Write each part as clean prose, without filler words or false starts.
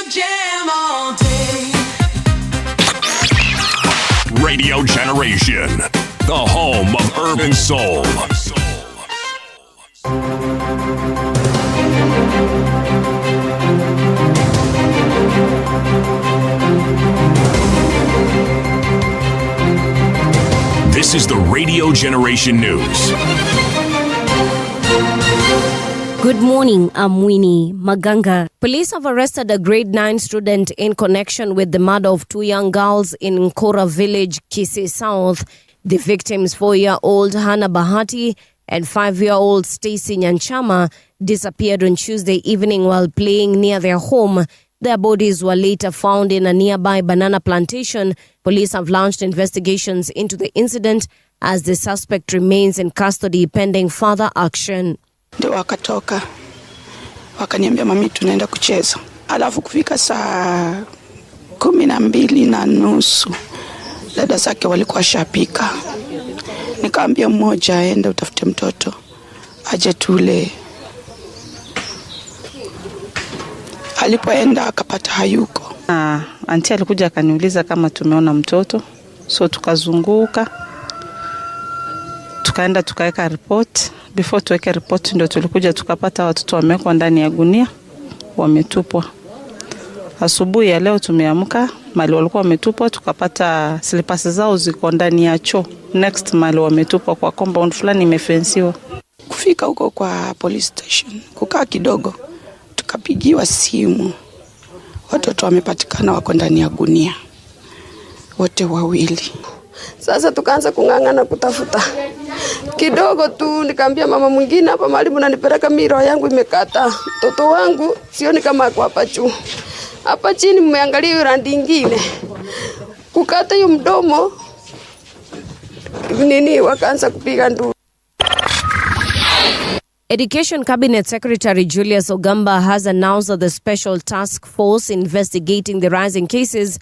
jam all day. Radio Generation, the home of urban soul. This is the Radio Generation News. Good morning, I'm Winnie Maganga. Police have arrested a grade 9 student in connection with the murder of two young girls in Nkora village, Kisii South. The victims, 4-year-old Hannah Bahati and 5-year-old Stacy Nyanchama, disappeared on Tuesday evening while playing near their home. Their bodies were later found in a nearby banana plantation. Police have launched investigations into the incident as the suspect remains in custody pending further action. Ndio wakatoka wakaniambia mami tunaenda kucheza. Alafu kufika saa 12:30 dada zake walikuwa shapika. Nikaambia mmoja aende utafute mtoto aje tule. Alipoenda akapata hayuko. Auntie alikuja akaniuliza kama tumeona mtoto. So tukazunguka. Tukaenda tukaweka report. Before tuweke report ndio tulikuja tukapata watoto wamewekwa ndani ya gunia wametupwa. Asubuhi ya leo tumeamka, mali walikuwa wametupwa tukapata slippers zao ziko ndani ya choo. Next mali wametupwa kwa compound fulani imefensiwa. Kufika huko kwa police station, kukaa kidogo, tukapigiwa simu. Watoto wamepatikana wako ndani ya gunia. Wote wawili. Sasa tukaanza kung'ang'ana kutafuta. Kidogo tu nikamwambia mama mwingine hapa mahali mnanipeleka miro yangu imekata. Mtoto wangu sioni kama ako hapa juu. Hapa chini mmeangalia hiyo randi nyingine. Kukata hiyo mdomo wakaanza kupiga nduru. Education Cabinet Secretary Julius Ogamba has announced that the special task force investigating the rising cases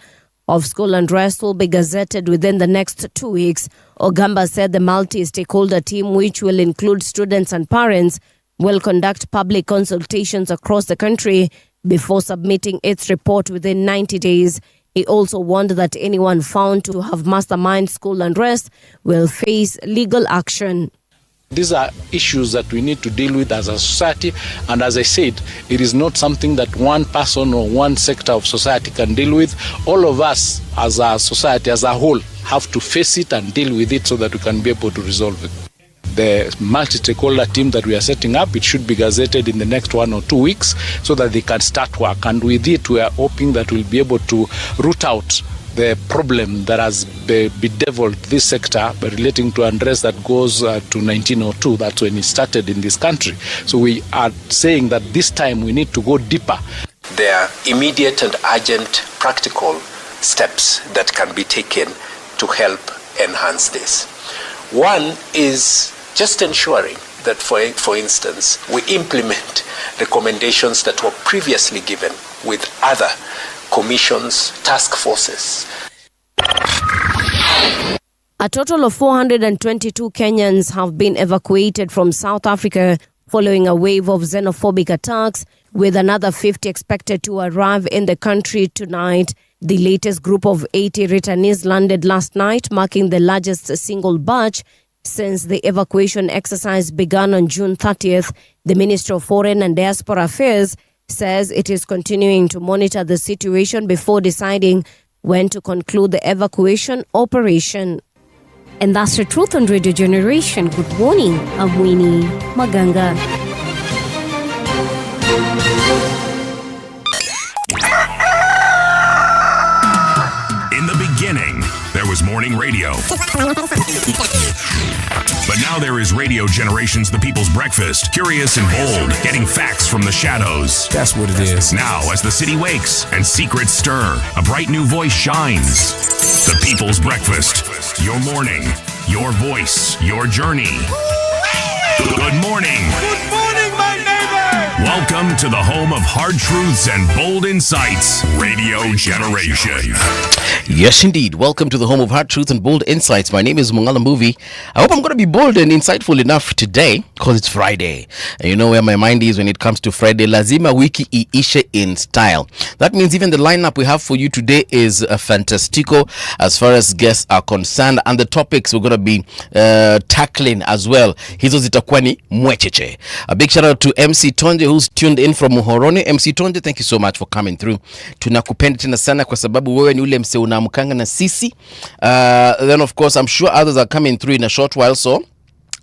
of school unrest will be gazetted within the next 2 weeks. Ogamba said the multi-stakeholder team, which will include students and parents, will conduct public consultations across the country before submitting its report within 90 days. He also warned that anyone found to have masterminded school unrest will face legal action. These are issues that we need to deal with as a society, and as I said, it is not something that one person or one sector of society can deal with. All of us as a society as a whole have to face it and deal with it so that we can be able to resolve it. The multi-stakeholder team that we are setting up, it should be gazetted in the next 1 or 2 weeks so that they can start work, and with it we are hoping that we'll be able to root out the problem that has bedeviled this sector relating to unrest that goes to 1902. That's when it started in this country. So we are saying that this time we need to go deeper. There are immediate and urgent practical steps that can be taken to help enhance this. One is just ensuring that, for instance, we implement recommendations that were previously given with other commissions, task forces. A total of 422 Kenyans have been evacuated from South Africa following a wave of xenophobic attacks, with another 50 expected to arrive in the country tonight. The latest group of 80 returnees landed last night, marking the largest single batch since the evacuation exercise began on June 30th. The Ministry of Foreign and Diaspora Affairs says it is continuing to monitor the situation before deciding when to conclude the evacuation operation. And that's the truth on Radio Generation. Good morning, I'm Winnie Maganga. In the beginning, there was morning radio. But now there is Radio Generations, the people's breakfast. Curious and bold, getting facts from the shadows. That's what it is. Now, as the city wakes and secrets stir, a bright new voice shines. The people's breakfast. Your morning, your voice, your journey. Good morning. Good morning, my neighbor. Welcome to the home of hard truths and bold insights, Radio Generation. Yes, indeed. Welcome to the home of hard truth and bold insights. My name is Mungala Movie. I hope I'm going to be bold and insightful enough today because it's Friday. And you know where my mind is when it comes to Friday. Lazima wiki iishe in style. That means even the lineup we have for you today is fantastico as far as guests are concerned. And the topics we're going to be tackling as well. Hizo zitakuwa ni mwecheche. A big shout out to MC Tonje who's tuned in from Muhoroni. MC Tonje, thank you so much for coming through. Tunakupenda tena sana kwa sababu wewe ni ule mse unamkanga na sisi. Then of course I'm sure others are coming through in a short while, so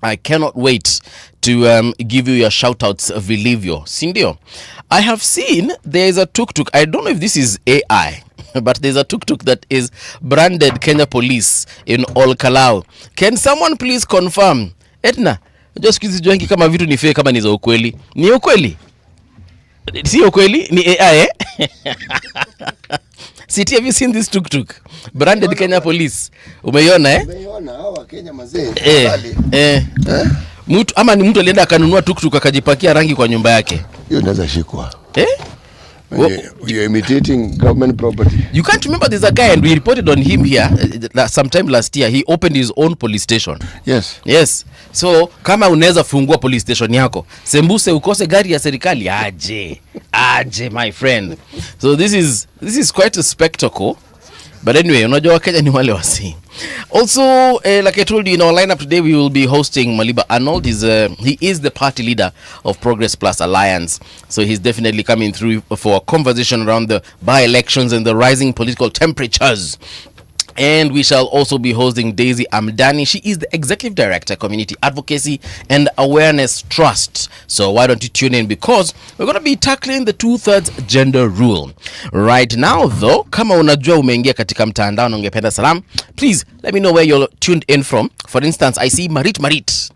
I cannot wait to give you your shout-outs, Vilivio. Sindio, I have seen there is a tuk-tuk. I don't know if this is AI, but there's a tuk-tuk that is branded Kenya Police in Ol Kalou. Can someone please confirm? Edna, just kizijuangi kama vitu ni fake kama ni za ukweli. Ni ukweli? Si ukweli? Ni AI, eh? City, have you seen this tuk-tuk? Branded Kenya Police. Umeiona, eh? Umeiona hawa Kenya mazee. Mtu ama ni mtu alienda akanunua tuk-tuk akajipakia rangi kwa nyumba yake. Hiyo inaweza shikwa. You're imitating government property. You can't remember there's a guy and we reported on him here sometime last year. He opened his own police station. Yes. So kama unaweza fungua police station yako, sembuse ukose gari ya serikali aje my friend. So this is quite a spectacle. But anyway, unajua Kenya ni wale wasi. Also, like I told you in our lineup today, we will be hosting Maliba Arnold. He is the party leader of Progress Plus Alliance. So he's definitely coming through for a conversation around the by-elections and the rising political temperatures. And we shall also be hosting Daisy Amdani. She is the Executive Director, Community Advocacy and Awareness Trust. So why don't you tune in, because we're going to be tackling the 2/3 gender rule. Right now though, kama unajua umeingia katika mtandao na ungependa salam, please let me know where you're tuned in from. For instance, I see Marit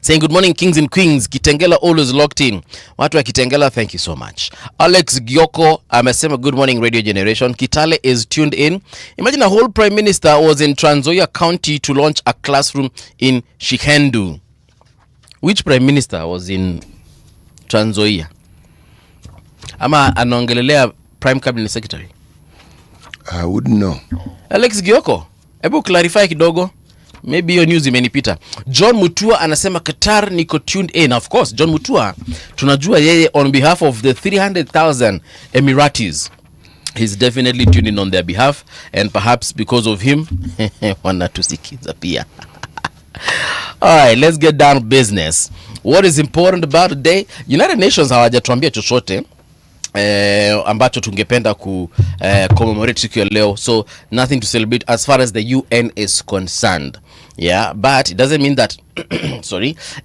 saying good morning kings and queens. Kitengela always locked in. Watu wa Kitengela, thank you so much. Alex Gyoko amesema good morning Radio Generation. Kitale is tuned in. Imagine a whole prime minister was in Trans Nzoia County to launch a classroom in Shikendu. Which prime minister was in Trans Nzoia? Ama anaongelelea prime cabinet secretary? I wouldn't know. Alex Gyoko, hebu clarify kidogo. Maybe your news imenipita. John Mutua anasema Qatar niko tuned in. Of course, John Mutua, tunajua yeye on behalf of the 300,000 Emiratis. He's definitely tuned in on their behalf, and perhaps because of him, wanatusikiza pia. All right, let's get down to business. What is important about today? United Nations hawajatuambia chochote ambacho tungependa ku commemorate siku ya leo, so nothing to celebrate as far as the UN is concerned. Yeah, but it doesn't mean that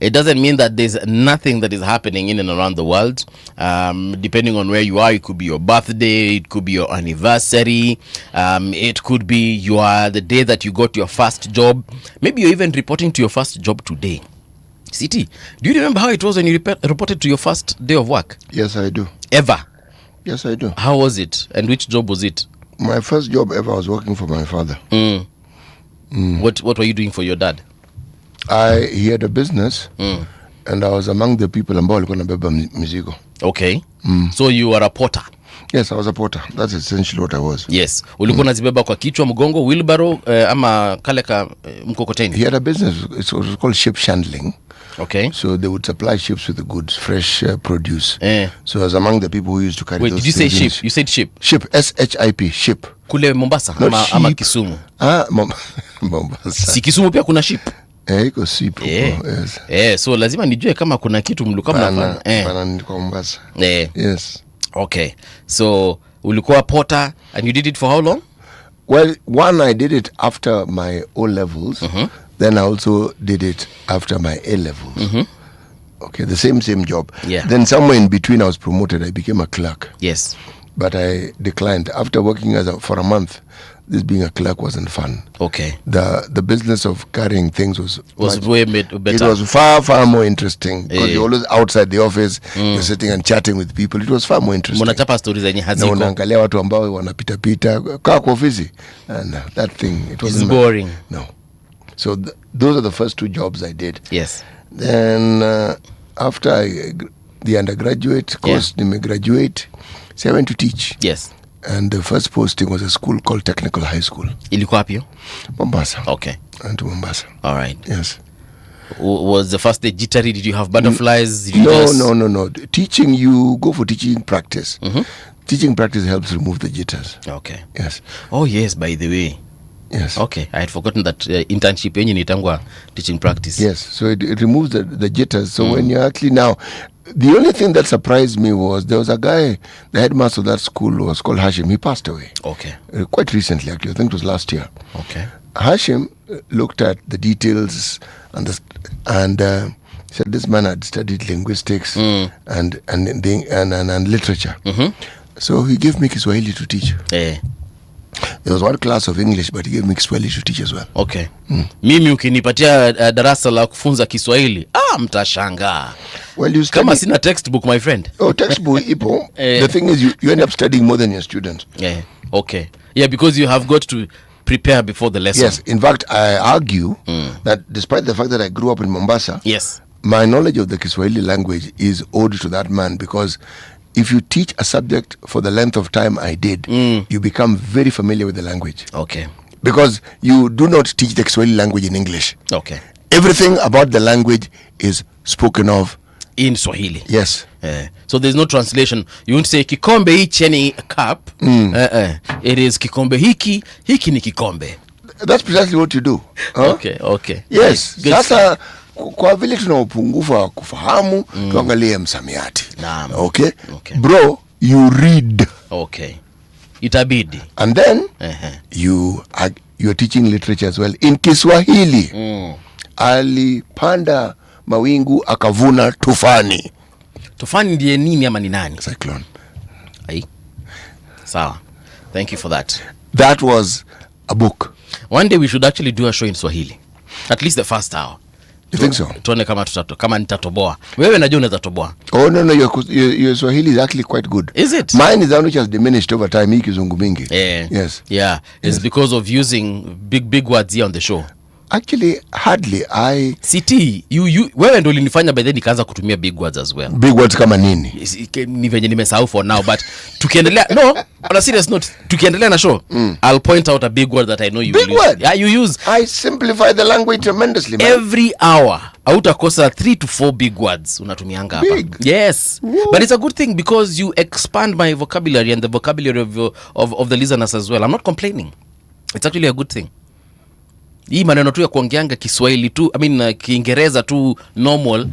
it doesn't mean that there's nothing that is happening in and around the world. Depending on where you are, it could be your birthday, it could be your anniversary, it could be the day that you got your first job. Maybe you're even reporting to your first job today. City, do you remember how it was when you reported to your first day of work? Yes, I do. Ever? Yes, I do. How was it? And which job was it? My first job ever, I was working for my father. What were you doing for your dad? He had a business, and I was among the people ambao walikuwa nabeba mizigo. Okay. So you were a porter? Yes, I was a porter. That's essentially what I was. Yes. Ulikuwa unazibeba kwa kichwa, mgongo, wheelbarrow, ama kale ka mkokoteni? He had a business. It was called ship chandling. Okay. So they would supply ships with the goods, fresh produce. So I was among the people who used to carry those. Wait, did you say ship? You said ship? Ship, S-H-I-P, ship. Kule Mombasa ama Kisumu? Mombasa. Si Kisumu pia kuna ship? Iko ship. Yes. So lazima nijue kama kuna kitu mlikuwa mnafanya. Pana nilikuwa Mombasa. Yes. Okay. So ulikuwa porter and you did it for how long? Well, one, I did it after my O levels. Then I also did it after my A levels. Okay, the same job. Yeah. Then somewhere in between, I was promoted. I became a clerk. Yes. But I declined after working for a month. This being a clerk wasn't fun. Okay. The business of carrying things was way better. It was far more interesting because you're always outside the office. You're sitting and chatting with people. It was far more interesting. Mnachapa stories zenye haziko. Unaangalia watu ambao wanapita kwa ofisi, and that thing it was boring. No. So those are the first two jobs I did. Yes. Then after I the undergraduate course, graduate. So I went to teach. Yes. And the first posting was a school called Technical High School. Ilikuwa wapi? Mombasa. Okay. And to Mombasa. All right. Yes. Was the first day jittery? Did you have butterflies? Did you No. Teaching, you go for teaching practice. Teaching practice helps remove the jitters. Okay. Yes. Oh, yes, by the way. Yes. Okay. I had forgotten that internship yenye nitangwa teaching practice. Yes. So it removes the jitters. So when you're actually now, the only thing that surprised me was there was a guy, the headmaster of that school was called Hashim. He passed away. Okay. Quite recently, actually. I think it was last year. Okay. Hashim looked at the details and said this man had studied linguistics and literature. So he gave me Kiswahili to teach. There was one class of English, but he gave me Kiswahili to teach as well. Okay. Mimi ukinipatia darasa la kufunza Kiswahili, mtashangaa. Well, you study, kama sina textbook, my friend. Oh, textbook ipo. The thing is you end up studying more than your students. Yeah. Okay. Yeah, because you have got to prepare before the lesson. Yes. In fact, I argue that despite the fact that I grew up in Mombasa, yes, my knowledge of the Kiswahili language is owed to that man, because if you teach a subject for the length of time I did, you become very familiar with the language. Okay. Because you do not teach the Kiswahili language in English. Okay. Everything about the language is spoken of in Swahili. Yes. So there's no translation. You won't say kikombe hichi any cup. It is kikombe hiki ni kikombe. That's precisely what you do. Huh? Okay. Yes. Sasa kwa vile tuna upungufu wa kufahamu, tuangalie msamiati. Naam. Okay? Bro, you read. Okay. Itabidi. And then you're teaching literature as well in Kiswahili. Alipanda mawingu akavuna tufani. Tufani ndiye nini ama ni nani? Cyclone. Sawa. Thank you for that. That was a book. One day we should actually do a show in Swahili. At least the first hour. You think so? Tuone kama nitatoboa. Wewe najua unaweza toboa. Oh no, your Swahili is actually quite good. Is it? Mine is the one which has diminished over time. Hii kizungu mingi. Yes. Yeah. It's because of using big words here on the show. Actually, hardly. Wewe ndo ulinifanya by then nikaanza kutumia big words as well. Big words kama nini? Ni venye nimesahau for now, but tukiendelea on a serious note, tukiendelea na show, I'll point out a big word that I know you big use. Word? Yeah, you use. I simplify the language tremendously, man. Every hour hautakosa 3 to 4 big words unatumianga hapa. Big? Yes. Whoa. But it's a good thing because you expand my vocabulary and the vocabulary of the listeners as well. I'm not complaining. It's actually a good thing. Hii maneno tu ya kuongeanga Kiswahili tu, Kiingereza tu normal.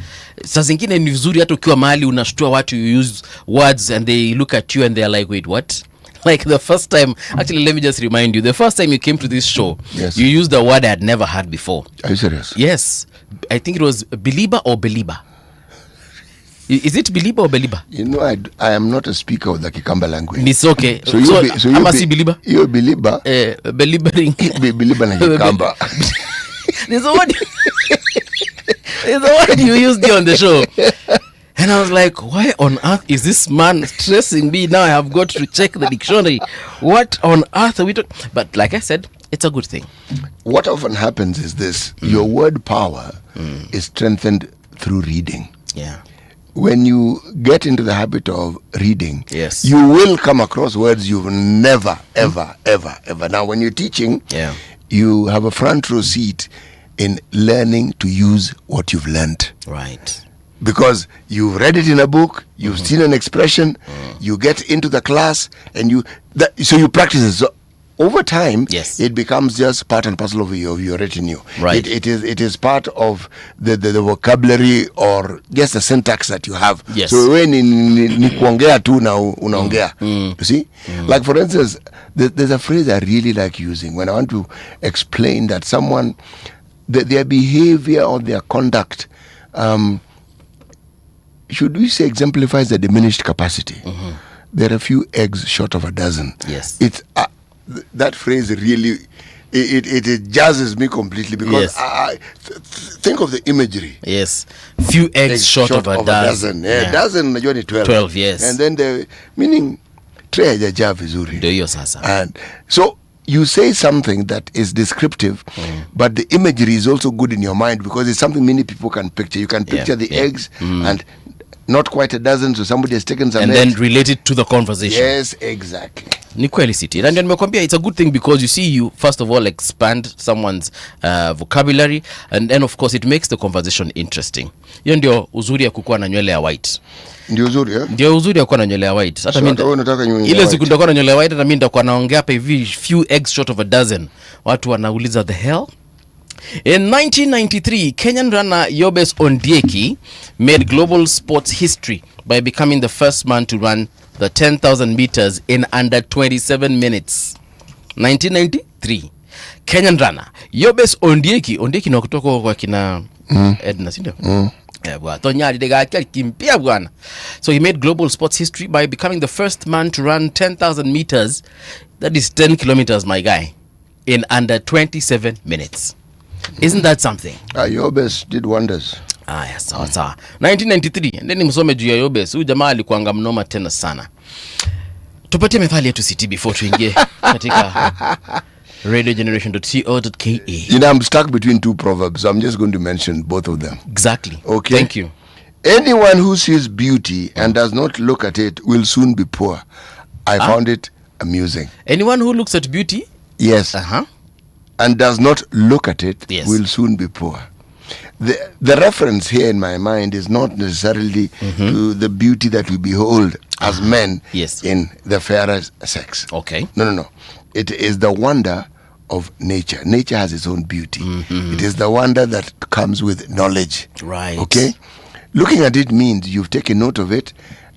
Saa zingine ni vizuri hata ukiwa mahali unashtua watu, you use words and they look at you and they are like, wait, what? Like the first time, actually let me just remind you, the first time you came to this show, yes, you used a word I had never heard before. Are you serious? Yes. I think it was Belieber or Belieber. Is it Belieber or Belieber? You know, I am not a speaker of the Kikamba language. It's okay. So you see Belieber? You're Belieber. Believering. Belieber na Kikamba. There's a word you used here on the show. And I was like, why on earth is this man stressing me? Now I have got to check the dictionary. What on earth are we doing? But like I said, it's a good thing. What often happens is this. Your word power is strengthened through reading. Yeah. When you get into the habit of reading, yes, you will come across words you've never, ever. Now, when you're teaching, you have a front row seat in learning to use what you've learned. Right. Because you've read it in a book, you've seen an expression, you get into the class, and so you practice it. So over time, it becomes just part and parcel of your retinue. Right. It is part of the vocabulary or just the syntax that you have. Yes. So when ni kuongea tu na unaongea. You see? Like for instance, there's a phrase I really like using when I want to explain that someone, their behavior or their conduct, should we say exemplifies the diminished capacity. There are a few eggs short of a dozen. Yes. It's that phrase really it jazzes me completely because I think of the imagery. Yes. Few eggs short of a dozen. Dozen najua ni 12. 12, yes. And then the meaning tray hajajaa vizuri. Ndio hiyo sasa. And so you say something that is descriptive, but the imagery is also good in your mind because it's something many people can picture. You can picture the eggs and not quite a dozen, so somebody has taken some and then relate it to the conversation. Yes, exactly. Ni kweli City. And nimekwambia it's a good thing because you see, you first of all expand someone's vocabulary, and then of course it makes the conversation interesting. Hiyo ndio uzuri ya kukuwa na nywele ya white. Ndio uzuri ya? Ndio uzuri ya kuwa na nywele ya white. Hata mimi ile siku nitakuwa na nywele ya white, hata mimi nitakuwa naongea hapa hivi few eggs short of a dozen. Watu wanauliza the hell. In 1993, Kenyan runner Yobes Ondieki made global sports history by becoming the first man to run the 10,000 meters in under 27 minutes. 1993. Kenyan runner Yobes Ondieki ni kutoka kwa kina Edna, sindio? So he made global sports history by becoming the first man to run 10,000 meters, that is 10 kilometers, my guy, in under 27 minutes. Isn't that something? Yobes did wonders. Yes, sawa. 1993, and then msome juu ya Yobes. Huyu jamaa alikuanga mnoma tena sana. Tupatie methali yetu City before tuingie katika radiogeneration.co.ke. You know, I'm stuck between two proverbs, so I'm just going to mention both of them. Exactly. Okay. Thank you. Anyone who sees beauty and does not look at it will soon be poor. I found it amusing. Anyone who looks at beauty? Yes. And does not look at it, yes, will soon be poor. The reference here in my mind is not necessarily to the beauty that we behold as men, yes, in the fairer sex. Okay. No. It is the wonder of nature. Nature has its own beauty. It is the wonder that comes with knowledge. Right. Okay? Looking at it means you've taken note of it,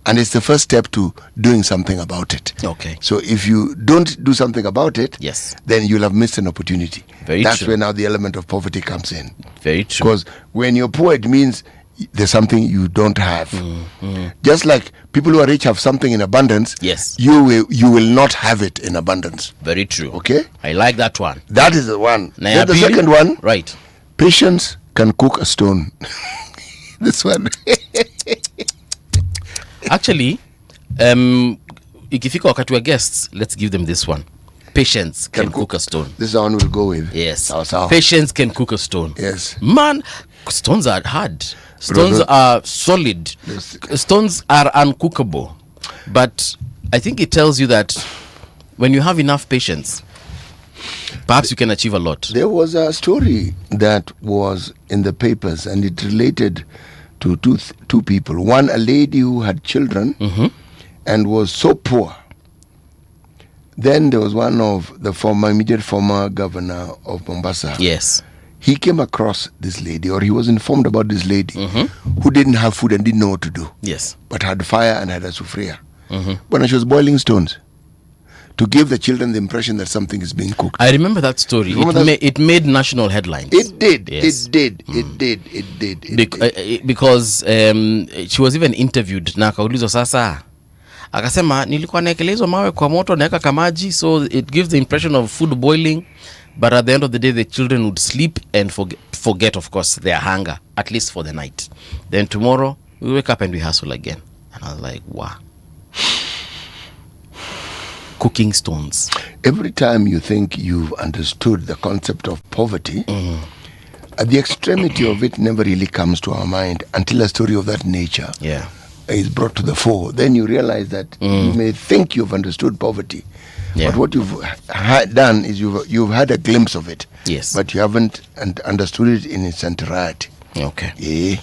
and it's the first step to doing something about it. Okay. So if you don't do something about it, yes, then you'll have missed an opportunity. That's true. where now the element of poverty comes in. Very true. Because when you're poor, it means there's something you don't have. Just like people who are rich have something in abundance, yes, you will not have it in abundance. Very true. Okay? I like that one. That is the one. Then the second one, right. Patience can cook a stone. This one. Actually, ikifika wakati wa guests, let's give them this one. Patience can cook a stone. This one we'll go with. Yes. Patience can cook a stone. Yes. Man, stones are hard. Stones are solid. Yes. Stones are uncookable. But I think it tells you that when you have enough patience, perhaps you can achieve a lot. There was a story that was in the papers, and it related to two people. One, a lady who had children and was so poor. Then there was one of the immediate former governor of Mombasa. Yes. He came across this lady, or he was informed about this lady who didn't have food and didn't know what to do. Yes. But had fire and had a sufria. But she was boiling stones to give the children the impression that something is being cooked. I remember that story. It made national headlines. It did. Yes. It did. Because she was even interviewed na akaulizwa sasa, akasema nilikuwa naekelezwa mawe kwa moto naeka kamaji, so it gives the impression of food boiling, but at the end of the day the children would sleep and forget of course their hunger, at least for the night. Then tomorrow we wake up and we hustle again. And I was like, wow. Cooking stones. Every time you think you've understood the concept of poverty, at the extremity of it never really comes to our mind until a story of that nature is brought to the fore. Then you realize that you may think you've understood poverty, but what you've done is you've had a glimpse of it, but you haven't understood it in its entirety. Okay. Yeah.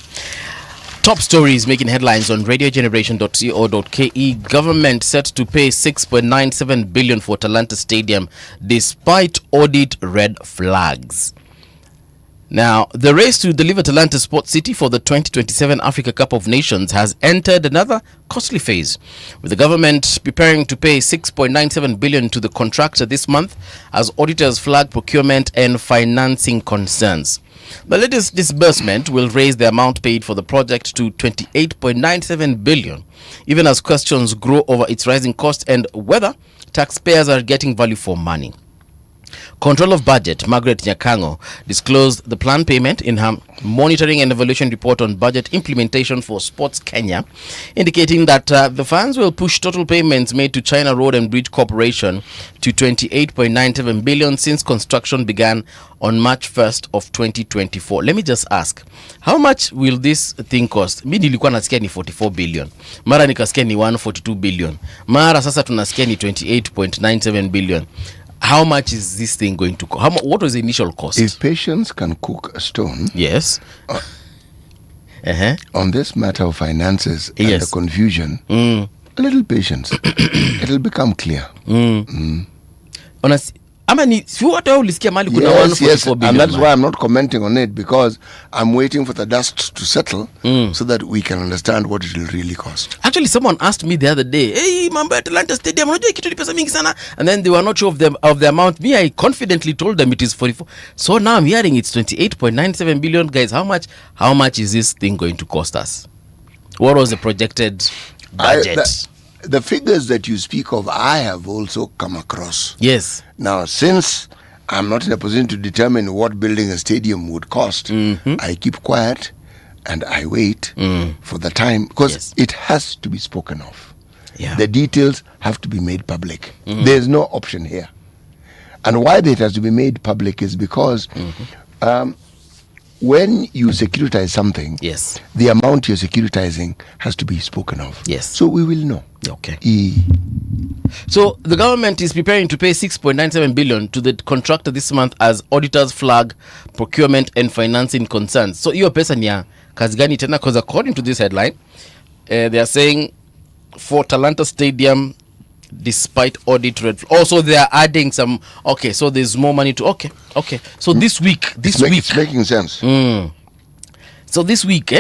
Top stories making headlines on radiogeneration.co.ke. Government set to pay 6.97 billion for Talanta Stadium despite audit red flags. Now, the race to deliver Talanta Sports City for the 2027 Africa Cup of Nations has entered another costly phase, with the government preparing to pay 6.97 billion to the contractor this month as auditors flag procurement and financing concerns. The latest disbursement will raise the amount paid for the project to 28.97 billion, even as questions grow over its rising cost and whether taxpayers are getting value for money. Control of Budget, Margaret Nyakango, disclosed the planned payment in her monitoring and evaluation report on budget implementation for Sports Kenya, indicating that the funds will push total payments made to China Road and Bridge Corporation to 28.97 billion since construction began on March 1st of 2024. Let me just ask, how much will this thing cost? Mi nilikuwa nasikia ni 44 billion. Mara nikasikia ni 142 billion. Mara sasa tunasikia ni 28.97 billion. How much is this thing going to cost? What was the initial cost? If patience can cook a stone, yes, on this matter of finances and Yes. the confusion, a little patience, it'll become clear. Ama ni si hata ulisikia mali kuna Yes, 144 billion. and that's why I'm not commenting on it, because I'm waiting for the dust to settle so that we can understand what it will really cost. Actually, someone asked me the other day, hey, mambo ya Atlanta Stadium, unajua kitu ni pesa mingi sana, and then they were not sure of the amount. Me, I confidently told them it is 44. So now I'm hearing it's 28.97 billion. Guys, how much is this thing going to cost us? What was the projected budget? The figures that you speak of, I have also come across. Yes. Now, since I'm not in a position to determine what building a stadium would cost, I keep quiet and I wait for the time, because it has to be spoken of. Yeah. The details have to be made public. There's no option here. And why it has to be made public is because when you securitize something, Yes. the amount you're securitizing has to be spoken of. Yes. So we will know. Okay. So the government is preparing to pay 6.97 billion to the contractor this month as auditors flag procurement and financing concerns. So hiyo pesa ni ya kazi gani tena? Because according to this headline, they are saying for Talanta Stadium, despite audit red. Also, they are adding some. Okay, so there's more money to. Okay. So this week, it's making sense. So this week,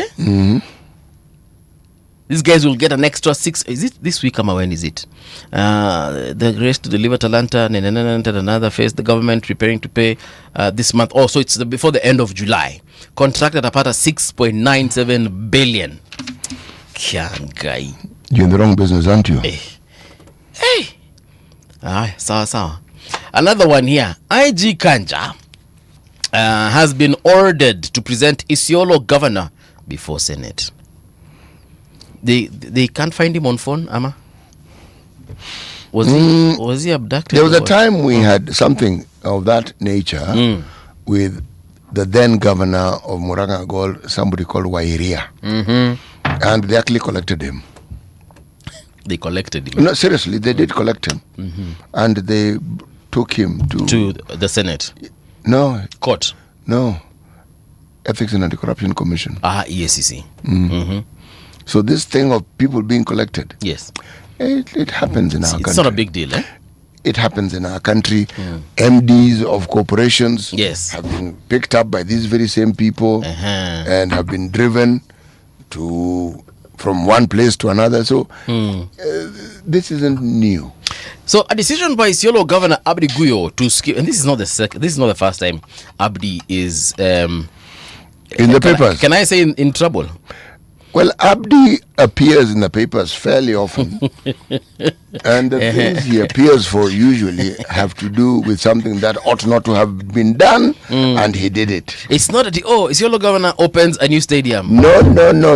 these guys will get an extra 6. Is it this week? When is it? The rest to deliver Talanta and another phase. The government preparing to pay this month. So it's before the end of July. Contracted apart 6.97 billion. Kiangai. You're in the wrong business, aren't you? Hey. Sawa. Another one here. IG Kanja has been ordered to present Isiolo governor before Senate. They can't find him on phone, Ama? Was he abducted? There was a time we had something of that nature with the then governor of Murang'a, somebody called Wairia. And they actually collected him. They collected him? No, seriously, they did collect him. And they took him to the Senate? No. Court? No. Ethics and Anti-Corruption Commission. EACC. So this thing of people being collected, yes, it happens in our country. It's not a big deal, eh? It happens in our country. MDs of corporations have been picked up by these very same people and have been driven from one place to another. So this isn't new. So a decision by Isiolo Governor Abdi Guyo to skip, and this is not the first time Abdi is in the papers. Can I say in trouble? Well, Abdi appears in the papers fairly often. And the things he appears for usually have to do with something that ought not to have been done, and he did it. It's not that Isiolo Governor opens a new stadium. No.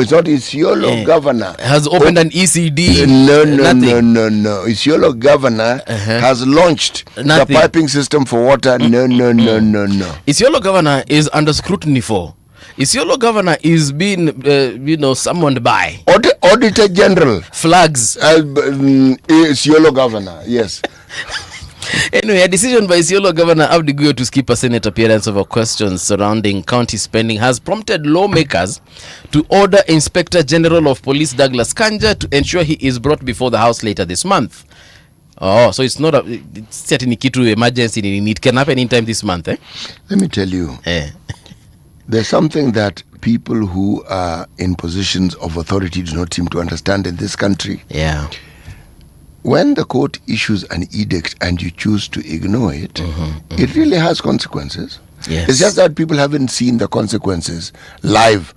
It's not Isiolo Governor. Has opened an ECD. No. Isiolo Governor has launched the piping system for water. No. Isiolo Governor is under scrutiny for. Isiolo Governor is being, summoned by Auditor General flags. Isiolo Governor, yes. Anyway, a decision by Isiolo Governor Abdi Guyo to skip a Senate appearance over questions surrounding county spending has prompted lawmakers to order Inspector General of Police Douglas Kanja to ensure he is brought before the House later this month. So it's not it's certainly key to emergency. It can happen anytime this month, eh? Let me tell you. There's something that people who are in positions of authority do not seem to understand in this country. Yeah. When the court issues an edict and you choose to ignore it, it really has consequences. Yes. It's just that people haven't seen the consequences live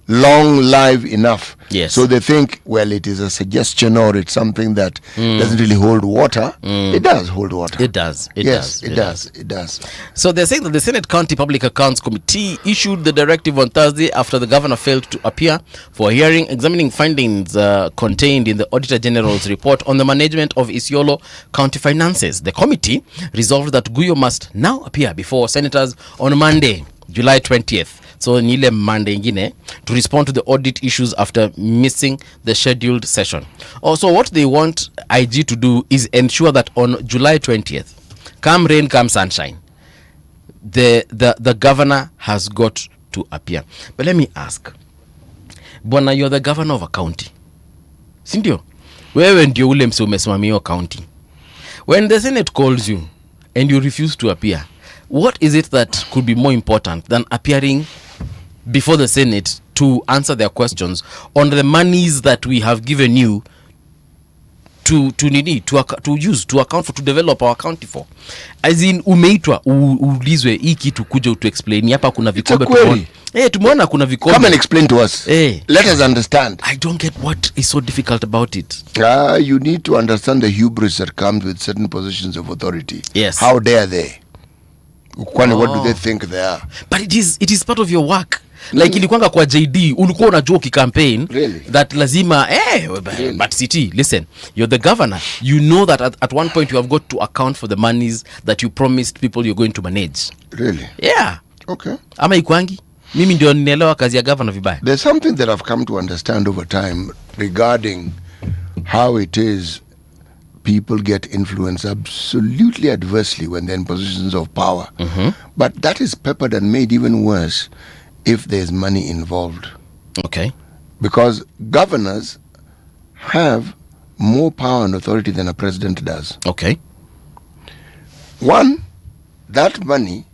long live enough. Yes. So they think, well, it is a suggestion or it's something that doesn't really hold water. It does hold water. It does. It does. So they're saying that the Senate County Public Accounts Committee issued the directive on Thursday after the governor failed to appear for a hearing examining findings contained in the Auditor General's report on the management of Isiolo County finances. The committee resolved that Guyo must now appear before senators on Monday, July 20th. So nile Monday ingine to respond to the audit issues after missing the scheduled session. Also, what they want IG to do is ensure that on July 20th, come rain, come sunshine, the governor has got to appear. But let me ask, Bwana, you're the governor of a county, sindio? Wewe ndio ule mse umesimamia county. When the Senate calls you and you refuse to appear, what is it that could be more important than appearing before the Senate to answer their questions on the monies that we have given you to use to account for, to develop our county for? As in, umeitwa ulizwe hii kitu kuja to explain hapa kuna vikombe tumeona kuna vikombe. Come and explain to us. Let us understand. I don't get what is so difficult about it. You need to understand the hubris that comes with certain positions of authority. Yes. How dare they? What do they think they are? But it is part of your work. Like ilikuanga kwa JD ulikuwa unajua campaign that lazima but city, listen, you're the governor, you know that at one point you have got to account for the monies that you promised people you're going to manage. Really? Yeah. Okay. Ama ikwangi mimi ndio nielewa kazi ya governor vibaya. There's something that I've come to understand over time regarding how it is people get influenced absolutely adversely when they're in positions of power. But that is peppered and made even worse if there's money involved. Okay. Because governors have more power and authority than a president does. Okay. One, that money,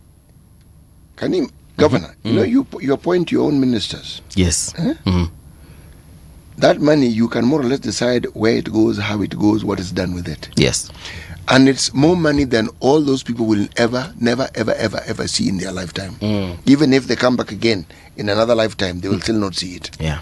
governor, you know, you appoint your own ministers. Yes. That money, you can more or less decide where it goes, how it goes, what is done with it. Yes. And it's more money than all those people will never see in their lifetime. Even if they come back again in another lifetime, they will still not see it. Yeah.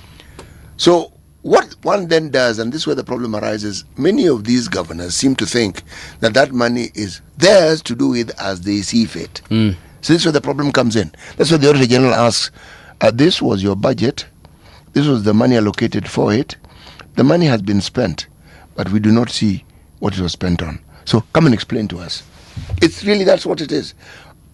So what one then does, and this is where the problem arises, many of these governors seem to think that money is theirs to do with as they see fit. So this is where the problem comes in. That's why the Auditor General asks, this was your budget, this was the money allocated for it, the money has been spent, but we do not see what it was spent on. So come and explain to us. It's really, that's what it is.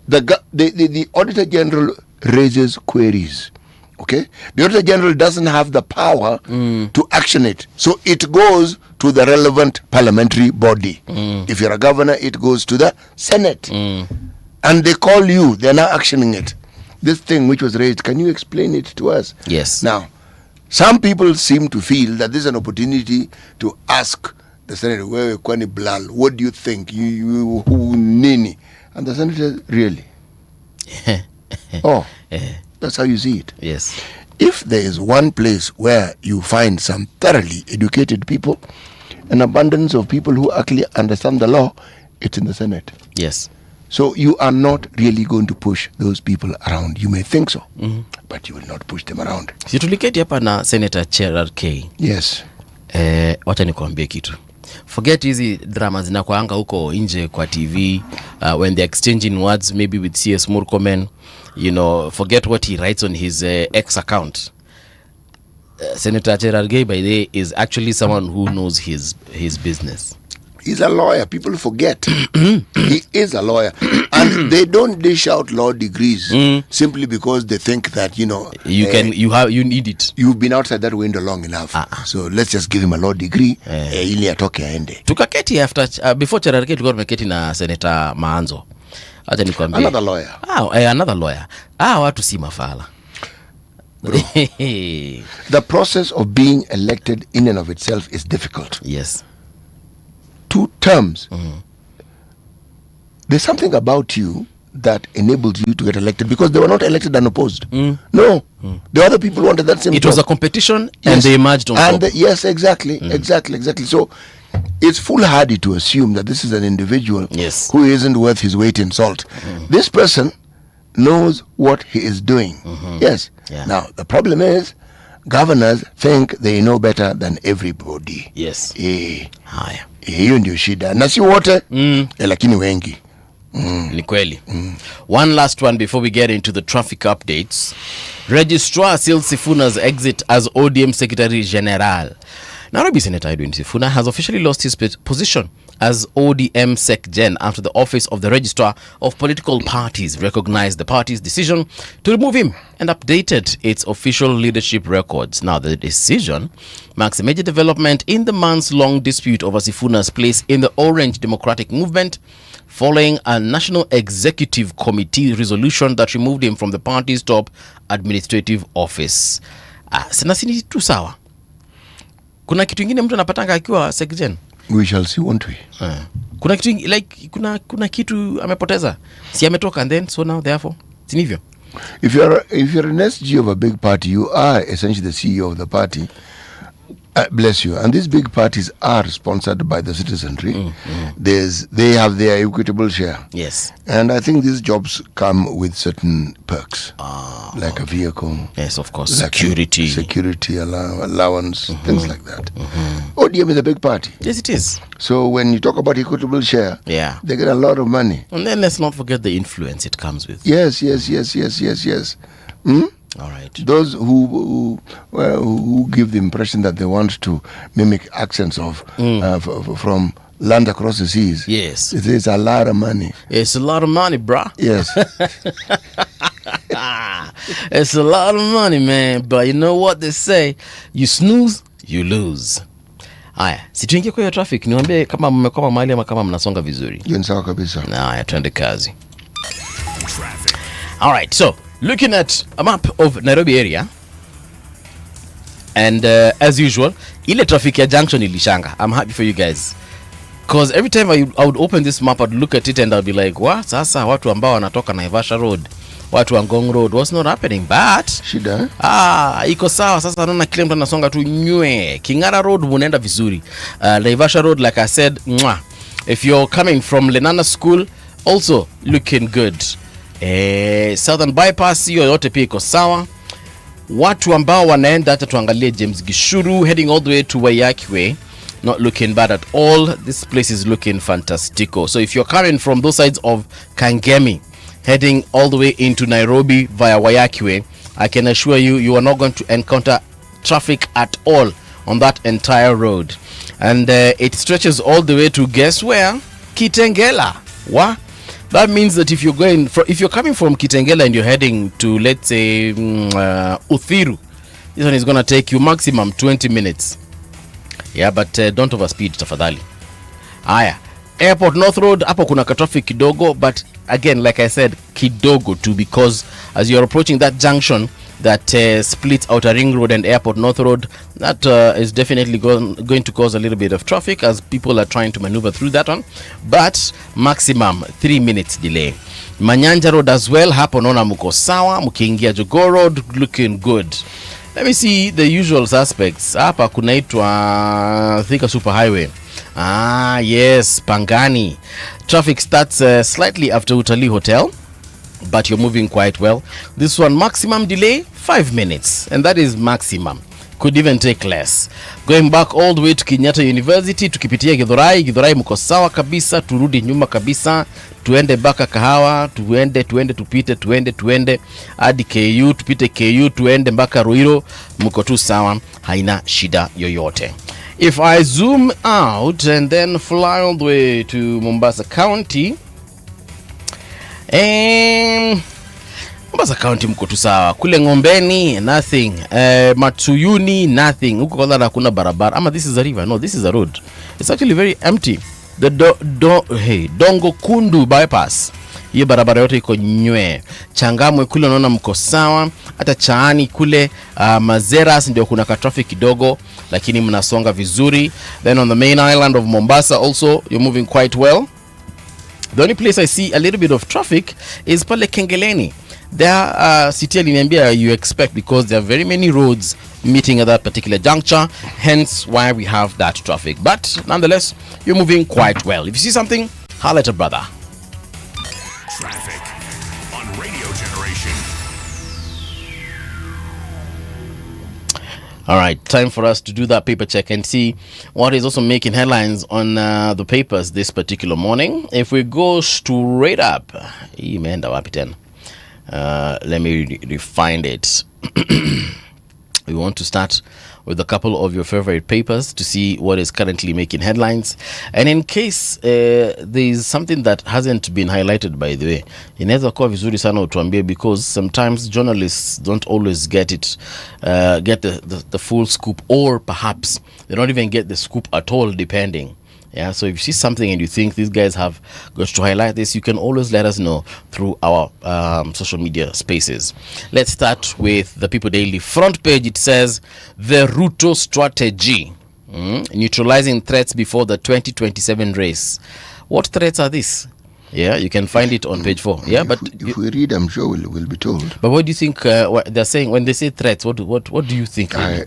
The Auditor General raises queries. Okay? The Auditor General doesn't have the power to action it. So it goes to the relevant parliamentary body. If you're a governor, it goes to the Senate. And they call you, they're now actioning it. This thing which was raised, can you explain it to us? Yes. Now, some people seem to feel that this is an opportunity to ask the Senator, what do you think? You nini? And the Senator, really? That's how you see it. Yes. If there is one place where you find some thoroughly educated people, an abundance of people who actually understand the law, it's in the Senate. Yes. So you are not really going to push those people around. You may think so, but you will not push them around. Si tuliketi hapa na Senator Gerard K. Yes. Wacha nikuambie kitu. Forget hizi drama zinakuanga huko nje kwa TV when they're exchanging words maybe with CS Murkomen, you know, forget what he writes on his X account. Senator Gerard K, by the way, is actually someone who knows his business. He's a lawyer. People forget. He is a lawyer. And they don't dish out law degrees simply because they think that, you know, you need it. You've been outside that window long enough. So let's just give him a law degree. Ili atoke aende. Tukaketi after before Cherarke tulikuwa tumeketi na Senator Maanzo. Acha nikwambie. Another lawyer. Another lawyer. Watu si mafala. The process of being elected in and of itself is difficult. Yes. 2 terms. There's something about you that enables you to get elected because they were not elected unopposed. No. The other people wanted that same It was a competition and they emerged on top. Yes, exactly. So it's foolhardy to assume that this is an individual who isn't worth his weight in salt. This person knows what he is doing. Yes. Yeah. Now, the problem is, governors think they know better than everybody. Yes. Haya. Hiyo ndio shida. Na si wote, lakini wengi. Ni kweli. One last one before we get into the traffic updates. Registrar seals Sifuna's exit as ODM Secretary General. Nairobi Senator Edwin Sifuna has officially lost his position as ODM Sec Gen after the Office of the Registrar of Political Parties recognized the party's decision to remove him and updated its official leadership records. Now, the decision marks a major development in the months-long dispute over Sifuna's place in the Orange Democratic Movement, following a National Executive Committee resolution that removed him from the party's top administrative office. Sini tu sawa. Kuna kitu ingine mtu anapatanga akiwa Secgen? We shall see, won't we? Kuna kitu like kuna kitu amepoteza. Si ametoka and then so now therefore. Si hivyo? If you're an SG of a big party, you are essentially the CEO of the party. Bless you. And these big parties are sponsored by the citizenry. They have their equitable share. Yes. And I think these jobs come with certain perks, like a vehicle. Yes, of course. Like security allowance, things like that. ODM is a big party. Yes, it is. So when you talk about equitable share, they get a lot of money. And then let's not forget the influence it comes with. Yes. All right. Those who give the impression that they want to mimic accents of from land across the seas. Yes. It's a lot of money. It's a lot of money, bruh. Yes. It's a lot of money, man. But you know what they say? You snooze, you lose. Aya, situingie kwa traffic. Niwaambie kama mmekoma mahali ama kama mnasonga vizuri. Hiyo ni sawa kabisa. Aya, twende kazi. All right, so looking at a map of Nairobi area, and as usual, ile traffic ya junction ilishanga. I'm happy for you guys, because every time I would open this map, I'd look at it and I'd be like, what? Sasa watu ambao wanatoka Naivasha Road, watu wa Ngong Road, what's not happening? But shida iko sawa. Sasa naona kile mtu anasonga tu nywe. Kingara Road munaenda vizuri. Naivasha Road, like I said, if you're coming from Lenana School, also looking good. Southern Bypass hiyo yote pia iko sawa. Watu ambao wanaenda hata tuangalie James Gishuru heading all the way to Wayaki Way, not looking bad at all. This place is looking fantastico. So if you're coming from those sides of Kangemi heading all the way into Nairobi via Wayaki Way, I can assure you, you are not going to encounter traffic at all on that entire road. And it stretches all the way to, guess where? Kitengela. What? That means that if you're coming from Kitengela and you're heading to, let's say, Uthiru, this one is going to take you maximum 20 minutes. Yeah, but don't overspeed, tafadhali. Aya, Airport North Road, hapo kuna traffic kidogo, but again, like I said, kidogo too, because as you're approaching that junction that splits Outer Ring Road and Airport North Road, that is definitely going to cause a little bit of traffic as people are trying to maneuver through that one, but maximum 3 minutes delay. Manyanja Road as well, hapo naona mko sawa. Mkiingia Jogoo Road, looking good. Let me see the usual suspects. Hapa kunaitwa Thika Super Highway. Yes, Pangani. Traffic starts slightly after Utalii Hotel, but you're moving quite well. This one, maximum delay 5 minutes, and that is maximum. Could even take less. Going back all the way to Kenyatta University, tukipitia Githurai mko sawa kabisa. Turudi nyuma kabisa, tuende baka Kahawa, tuende hadi KU, tupite KU, tuende mpaka Ruiro, mko tu sawa, haina shida yoyote. If I zoom out and then fly all the way to Mombasa County, Mombasa County mko tu sawa. Kule Ngombeni, nothing. Matsuyuni, nothing. Huko kwa hakuna barabara. Ama this is a river. No, this is a road. It's actually very empty. The Dongo Kundu bypass, hiyo barabara yote iko nywe. Changamwe kule unaona mko sawa. Hata Chaani kule Mazeras ndio kuna ka traffic kidogo, lakini mnasonga vizuri. Then on the main island of Mombasa also you're moving quite well. The only place I see a little bit of traffic is pale Kengeleni. There city aliniambia you expect, because there are very many roads meeting at that particular juncture, hence why we have that traffic. But nonetheless, you're moving quite well. If you see something, holler at a brother. Traffic on Radio General. All right, time for us to do that paper check and see what is also making headlines on the papers this particular morning. If we go straight up, let me find it. We want to start with a couple of your favorite papers to see what is currently making headlines. And in case there is something that hasn't been highlighted, by the way, inaweza kuwa vizuri sana utuambie, because sometimes journalists don't always get the full scoop, or perhaps they don't even get the scoop at all, depending. Yeah, so if you see something and you think these guys have got to highlight this, you can always let us know through our social media spaces. Let's start with the People Daily front page. It says the Ruto strategy, neutralizing threats before the 2027 race. What threats are these? Yeah, you can find it on page 4. Yeah, but if we read, I'm sure we'll be told. But what do you think? What they're saying when they say threats? What do you think? I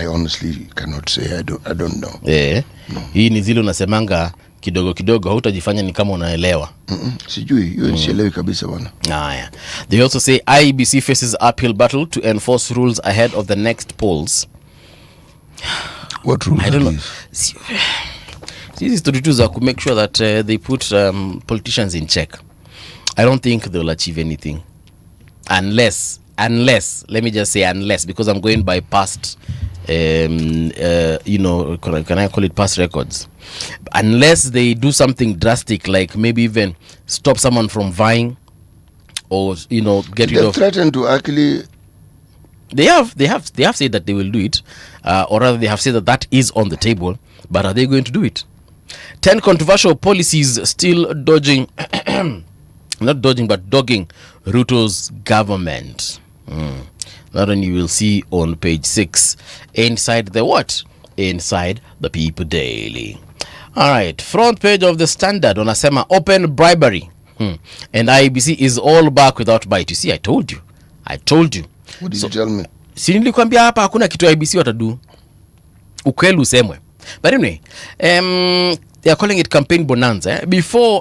honestly cannot say. I don't know. Yeah, hii ni zile unasemanga kidogo kidogo, hautajifanya ni kama unaelewa. Sijui hiyo sielewi kabisa bwana. Yeah. They also say IEBC faces uphill battle to enforce rules ahead of the next polls. What rules? I don't know. This is to make sure that they put politicians in check. I don't think they'll achieve anything unless, let me just say unless, because I'm going by past, can I call it past records? Unless they do something drastic, like maybe even stop someone from vying, or get rid of. They threatened to actually. They have said that they will do it, or rather they have said that is on the table. But are they going to do it? 10 controversial policies still dogging Ruto's government. That one you will see on page 6 inside the what? Inside the People Daily. All right, front page of the Standard on Asema open bribery. And IEBC is all back without bite. You see, I told you. What did you tell me? Si nilikwambia hapa hakuna kitu IEBC watadu. Ukweli usemwe. But anyway, they are calling it campaign bonanza.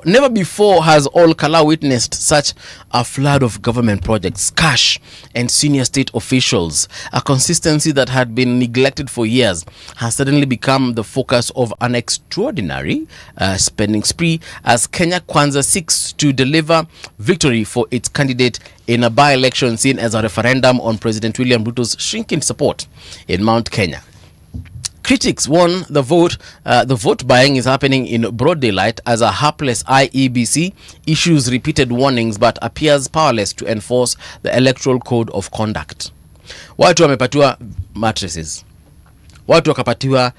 Never before has Ol Kalou witnessed such a flood of government projects, cash, and senior state officials. A consistency that had been neglected for years has suddenly become the focus of an extraordinary spending spree as Kenya Kwanza seeks to deliver victory for its candidate in a by-election seen as a referendum on President William Ruto's shrinking support in Mount Kenya. Critics warn the vote buying is happening in broad daylight as a hapless IEBC issues repeated warnings but appears powerless to enforce the electoral code of conduct. Watu wamepatiwa mattresses. Watu wakapatiwa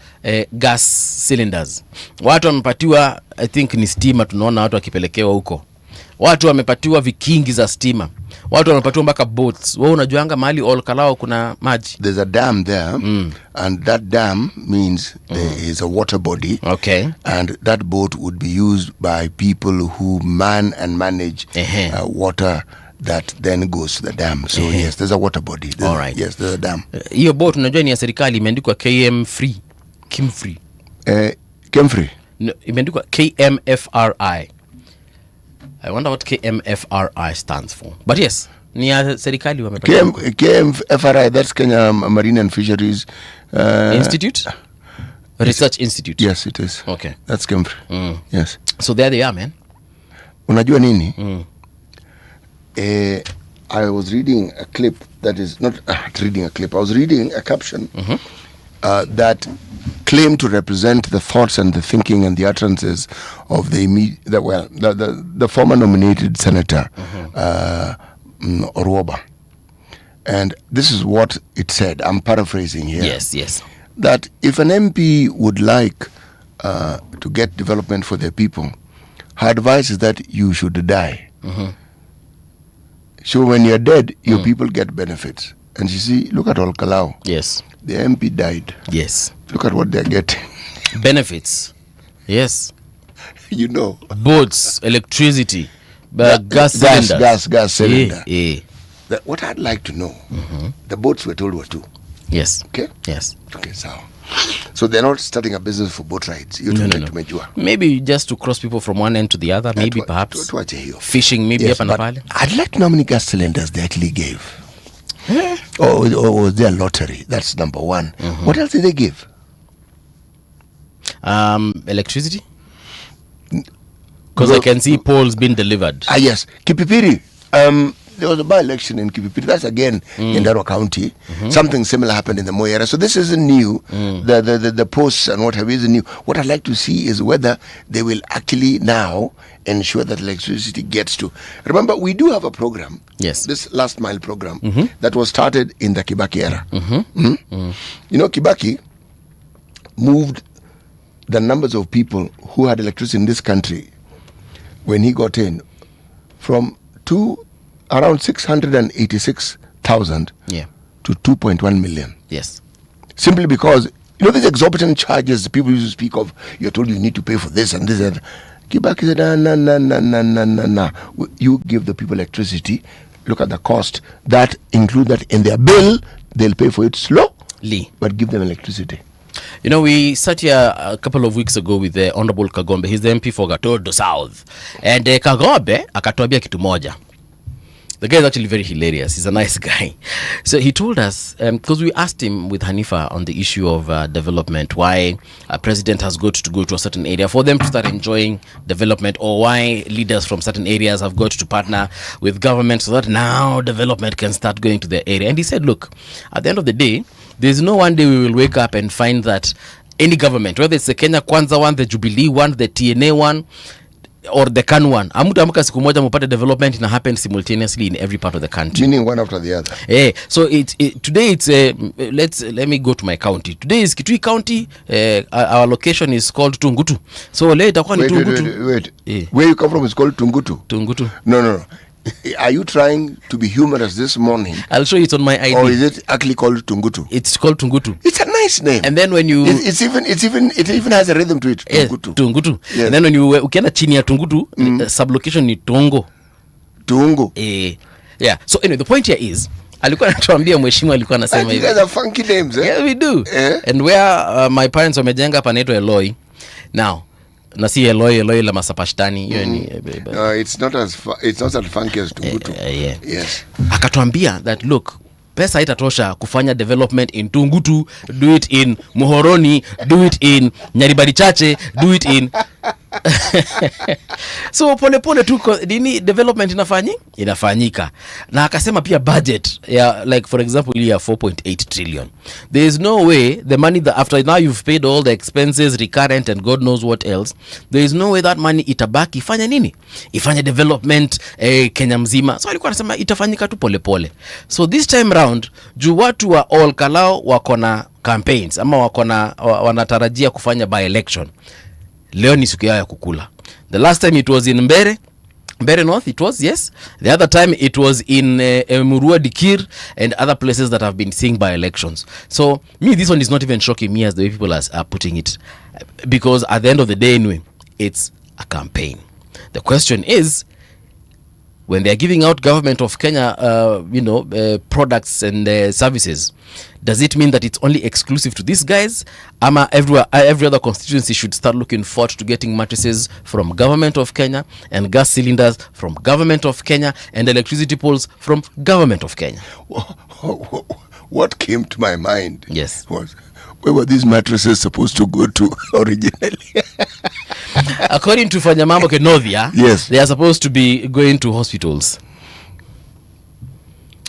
gas cylinders. Watu wamepatiwa, I think ni stima, tunaona watu wakipelekewa huko. Watu wamepatiwa vikingi za stima. Watu wamepatiwa mpaka boats. Wewe unajuanga mahali Ol Kalou kuna maji. There's a dam there, and that dam means there is a water body. Okay. And that boat would be used by people who man and manage water that then goes to the dam. So yes, there's a water body. All right. Yes, there's a dam. Hiyo boat unajua ni ya serikali, imeandikwa KM free. Kim free. No, imeandikwa KMFRI. I wonder what KMFRI stands for. But yes, ni ya serikali wamepata. KMFRI, that's Kenya Marine and Fisheries Institute? Research Institute. Yes, it is. Okay. That's Kemfri. Yes. So there they are, man. Unajua nini? I was reading a clip that is not reading a clip. I was reading a caption that claimed to represent the thoughts and the thinking and the utterances of the former nominated senator Orwoba. And this is what it said. I'm paraphrasing here. Yes. That if an MP would like to get development for their people, her advice is that you should die. So when you're dead, your people get benefits. And you see, look at Ol Kalou. Yes. The MP died. Yes. Look at what they're getting. Benefits. Yes. Boats, electricity, gas cylinder. Gas cylinder. Yeah. What I'd like to know, the boats were told were 2. Yes. Okay? Yes. Okay, so they're not starting a business for boat rides. No. Maybe just to cross people from one end to the other. Maybe perhaps fishing. Maybe yes, but I'd like to know how many gas cylinders they actually gave. Or was there lottery? That's number one. What else did they give? Electricity? Because I can see polls being delivered. Yes. Kipipiri. There was a by-election in Kipipiri. That's again in Darwa County. Something similar happened in the Moi area. So this isn't new. The posts and what have you isn't new. What I'd like to see is whether they will actually now ensure that electricity gets to. Remember, we do have a program. Yes. This last mile program that was started in the Kibaki era. You know, Kibaki moved the numbers of people who had electricity in this country when he got in from around 686,000 to 2.1 million. Yes. Simply because, you know, these exorbitant charges people used to speak of, you're told you need to pay for this and this and Kibaki said, no. You give the people electricity, look at the cost, that include that in their bill, they'll pay for it slowly, but give them electricity. You know, we sat here a couple of weeks ago with the Honorable Kagombe. He's the MP for Gatodo South. And Kagombe akatuambia kitu moja. The guy is actually very hilarious. He's a nice guy. So he told us, because we asked him with Hanifa on the issue of development, why a president has got to go to a certain area for them to start enjoying development, or why leaders from certain areas have got to partner with government so that now development can start going to their area. And he said, look, at the end of the day, there's no one day we will wake up and find that any government, whether it's the Kenya Kwanza one, the Jubilee one, the TNA one, or the KANU one, amuka siku moja mupate development ina happen simultaneously in every part of the country, meaning one after the other. So today it's let me go to my county. Today is Kitui County. Our location is called Tungutu. So later wait. Where you come from is called Tungutu. No. Are you trying to be humorous this morning? I'll show you it on my ID. Or is it actually called Tungutu? It's called Tungutu. It's a nice name. And then when you it even has a rhythm to it. Tungutu. Yes. And then when you ukienda chini ya Tungutu, sublocation ni Tungo. Yeah. So anyway, the point here is alikuwa anatuambia mheshimiwa alikuwa anasema hivi. You guys are funky names, eh? Yeah, we do. And where my parents wamejenga hapa naitwa Eloi. Now na si Eloi la masapashtani hiyo ni it's not as funky as Tungutu. Yes. Akatuambia that look, pesa haitatosha kufanya development in Tungutu, do it in Muhoroni, do it in Nyaribari Chache, do it in so pole tu nini development inafanyika. Na akasema pia budget like for example ile ya 4.8 trillion. There is no way the money that after now you've paid all the expenses recurrent and God knows what else, there is no way that money itabaki ifanye development Kenya mzima. So alikuwa anasema itafanyika tu pole. So this time round juu watu wa Ol Kalou wako na campaigns ama wanatarajia kufanya by election. Leo ni siku yao ya kukula. The last time it was in Mbere North, it was, yes. The other time it was in Murua Dikir and other places that have been seeing by elections. So this one is not even shocking me as the way people are putting it, because at the end of the day anyway, it's a campaign. The question is, when they are giving out government of Kenya products and services, does it mean that it's only exclusive to these guys? Ama every other constituency should start looking forward to getting mattresses from government of Kenya, and gas cylinders from government of Kenya, and electricity poles from government of Kenya? What came to my mind was, where were these mattresses supposed to go to originally? According to Fanyamambo Kenovia, yes, they are supposed to be going to hospitals,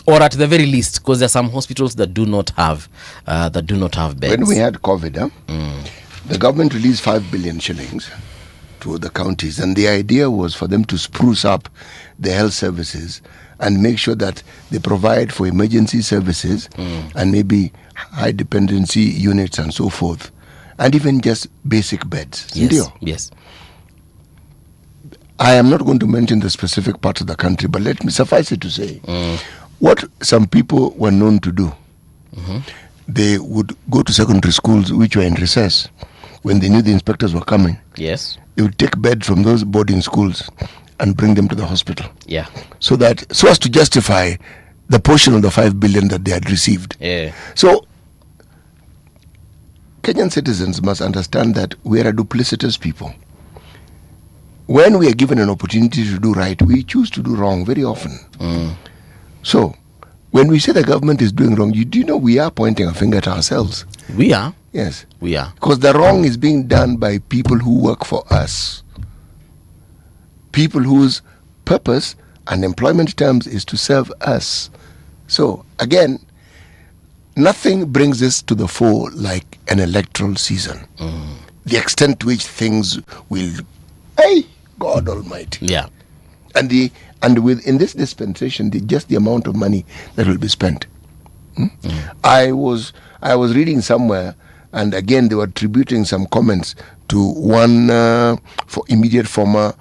or at the very least, because there are some hospitals that do not have beds. When we had COVID, the government released 5 billion shillings to the counties, and the idea was for them to spruce up the health services and make sure that they provide for emergency services and maybe high dependency units and so forth, and even just basic beds. Yes. I am not going to mention the specific parts of the country, but let me suffice it to say, what some people were known to do, they would go to secondary schools which were in recess when they knew the inspectors were coming. Yes. They would take beds from those boarding schools and bring them to the hospital. Yeah. So as to justify the portion of the 5 billion that they had received. Yeah. So Kenyan citizens must understand that we are a duplicitous people. When we are given an opportunity to do right, we choose to do wrong very often. So when we say the government is doing wrong, do you know we are pointing a finger at ourselves? We are. Yes. We are. Because the wrong is being done by people who work for us. People whose purpose and employment terms is to serve us. So, again, nothing brings this to the fore like an electoral season. The extent to which things will... Hey, God Almighty. Yeah. And within this dispensation, just the amount of money that will be spent. I was reading somewhere, and again they were attributing some comments to one for immediate former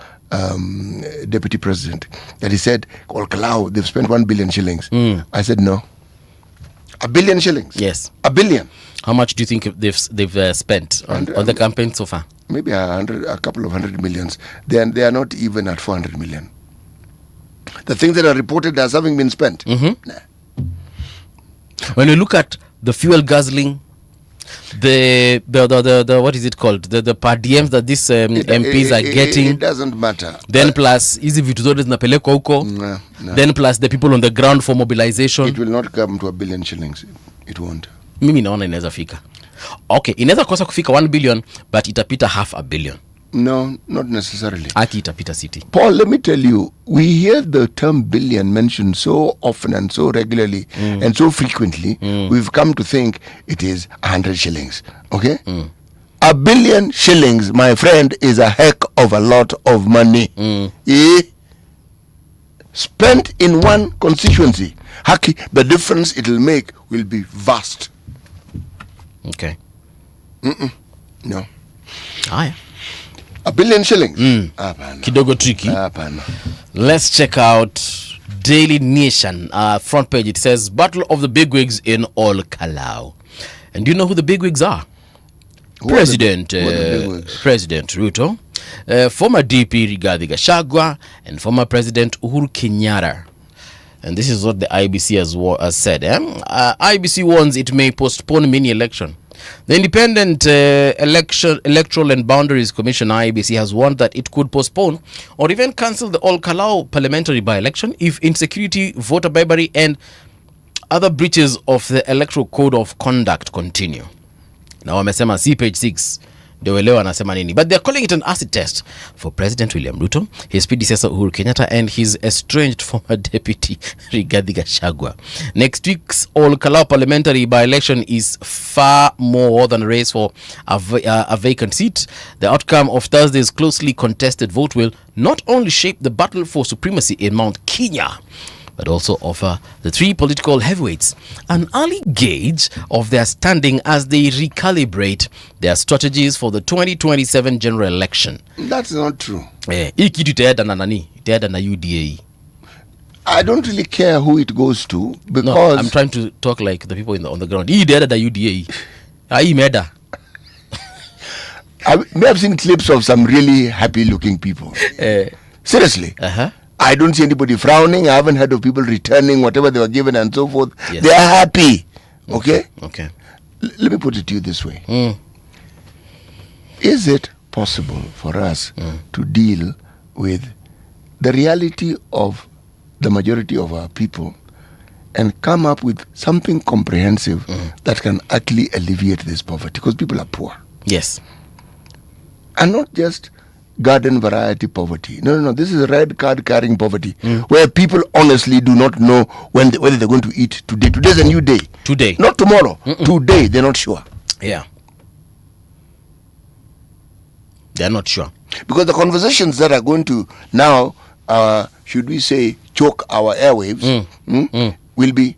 deputy president, that he said, Ol Kalou, they've spent 1 billion shillings. I said no. 1 billion shillings. Yes. 1 billion. How much do you think they've spent on the campaign so far? Maybe a couple of 100 millions. They are not even at 400 million. The things that are reported as having been spent. Nah. When you look at the fuel guzzling, the what is it called? The per diems that these MPs are getting. It doesn't matter. Then plus hizi vitu zote zinapelekwa huko. Then plus the people on the ground for mobilization. It will not come to 1 billion shillings. It won't. Mimi naona inaweza fika. Okay, inaweza kosa kufika 1 billion, but itapita half a billion. No, not necessarily. Aki itapita city. Paul, let me tell you, we hear the term billion mentioned so often and so regularly and so frequently, we've come to think it is 100 shillings. Okay? 1 billion shillings, my friend, is a heck of a lot of money. Spent in one constituency. Haki, the difference it will make will be vast. Okay. No. Aya. 1 billion shillings. Kidogo tricky. Let's check out Daily Nation. Front page, it says, Battle of the Bigwigs in Ol Kalou. And do you know who the bigwigs are? President Ruto, former DP Rigathi Gachagua, and former President Uhuru Kenyatta. And this is what the IBC has said. IBC warns it may postpone mini-election. The Independent Electoral and Boundaries Commission, IEBC, has warned that it could postpone or even cancel the Ol Kalou parliamentary by-election if insecurity, voter bribery, and other breaches of the Electoral Code of Conduct continue. Now, wamesema see page 6. Ndio elewa anasema nini. But they're calling it an acid test for President William Ruto, his predecessor Uhuru Kenyatta, and his estranged former deputy Rigathi Gachagua. Next week's Ol Kalou parliamentary by-election is far more than a race for a vacant seat. The outcome of Thursday's closely contested vote will not only shape the battle for supremacy in Mount Kenya, but also offer the three political heavyweights an early gauge of their standing as they recalibrate their strategies for the 2027 general election. That's not true. Hii kitu itaenda na nani? Itaenda na UDA. I don't really care who it goes to, because... No, I'm trying to talk like the people on the ground. Hii itaenda na UDA. Hii meda. I may have seen clips of some really happy-looking people. Seriously. I don't see anybody frowning. I haven't heard of people returning whatever they were given and so forth. Yes. They are happy. Okay? Okay. Let me put it to you this way. Is it possible for us to deal with the reality of the majority of our people and come up with something comprehensive that can actually alleviate this poverty? Because people are poor. Yes. And not just garden variety poverty. No. This is red card carrying poverty, where people honestly do not know whether they're going to eat today. Today's a new day. Today. Not tomorrow. Today, they're not sure. Yeah. They're not sure. Because the conversations that are going to now, should we say, choke our airwaves, will be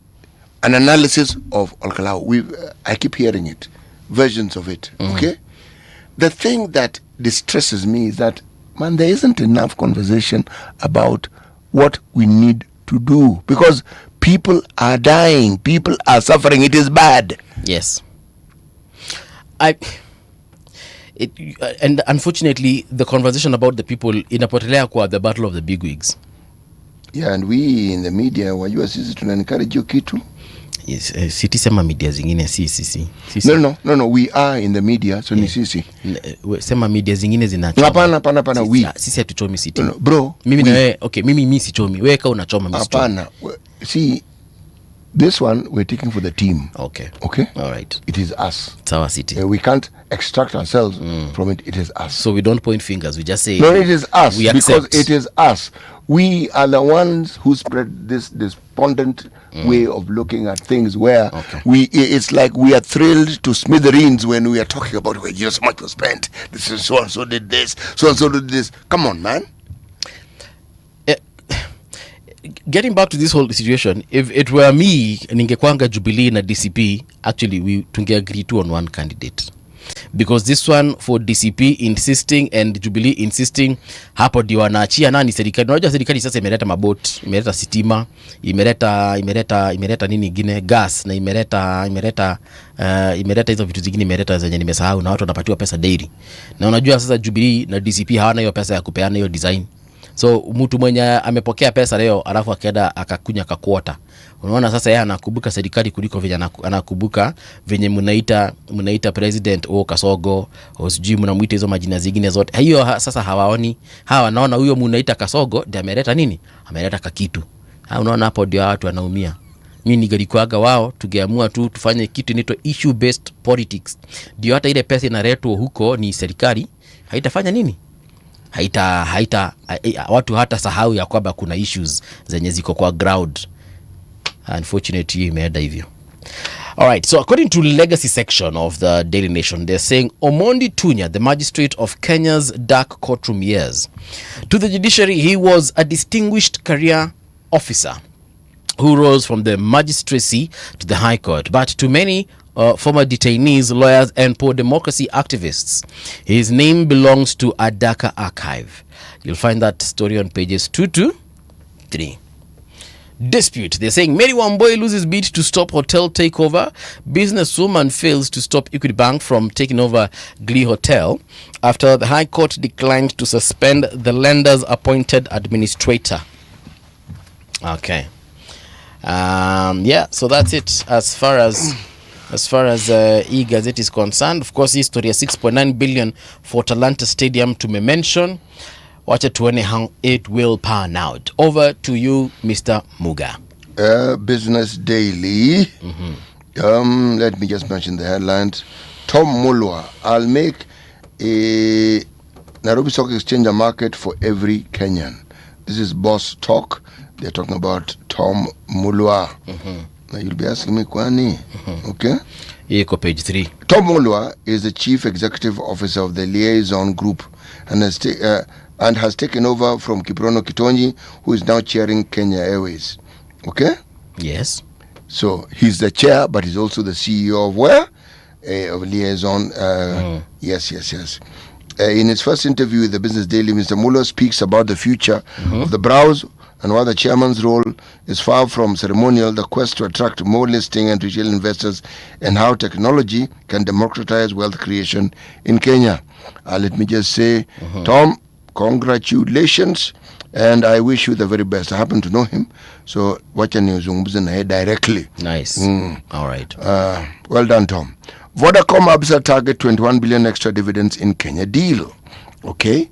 an analysis of Ol Kalou. I keep hearing it, versions of it. Okay? The thing that distresses me is that, man, there isn't enough conversation about what we need to do, because people are dying, people are suffering. It is bad. Yes. And unfortunately, the conversation about the people inapotelea kwa the battle of the bigwigs. Yeah, and we in the media, wajua sisi tuna encourage hiyo kitu. Yes, sisi sema media zingine sisi. No, we are in the media, so ni sisi. Sema media zingine zinachoma. Hapana, we. Sisi hatuchomi city. No, bro. Mimi na wewe, okay, mimi sichomi. Wewe ka unachoma mimi sichomi. Hapana. See, This one we're taking for the team. Okay. Okay. All right. It is us. It's our city. We can't extract ourselves from it. It is us. So we don't point fingers. We just say no. It is us because accept. it is us. We are the ones who spread this despondent way of looking at things. Where it's like we are thrilled to smithereens when we are talking about where so much was spent. This is so and so did this. So and so did this. Come on, man. Getting back to this whole situation, if it were me, ningekwanga Jubilee na DCP, actually we tungeagree to on one candidate, because this one for DCP insisting and Jubilee insisting, hapo ndio wanaachia nani serikali. Unajua serikali sasa imeleta mabot, imeleta sitima, imeleta nini ingine, gas, na imeleta hizo vitu zingine, imeleta zenye nimesahau, na watu wanapatiwa pesa daily. Na unajua sasa Jubilee na DCP hawana hiyo pesa ya kupeana hiyo design. So mtu mwenye amepokea pesa leo alafu akaenda akakunya kakwota. Unaona sasa yeye anakubuka serikali kuliko venye anakubuka venye mnaita president o Kasogo o sijui mnamuita hizo majina zingine zote. Hiyo sasa hawaoni. Hawa wanaona huyo mnaita Kasogo ndiye ameleta nini? Ameleta kakitu. Unaona hapo ndio watu wanaumia. Mimi ningelikuaga wao tungeamua tu tufanye kitu inaitwa issue based politics. Ndio hata ile pesa inaletwa huko ni serikali haitafanya nini? Watu hata sahau ya kwamba kuna issues zenye ziko kwa ground. Unfortunately imeenda hivyo. Alright, so according to legacy section of the Daily Nation, they're saying Omondi Tunya, the magistrate of Kenya's dark courtroom years. To the judiciary, he was a distinguished career officer who rose from the magistracy to the High Court. But to many former detainees, lawyers, and pro-democracy activists, his name belongs to a darker archive. You'll find that story on pages 2 to 3. Dispute. They're saying Mary Wamboi loses bid to stop hotel takeover. Businesswoman fails to stop Equity Bank from taking over Glee Hotel after the High Court declined to suspend the lender's appointed administrator. Okay. So that's it as far as e-Gazette is concerned. Of course, history 6.9 billion for Talanta Stadium to mention. Wacha tuone how it will pan out. Over to you, Mr. Muga. Business Daily. Let me just mention the headlines. Tom Mulwa, I'll make a Nairobi Stock Exchange a market for every Kenyan. This is Boss Talk. They're talking about Tom Mulwa. Now you'll be asking me, Kwani? Okay? Eko page 3. Tom Mulwa is the Chief Executive Officer of the Liaison Group and has taken over from Kiprono Kitonyi, who is now chairing Kenya Airways. Okay? Yes. So he's the chair, but he's also the CEO of where? Of Liaison. Yes. In his first interview with the Business Daily, Mr. Mulwa speaks about the future of the browse, and while the chairman's role is far from ceremonial, the quest to attract more listing and retail investors, and how technology can democratize wealth creation in Kenya. Let me just say, Tom, congratulations, and I wish you the very best. I happen to know him, so watch a news directly. Nice. All right. Well done, Tom. Vodacom Absa target 21 billion extra dividends in Kenya deal. Okay?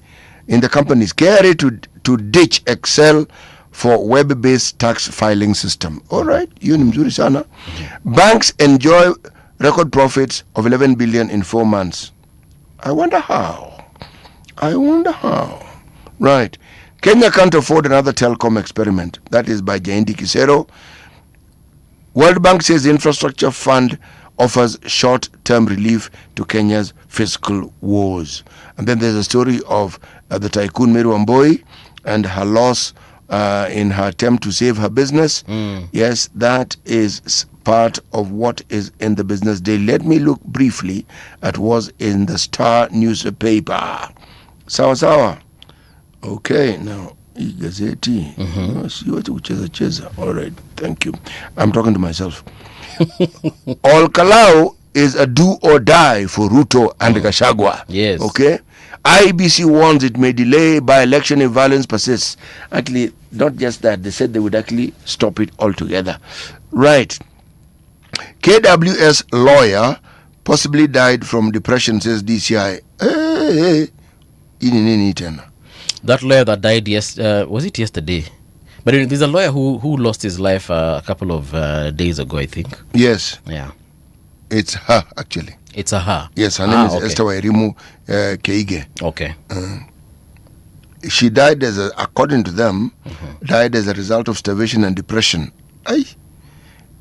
In the company's carry to ditch Excel for web-based tax filing system. All right, you ni mzuri sana. Banks enjoy record profits of 11 billion in 4 months. I wonder how. Right. Kenya can't afford another telecom experiment. That is by Jaindi Kisero. World Bank says infrastructure fund offers short-term relief to Kenya's fiscal woes. And then there's a story of the tycoon Mary Wamboi and her loss in her attempt to save her business. Yes, that is part of what is in the Business Day. Let me look briefly at what's in the Star newspaper. Sawa. Okay, now e-Gazette. All right, thank you. I'm talking to myself. Ol Kalou is a do or die for Ruto and Gachagua. Yes. Okay. IBC warns it may delay by-election if violence persists. Actually, not just that. They said they would actually stop it altogether. Right. KWS lawyer possibly died from depression, says DCI. Hey. That lawyer that died was it yesterday? But there's a lawyer who lost his life a couple of days ago, I think. Yes. Yeah. It's her, actually. It's a her? Yes, her name is Esther Wairimu Keige. Okay. She died according to them, died as a result of starvation and depression.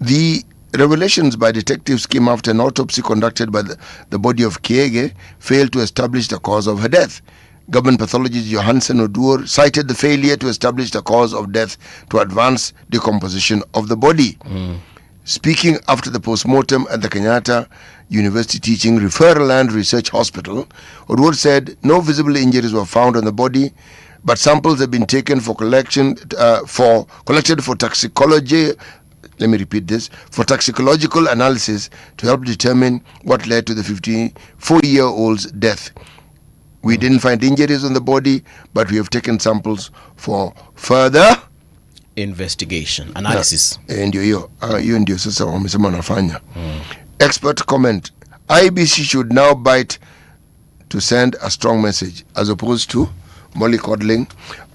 The revelations by detectives came after an autopsy conducted by the body of Keige failed to establish the cause of her death. Government pathologist Johansen Oduor cited the failure to establish the cause of death to advance decomposition of the body. Speaking after the post-mortem at the Kenyatta University Teaching Referral and Research Hospital, Oduor said no visible injuries were found on the body, but samples have been taken collected for toxicology. Let me repeat this: for toxicological analysis to help determine what led to the 54-year-old's death. We didn't find injuries on the body, but we have taken samples for further investigation analysis. Hiyo ndio sasa wamesema wanafanya. Expert comment: IBC should now bite to send a strong message as opposed to mollycoddling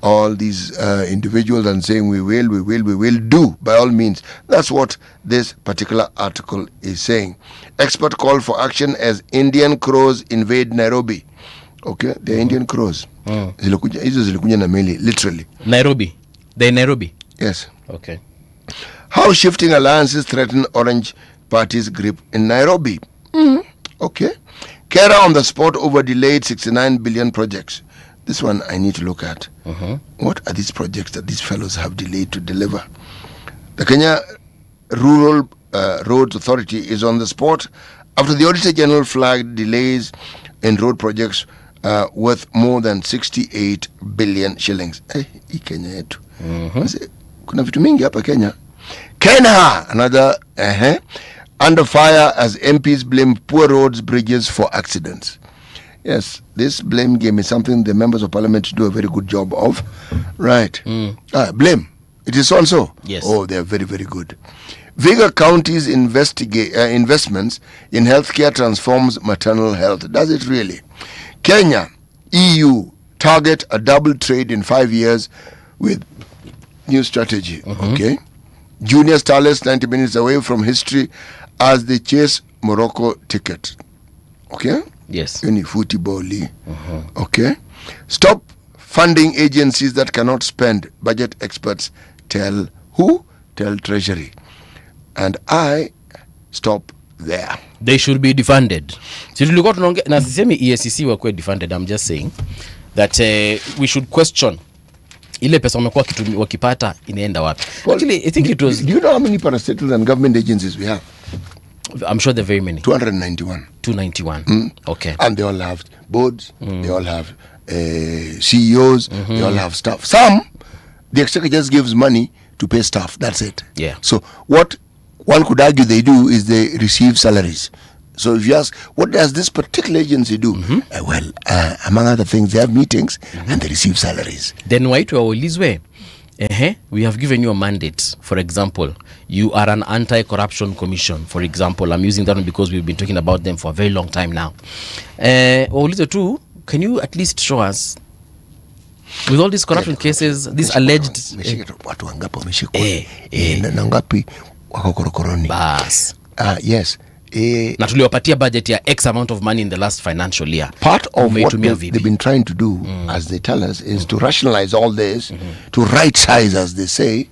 all these individuals and saying we will do by all means. That's what this particular article is saying. Expert call for action as Indian crows invade Nairobi. Okay, the Indian crows. Hizo zilikuja na meli, literally. Nairobi. They're Nairobi? Yes. Okay. How shifting alliances threaten Orange Party's grip in Nairobi. Okay. Kera on the spot over delayed 69 billion projects. This one I need to look at. What are these projects that these fellows have delayed to deliver? The Kenya Rural Roads Authority is on the spot after the Auditor General flagged delays in road projects worth more than 68 billion shillings. Hii Kenya yetu. Kuna vitu mingi hapa Kenya. Kenya, another under fire as MPs blame poor roads, bridges for accidents. Yes, this blame game is something the members of parliament do a very good job of. Right. Blame. It is also. Yes. Oh, they are very, very good. Viga County's investments in healthcare transforms maternal health. Does it really? Kenya, EU target a double trade in 5 years with new strategy. Okay. Junior Starlets 90 minutes away from history as they chase Morocco ticket. Okay. Yes. Any football. Okay. Stop funding agencies that cannot spend. Budget experts tell who? Tell Treasury. And I stop there. They should be defunded. So tulikuwa tunaongea na sisemi EACC wakuwe defunded. I'm just saying that we should question ile pesa wamekuwa wakipata inaenda wapi. Actually, I think it was. Do you know how many parastatals and government agencies we have? I'm sure there are very many. 291. 291. Okay. And they all have boards. They all have CEOs. They all have staff. Some, the exchequer just gives money to pay staff. That's it. Yeah. So what one could argue they do is they receive salaries. So if you ask, what does this particular agency do? Among other things, they have meetings and they receive salaries. Then why to waulizwe? We have given you a mandate. For example, you are an anti-corruption commission. For example, I'm using that one because we've been talking about them for a very long time now. Waulizwe too, can you at least show us with all these corruption cases, these alleged watu wangapi wameshikwa na ngapi wako korokoroni? Bas. Yes. Na tuliwapatia budget ya X amount of money in the last financial year. Part of what they've been trying to do, as they tell us, is to rationalize all this, to right size, as they say,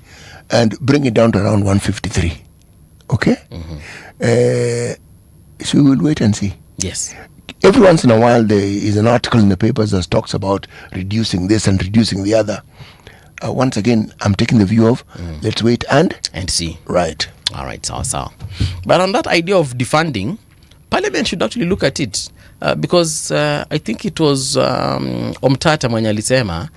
and bring it down to around 153. Okay? So we will wait and see. Yes. Every once in a while there is an article in the papers that talks about reducing this and reducing the other. Once again, I'm taking the view of let's wait and see. Right. All right, so. But on that idea of defunding, Parliament should actually look at it because I think it was Omtata mwenye alisema,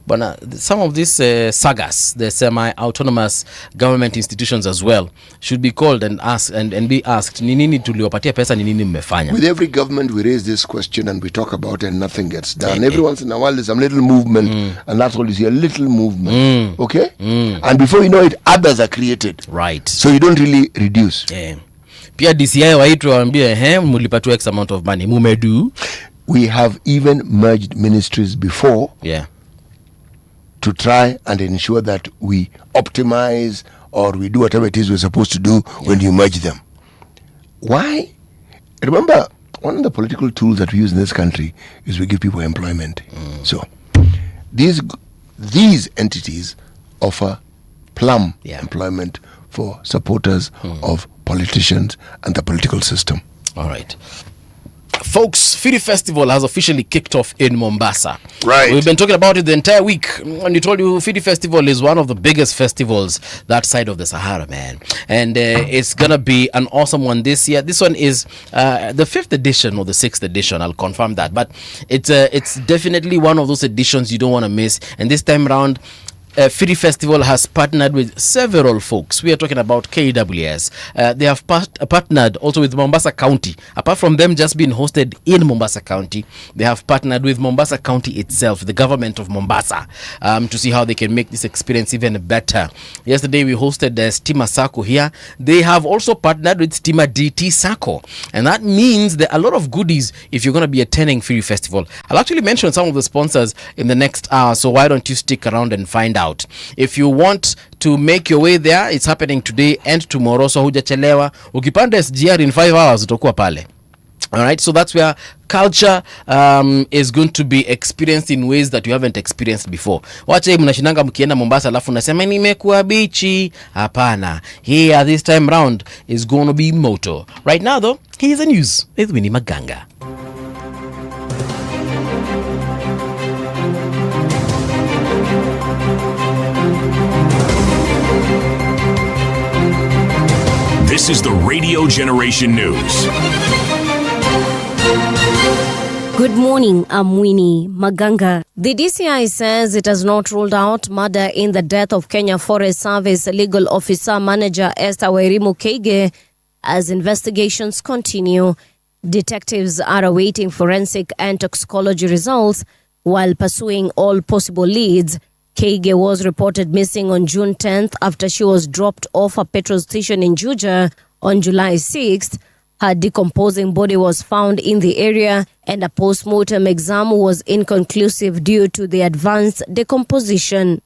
but some of these sagas, the semi-autonomous government institutions as well, should be called and asked and be asked, ni nini tuliwapatia pesa, ni nini mmefanya? With every government we raise this question and we talk about it and nothing gets done. Every once in a while there's some little movement and that's all you see, a little movement. Okay? And before you know it, others are created. Right. So you don't really reduce. Pia DCI waitu waambie mulipatu X amount of money, mumedu. We have even merged ministries before. Yeah. to try and ensure that we optimize or we do whatever it is we're supposed to do when you merge them. Why? Remember, one of the political tools that we use in this country is we give people employment. So these entities offer plum employment for supporters of politicians and the political system. All right. Folks, Firi Festival has officially kicked off in Mombasa. Right. We've been talking about it the entire week. And we told you Firi Festival is one of the biggest festivals that side of the Sahara, man. And it's going to be an awesome one this year. This one is the 5th edition or the 6th edition. I'll confirm that. But it's definitely one of those editions you don't want to miss. And this time around, Firi Festival has partnered with several folks. We are talking about KWS. They have partnered also with Mombasa County. Apart from them just being hosted in Mombasa County, they have partnered with Mombasa County itself, the government of Mombasa, to see how they can make this experience even better. Yesterday we hosted the Stima Sacco here. They have also partnered with Stima DT Sacco. And that means there are a lot of goodies if you're going to be attending Firi Festival. I'll actually mention some of the sponsors in the next hour, so why don't you stick around and find out. If you want to make your way there, it's happening today and tomorrow, so hujachelewa. Ukipanda SGR in 5 hours utakuwa pale. All right, so that's where culture is going to be experienced in ways that you haven't experienced before. Wacha mnashinanga mkienda Mombasa alafu nasema nimekuwa bichi. Hapana. Here this time round is going to be moto. Right now though, here's the news with Winnie Maganga. This is the Radio Generation News. Good morning, I'm Winnie Maganga. The DCI says it has not ruled out murder in the death of Kenya Forest Service Legal Officer Manager Esther Wairimu Kingi as investigations continue. Detectives are awaiting forensic and toxicology results while pursuing all possible leads. Kingi was reported missing on June 10th after she was dropped off a petrol station in Juja on July 6th. Her decomposing body was found in the area and a post-mortem exam was inconclusive due to the advanced decomposition.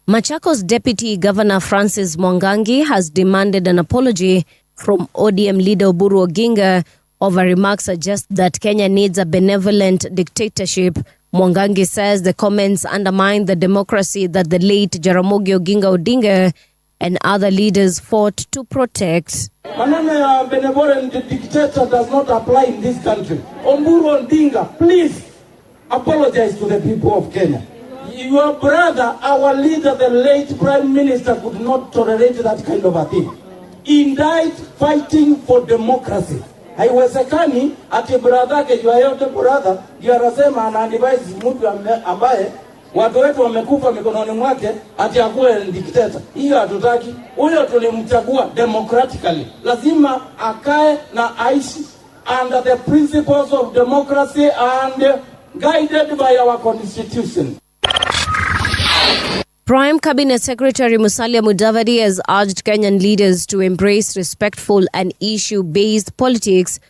Machakos Deputy Governor Francis Mwangangi has demanded an apology from ODM leader Oburu Oginga over remarks suggest that Kenya needs a benevolent dictatorship. Mwangangi says the comments undermine the democracy that the late Jaramogi Oginga Odinga and other leaders fought to protect. Maneno ya benevolent dictator does not apply in this country. Oburu Odinga, please apologize to the people of Kenya. Your brother, our leader, the late Prime Minister, could not tolerate that kind of a thing. He died fighting for democracy. Haiwezekani ati brother yake jua yote brother anasema ana advise mtu ambaye watu wetu wamekufa mikononi mwake ati akuwe dictator. Hiyo hatutaki. Huyo tulimchagua democratically. Lazima akae na aishi under the principles of democracy and guided by our constitution. Prime Cabinet Secretary Musalia Mudavadi has urged Kenyan leaders to embrace respectful and issue-based politics.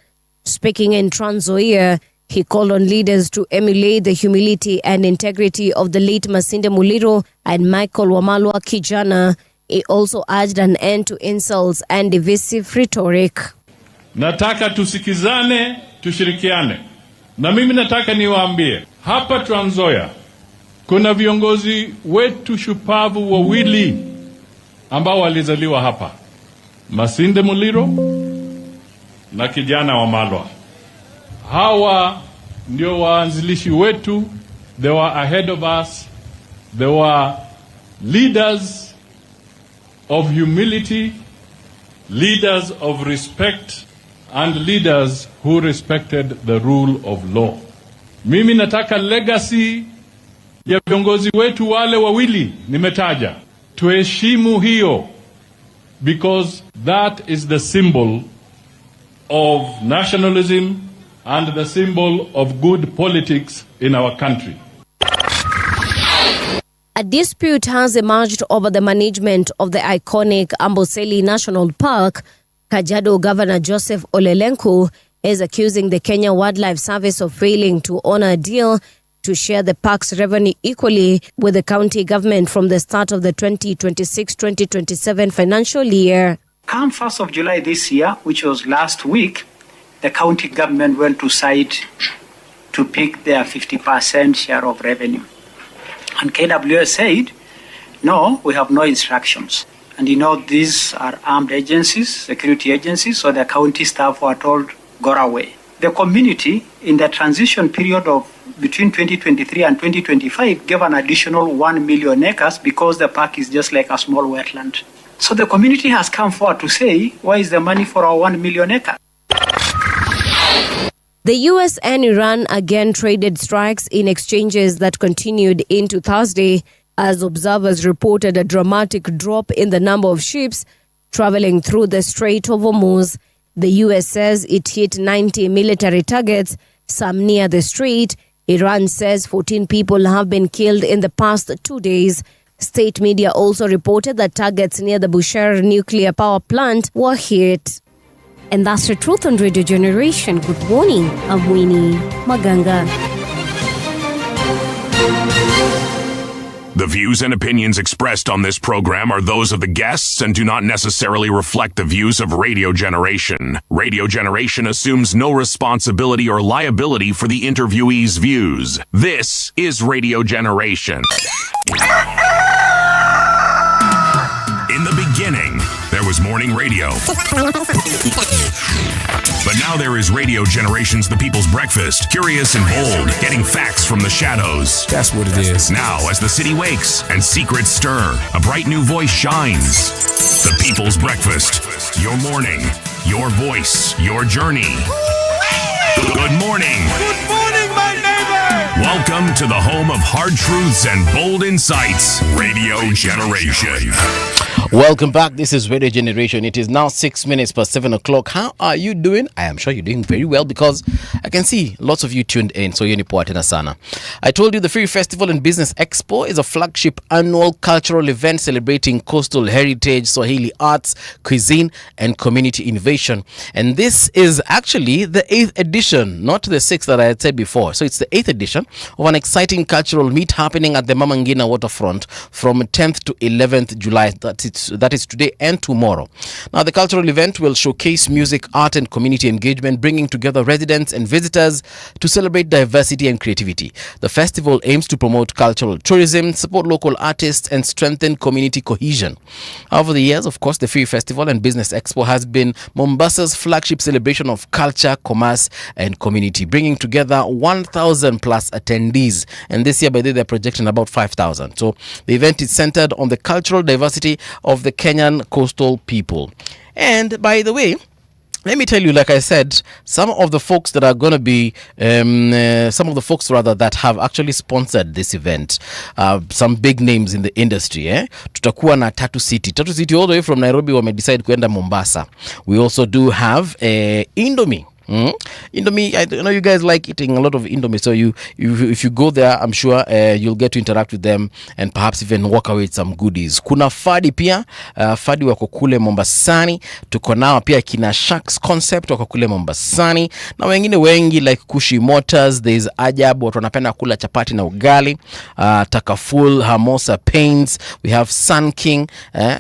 Speaking in Trans Nzoia, he called on leaders to emulate the humility and integrity of the late Masinde Muliro and Michael Wamalwa Kijana. He also urged an end to insults and divisive rhetoric. Nataka tusikizane, tushirikiane. Na mimi nataka niwaambie, hapa Trans Nzoia kuna viongozi wetu shupavu wawili ambao walizaliwa hapa. Masinde Muliro na kijana Wamalwa. Hawa ndio waanzilishi wetu. They were ahead of us. They were leaders of humility, leaders of respect, and leaders who respected the rule of law. Mimi nataka legacy ya viongozi wetu wale wawili nimetaja. Tuheshimu hiyo, because that is the symbol of nationalism and the symbol of good politics in our country. A dispute has emerged over the management of the iconic Amboseli National Park. Kajiado Governor Joseph Olelenku is accusing the Kenya Wildlife Service of failing to honor a deal to share the park's revenue equally with the county government from the start of the 2026-2027 financial year. Come 1st of July this year, which was last week, the county government went to site to pick their 50% share of revenue. And KWS said, no, we have no instructions. And these are armed agencies, security agencies, so the county staff were told, go away. The community, in the transition period of between 2023 and 2025, gave an additional 1 million acres because the park is just like a small wetland. So the community has come forward to say, where is the money for our 1 million acres? The US and Iran again traded strikes in exchanges that continued into Thursday as observers reported a dramatic drop in the number of ships traveling through the Strait of Hormuz. The US says it hit 90 military targets, some near the strait. Iran says 14 people have been killed in the past 2 days. State media also reported that targets near the Bushehr nuclear power plant were hit. And that's the truth on Radio Generation. Good morning, I'm Winnie Maganga. The views and opinions expressed on this program are those of the guests and do not necessarily reflect the views of Radio Generation. Radio Generation assumes no responsibility or liability for the interviewee's views. This is Radio Generation. In the beginning, there was morning radio. But now there is Radio Generation's The People's Breakfast, curious and bold, getting facts from the shadows. That's what it is. Now, as the city wakes and secrets stir, a bright new voice shines. The People's Breakfast, your morning, your voice, your journey. Good morning. Good morning, my neighbor. Welcome to the home of hard truths and bold insights, Radio Generation. Welcome back. This is Radio Generation. It is now 6 minutes past 7 o'clock. How are you doing? I am sure you're doing very well because I can see lots of you tuned in. So yuni poa tena sana. I told you the Free Festival and Business Expo is a flagship annual cultural event celebrating coastal heritage, Swahili arts, cuisine, and community innovation. And this is actually the 8th edition, not the 6th that I had said before. So it's the 8th edition of an exciting cultural meet happening at the Mama Ngina waterfront from 10th to 11th July. That is today and tomorrow. Now, the cultural event will showcase music, art, and community engagement, bringing together residents and visitors to celebrate diversity and creativity. The festival aims to promote cultural tourism, support local artists, and strengthen community cohesion. Over the years, of course, the Free Festival and Business Expo has been Mombasa's flagship celebration of culture, commerce, and community, bringing together 1,000 plus attendees. And this year, by the way, they're projecting about 5,000. So the event is centered on the cultural diversity of the Kenyan coastal people. And by the way, let me tell you, like I said, some of the folks that are going to be, that have actually sponsored this event, some big names in the industry. Tutakuwa na Tatu City all the way from Nairobi wamedecide kuenda Mombasa. We also do have Indomie. Indomie, I know you guys like eating a lot of Indomie, so if you go there, I'm sure you'll get to interact with them and perhaps even walk away with some goodies. Kuna Fadi pia, Fadi wako kule Mombasani. Tuko nao pia kina Sharks Concept wako kule Mombasani, na wengine wengi like Kushi Motors, there's Ajab, watu wanapenda kula chapati na ugali, Takaful, Hamosa Paints, we have Sun King,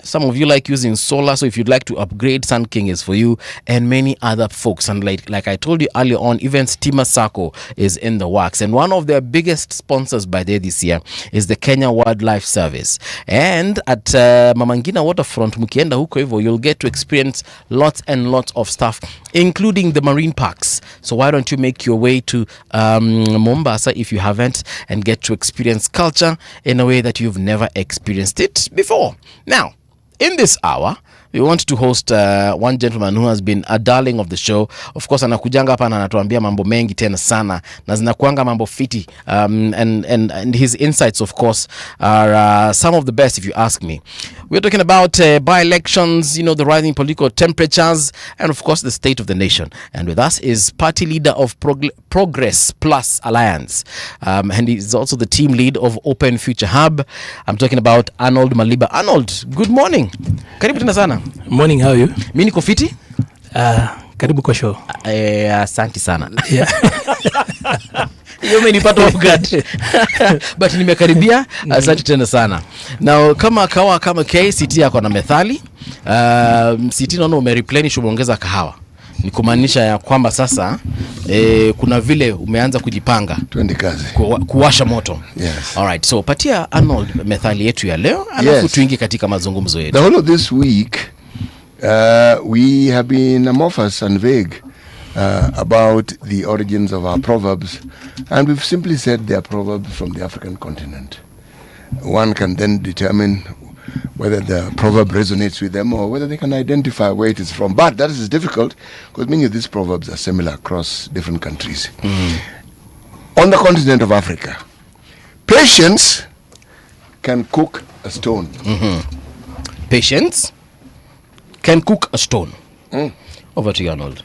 some of you like using solar, so if you'd like to upgrade, Sun King is for you, and many other folks. And like I told you earlier on, even Stima Sacco is in the works. And one of their biggest sponsors by this year is the Kenya Wildlife Service. And at Mama Ngina waterfront, mukienda huko hivyo, you'll get to experience lots and lots of stuff, including the marine parks. So why don't you make your way to Mombasa if you haven't, and get to experience culture in a way that you've never experienced it before. Now, in this hour, we want to host one gentleman who has been a darling of the show. Of course, anakujanga hapa na anatuambia mambo mengi tena sana, na zinakuanga mambo fiti, and his insights, of course, are some of the best, if you ask me. We're talking about by-elections, the rising political temperatures, and of course, the state of the nation. And with us is party leader of Progress Plus Alliance, and he's also the team lead of Open Future Hub. I'm talking about Arnold Maliba. Arnold, good morning. Karibu tena sana. Morning, how are you? Mimi niko fiti. Karibu kwa show. Asante sana. Yeah. Hiyo umenipata off guard. But nimekaribia. Asante tena sana. Now kama KCT yako na methali, CT naona umereplenish, umeongeza kahawa. Ni kumaanisha ya kwamba sasa kuna vile umeanza kujipanga twende kazi kuwasha moto. Yes. All right. So patia Arnold methali yetu ya leo, alafu tuingie katika mazungumzo yetu. The whole of this week we have been amorphous and vague about the origins of our proverbs, and we've simply said they are proverbs from the African continent. One can then determine whether the proverb resonates with them or whether they can identify where it is from. But that is difficult because many of these proverbs are similar across different countries. On the continent of Africa, patience can cook a stone. Patience can cook a stone. Over to you, Arnold.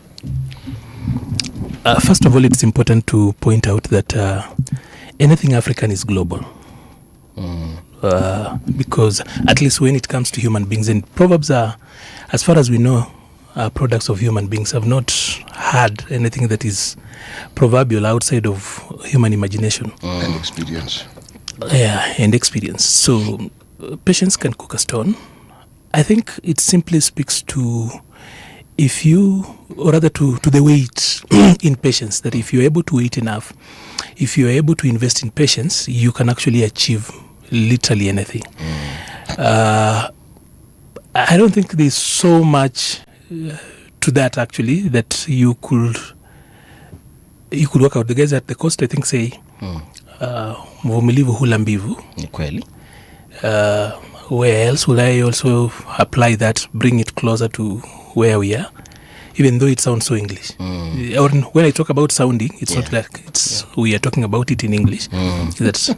First of all, it's important to point out that anything African is global. Because at least when it comes to human beings, and proverbs are, as far as we know, products of human beings, have not had anything that is proverbial outside of human imagination. And experience. Yeah, and experience. So patience can cook a stone. I think it simply speaks to, if you, or rather to the weight in patience, that if you're able to wait enough, if you're able to invest in patience, you can actually achieve literally anything. I don't think there's so much to that actually that you could work out. The guys at the coast, I think, say mvumilivu hula mbivu. Ni kweli. Where else will I also apply that, bring it closer to where we are, even though it sounds so English. Or when I talk about sounding, it's not like we are talking about it in English. That's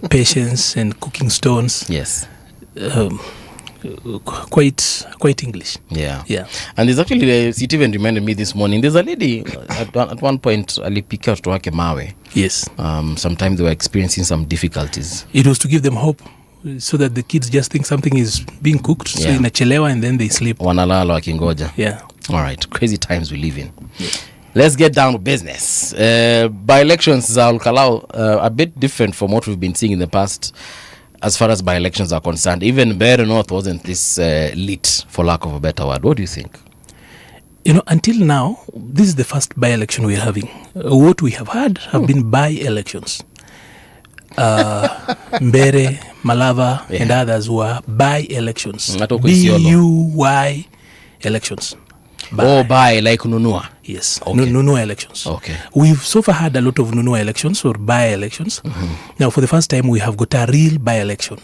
patience and cooking stones. Yes. Quite English. Yeah. And there's actually, it even reminded me this morning, there's a lady at one point alipika watoto wake mawe. Yes. Sometimes they were experiencing some difficulties. It was to give them hope, so that the kids just think something is being cooked, so inachelewa, and then they sleep. Wanalala wakingoja. Yeah. All right. Crazy times we live in. Let's get down to business. By-elections za Ol Kalou a bit different from what we've been seeing in the past as far as by-elections are concerned. Even Mbeere North wasn't this lit, for lack of a better word. What do you think? Until now, this is the first by-election we're having. What we have had have been by-elections. Mbeere, Malava, and others were by-elections. B-U-Y elections. By like Nunua. Yes, okay. Nunua elections. Okay. We've so far had a lot of Nunua elections or by-elections. Now, for the first time, we have got a real by-election.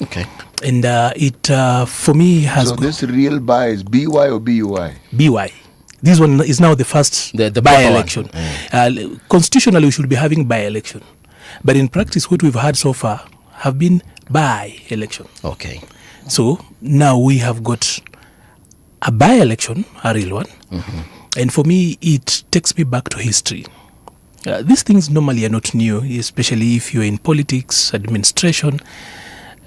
Okay. And it, for me, has... So this real by is B-Y or B-U-Y? B-Y. This one is now the first the by-election. Constitutionally, we should be having by-election. But in practice, what we've had so far have been by-election. Okay. So now we have got a by-election, a real one. And for me, it takes me back to history. These things normally are not new, especially if you're in politics, administration.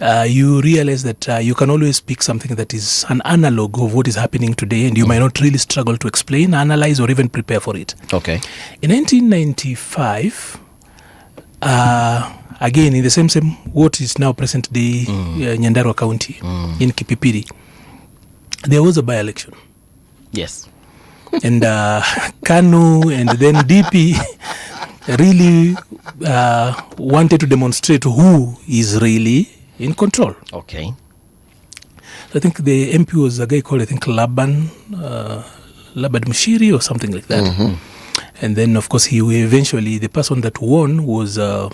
You realize that you can always pick something that is an analog of what is happening today, and you might not really struggle to explain, analyze, or even prepare for it. Okay. In 1995, again, in the same what is now present day Nyandarua County, in Kipipiri, there was a by-election. Yes. And KANU and then DP really wanted to demonstrate who is really in control. Okay. So I think the MP was a guy called, Labad Mushiri or something like that. And then, of course, eventually, the person that won was a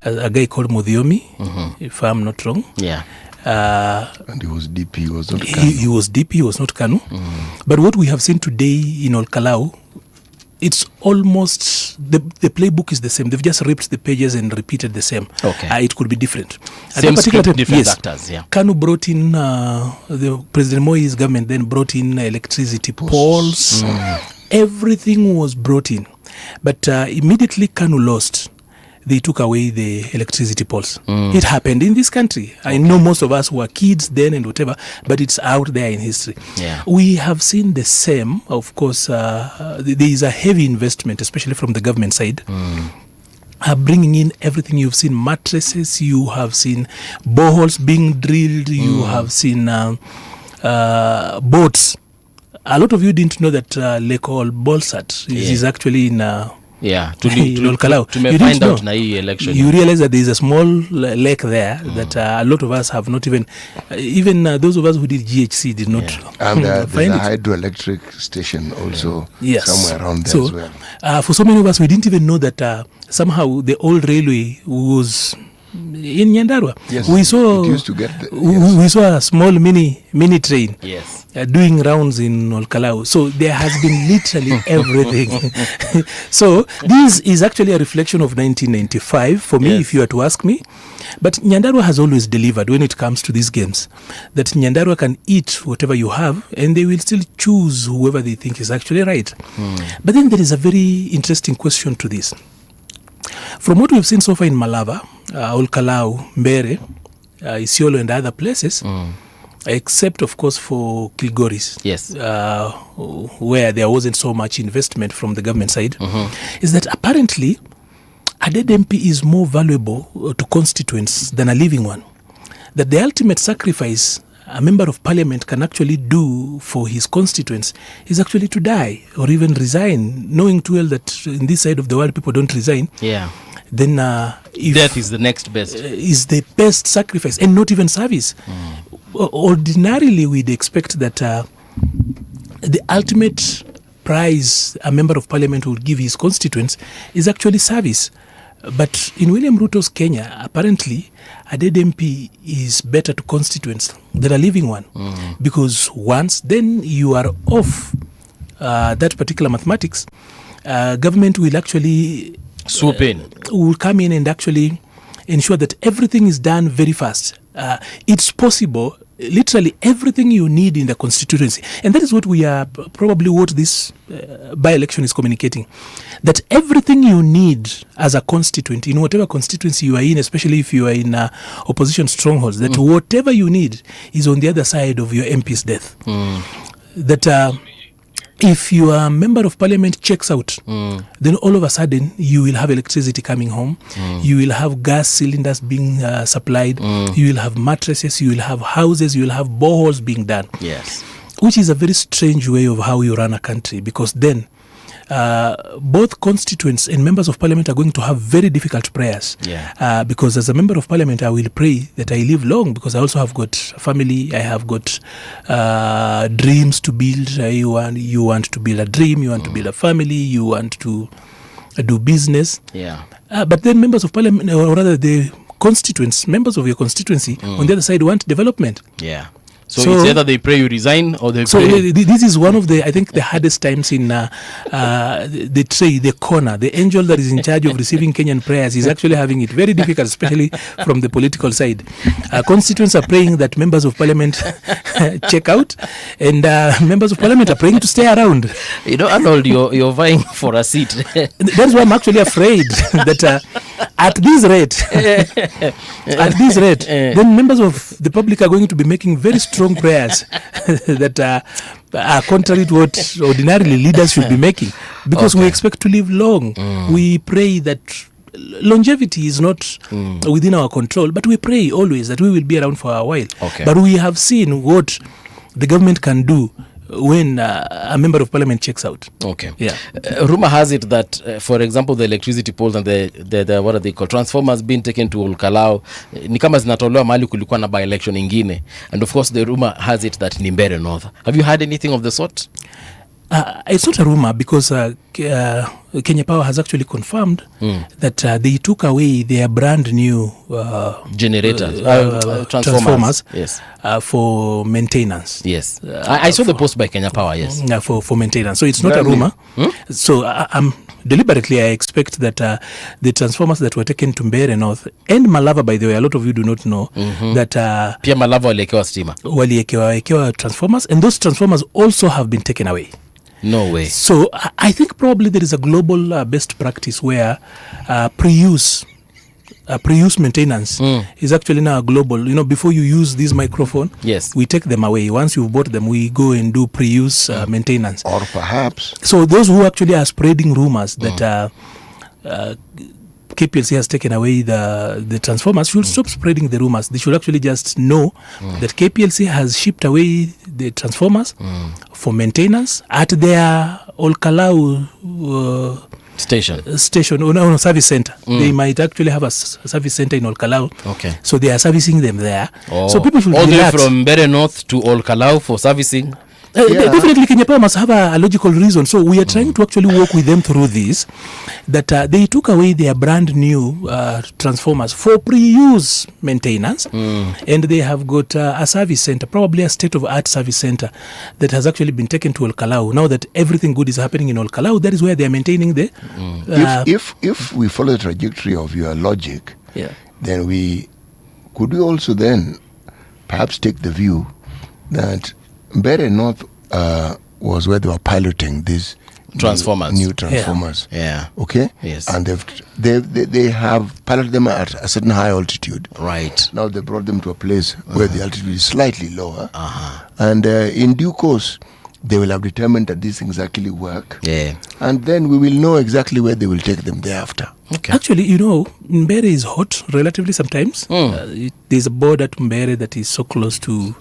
guy called Modiomi, if I'm not wrong. Yeah. And he was DP, he was not KANU. He was DP, he was not KANU. But what we have seen today in Ol Kalou, it's almost, the playbook is the same. They've just ripped the pages and repeated the same. Okay. It could be different. Same script, different actors, yeah. KANU brought in, the President Moi's government then brought in electricity poles. Everything was brought in. But immediately KANU lost, they took away the electricity poles. It happened in this country. I know most of us were kids then and whatever, but it's out there in history. Yeah. We have seen the same. Of course, there is a heavy investment, especially from the government side. Bringing in everything. You've seen mattresses, you have seen boreholes being drilled, you have seen boats. A lot of you didn't know that Lake Ol Bolsat is actually in Ol Kalou. To find out na hii election. You realize that there is a small lake there that a lot of us have not even those of us who did GHC did not and there's find a it. hydroelectric station also somewhere around there so, as well. For so many of us, we didn't even know that somehow the old railway was in Nyandarua. Yes, we saw it used to get we saw a small mini train. Yes. Doing rounds in Ol Kalou. So there has been literally everything. So this is actually a reflection of 1995 for me, if you were to ask me. But Nyandarua has always delivered when it comes to these games. That Nyandarua can eat whatever you have and they will still choose whoever they think is actually right. But then there is a very interesting question to this. From what we've seen so far in Malava, Ol Kalou, Mbere, Isiolo and other places, except of course for Kilgoris, where there wasn't so much investment from the government side, is that apparently a dead MP is more valuable to constituents than a living one. That the ultimate sacrifice a member of parliament can actually do for his constituents is actually to die or even resign, knowing too well that in this side of the world people don't resign. Then if death is the next best. Is the best sacrifice, and not even service. Ordinarily, we'd expect that the ultimate prize a member of parliament would give his constituents is actually service. But in William Ruto's Kenya, apparently, a dead MP is better to constituents than a living one. Because once then you are off that particular mathematics, government will actually swoop in, will come in and actually ensure that everything is done very fast. It's possible, literally everything you need in the constituency. And that is what we are probably what this by-election is communicating. That everything you need as a constituent, in whatever constituency you are in, especially if you are in opposition strongholds, that whatever you need is on the other side of your MP's death. That if your member of parliament checks out, then all of a sudden you will have electricity coming home, you will have gas cylinders being supplied, you will have mattresses, you will have houses, you will have boreholes being done. Yes. Which is a very strange way of how you run a country, because then both constituents and members of parliament are going to have very difficult prayers. Because as a member of parliament, I will pray that I live long, because I also have got family, I have got dreams to build. You want to build a dream, you want to build a family, you want to do business. But then members of parliament, or rather the constituents, members of your constituency, on the other side want development. So it's either they pray you resign or they pray. So this is one of the, I think, the hardest times in the tray, the corner. The angel that is in charge of receiving Kenyan prayers is actually having it very difficult, especially from the political side. Constituents are praying that members of parliament check out, and members of parliament are praying to stay around. You know, Arnold, you're vying for a seat. That's why I'm actually afraid that at this rate, then members of the public are going to be making very strong prayers that are contrary to what ordinarily leaders should be making, because we expect to live long. We pray that longevity is not within our control, but we pray always that we will be around for a while. But we have seen what the government can do when a member of parliament checks out. Rumor has it that, for example, the electricity poles and the what are they called, transformers being taken to Ol Kalou, ni kama zinatolewa mahali kulikuwa na by-election ingine. And of course, the rumor has it that ni Mbere North. Have you heard anything of the sort? It's not a rumor, because Kenya Power has actually confirmed that they took away their brand new generators, transformers for maintenance. I saw the post by Kenya Power. For maintenance. So it's not a rumor. So deliberately I expect that the transformers that were taken to Mbere North and Malava, by the way, a lot of you do not know that pia Malava waliekewa stima, waliekewa transformers, and those transformers also have been taken away. No way. So I think probably there is a global best practice where pre-use maintenance is actually now global. You know, before you use this microphone, yes, we take them away. Once you've bought them, we go and do pre-use maintenance. Or perhaps. So those who actually are spreading rumors that KPLC has taken away the transformers should stop spreading the rumors. They should actually just know that KPLC has shipped away the transformers for maintenance at their Ol Kalou station or service center. They might actually have a service center in Ol Kalou. Okay. So they are servicing them there. So people should all the way relax. from Mbere North to Ol Kalou for servicing. Definitely Kenya Power must have a logical reason. So we are trying to actually work with them through this, that they took away their brand new transformers for pre-use maintenance, and they have got a service center, probably a state-of-art service center that has actually been taken to Ol Kalou. Now that everything good is happening in Ol Kalou, that is where they are maintaining the... If we follow the trajectory of your logic, then could we also then perhaps take the view that Mbere North was where they were piloting these transformers, new transformers. Yeah. Okay. Yes. And they have piloted them at a certain high altitude. Right. Now they brought them to a place where the altitude is slightly lower. And in due course, they will have determined that these things actually work. Yeah. And then we will know exactly where they will take them thereafter. Okay. Actually, you know, Mbere is hot relatively sometimes. There's a border to Mbere that is so close to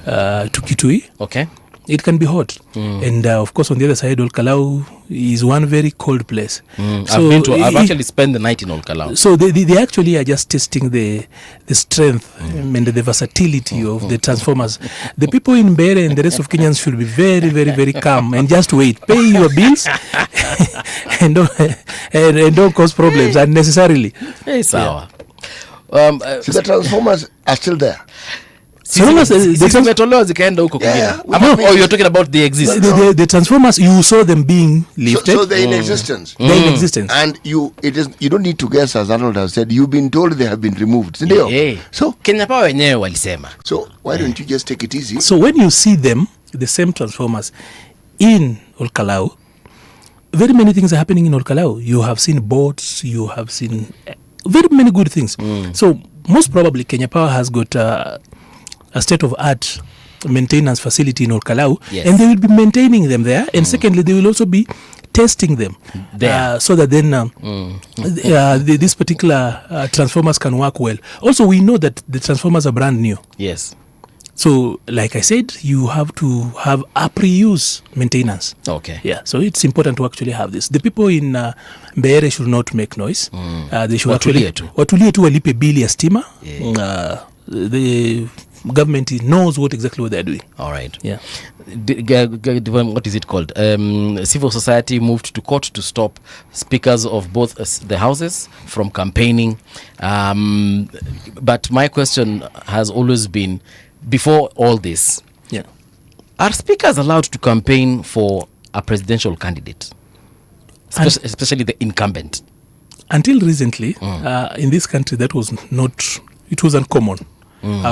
Kitui. Okay. It can be hot. And of course on the other side, Ol Kalou is one very cold place. So I've actually spent the night in Ol Kalou. So they actually are just testing the strength and the versatility of the transformers. The people in Mbere and the rest of Kenyans should be very, very, very calm and just wait. Pay your bills and don't cause problems unnecessarily. Hey, sawa. So the transformers are still there. Zimetolewa zikaenda huko kwingine. You're talking about the existence. The transformers, you saw them being lifted. So they're in existence. They're in existence. And you don't need to guess, as Arnold has said. You've been told they have been removed. So Kenya Power wenyewe walisema. So why don't you just take it easy? So when you see them, the same transformers in Ol Kalou, very many things are happening in Ol Kalou. You have seen boats, you have seen very many good things. So most probably Kenya Power has got a state-of-art maintenance facility in Ol Kalou, and they will be maintaining them there. And secondly, they will also be testing them so that then these particular transformers can work well. Also, we know that the transformers are brand new. Yes. So, like I said, you have to have a pre-use maintenance. Okay. Yeah. So it's important to actually have this. The people in Mbere should not make noise. They should watulie tu walipe bili ya stima. The government knows exactly what they're doing. All right. Yeah. What is it called? Civil society moved to court to stop speakers of both the houses from campaigning. But my question has always been, before all this, are speakers allowed to campaign for a presidential candidate, especially the incumbent? Until recently, in this country, that was not. It was uncommon.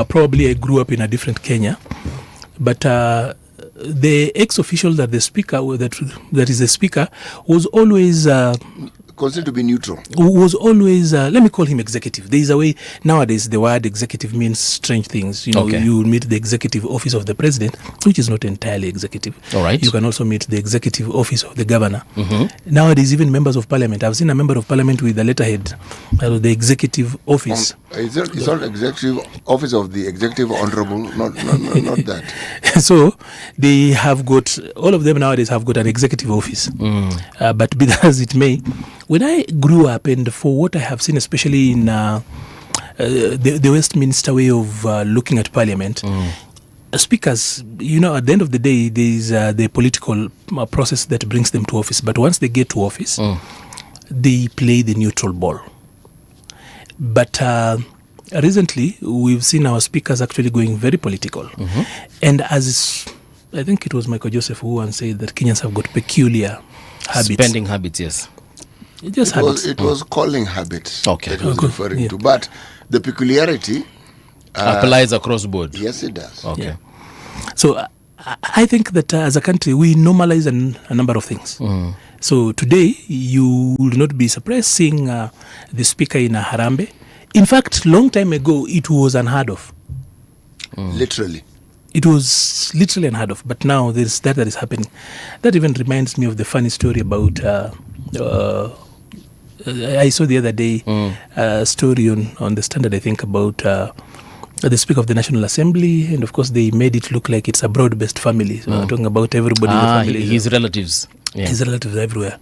Probably I grew up in a different Kenya, but the ex-official that the speaker that is the speaker was always considered to be neutral. Was always let me call him executive. There is a way nowadays the word executive means strange things. You know, you meet the executive office of the president, which is not entirely executive. All right. You can also meet the executive office of the governor. Nowadays, even members of parliament. I've seen a member of parliament with a letterhead, the executive office. Is not executive office of the executive honorable? Not that. So they have got, all of them nowadays have got an executive office. But be that as it may, when I grew up, and for what I have seen, especially in the Westminster way of looking at parliament, speakers, you know, at the end of the day, there is the political process that brings them to office. But once they get to office, they play the neutral ball. But recently, we've seen our speakers actually going very political. And as I think it was Michael Joseph who once said that Kenyans have got peculiar habits. Spending habits, yes. It was calling habits that it was referring to. But the peculiarity applies across board. Yes, it does. Okay. Yeah. So I think that as a country, we normalize a number of things. So today, you will not be surprised seeing the speaker in a harambe. In fact, long time ago, it was unheard of. Literally. It was literally unheard of. But now there's that is happening. That even reminds me of the funny story about... I saw the other day a story on the Standard, I think, about the Speaker of the National Assembly, and of course they made it look like it's a broad-based family. So talking about everybody in the family. His relatives. Yeah. His relatives everywhere.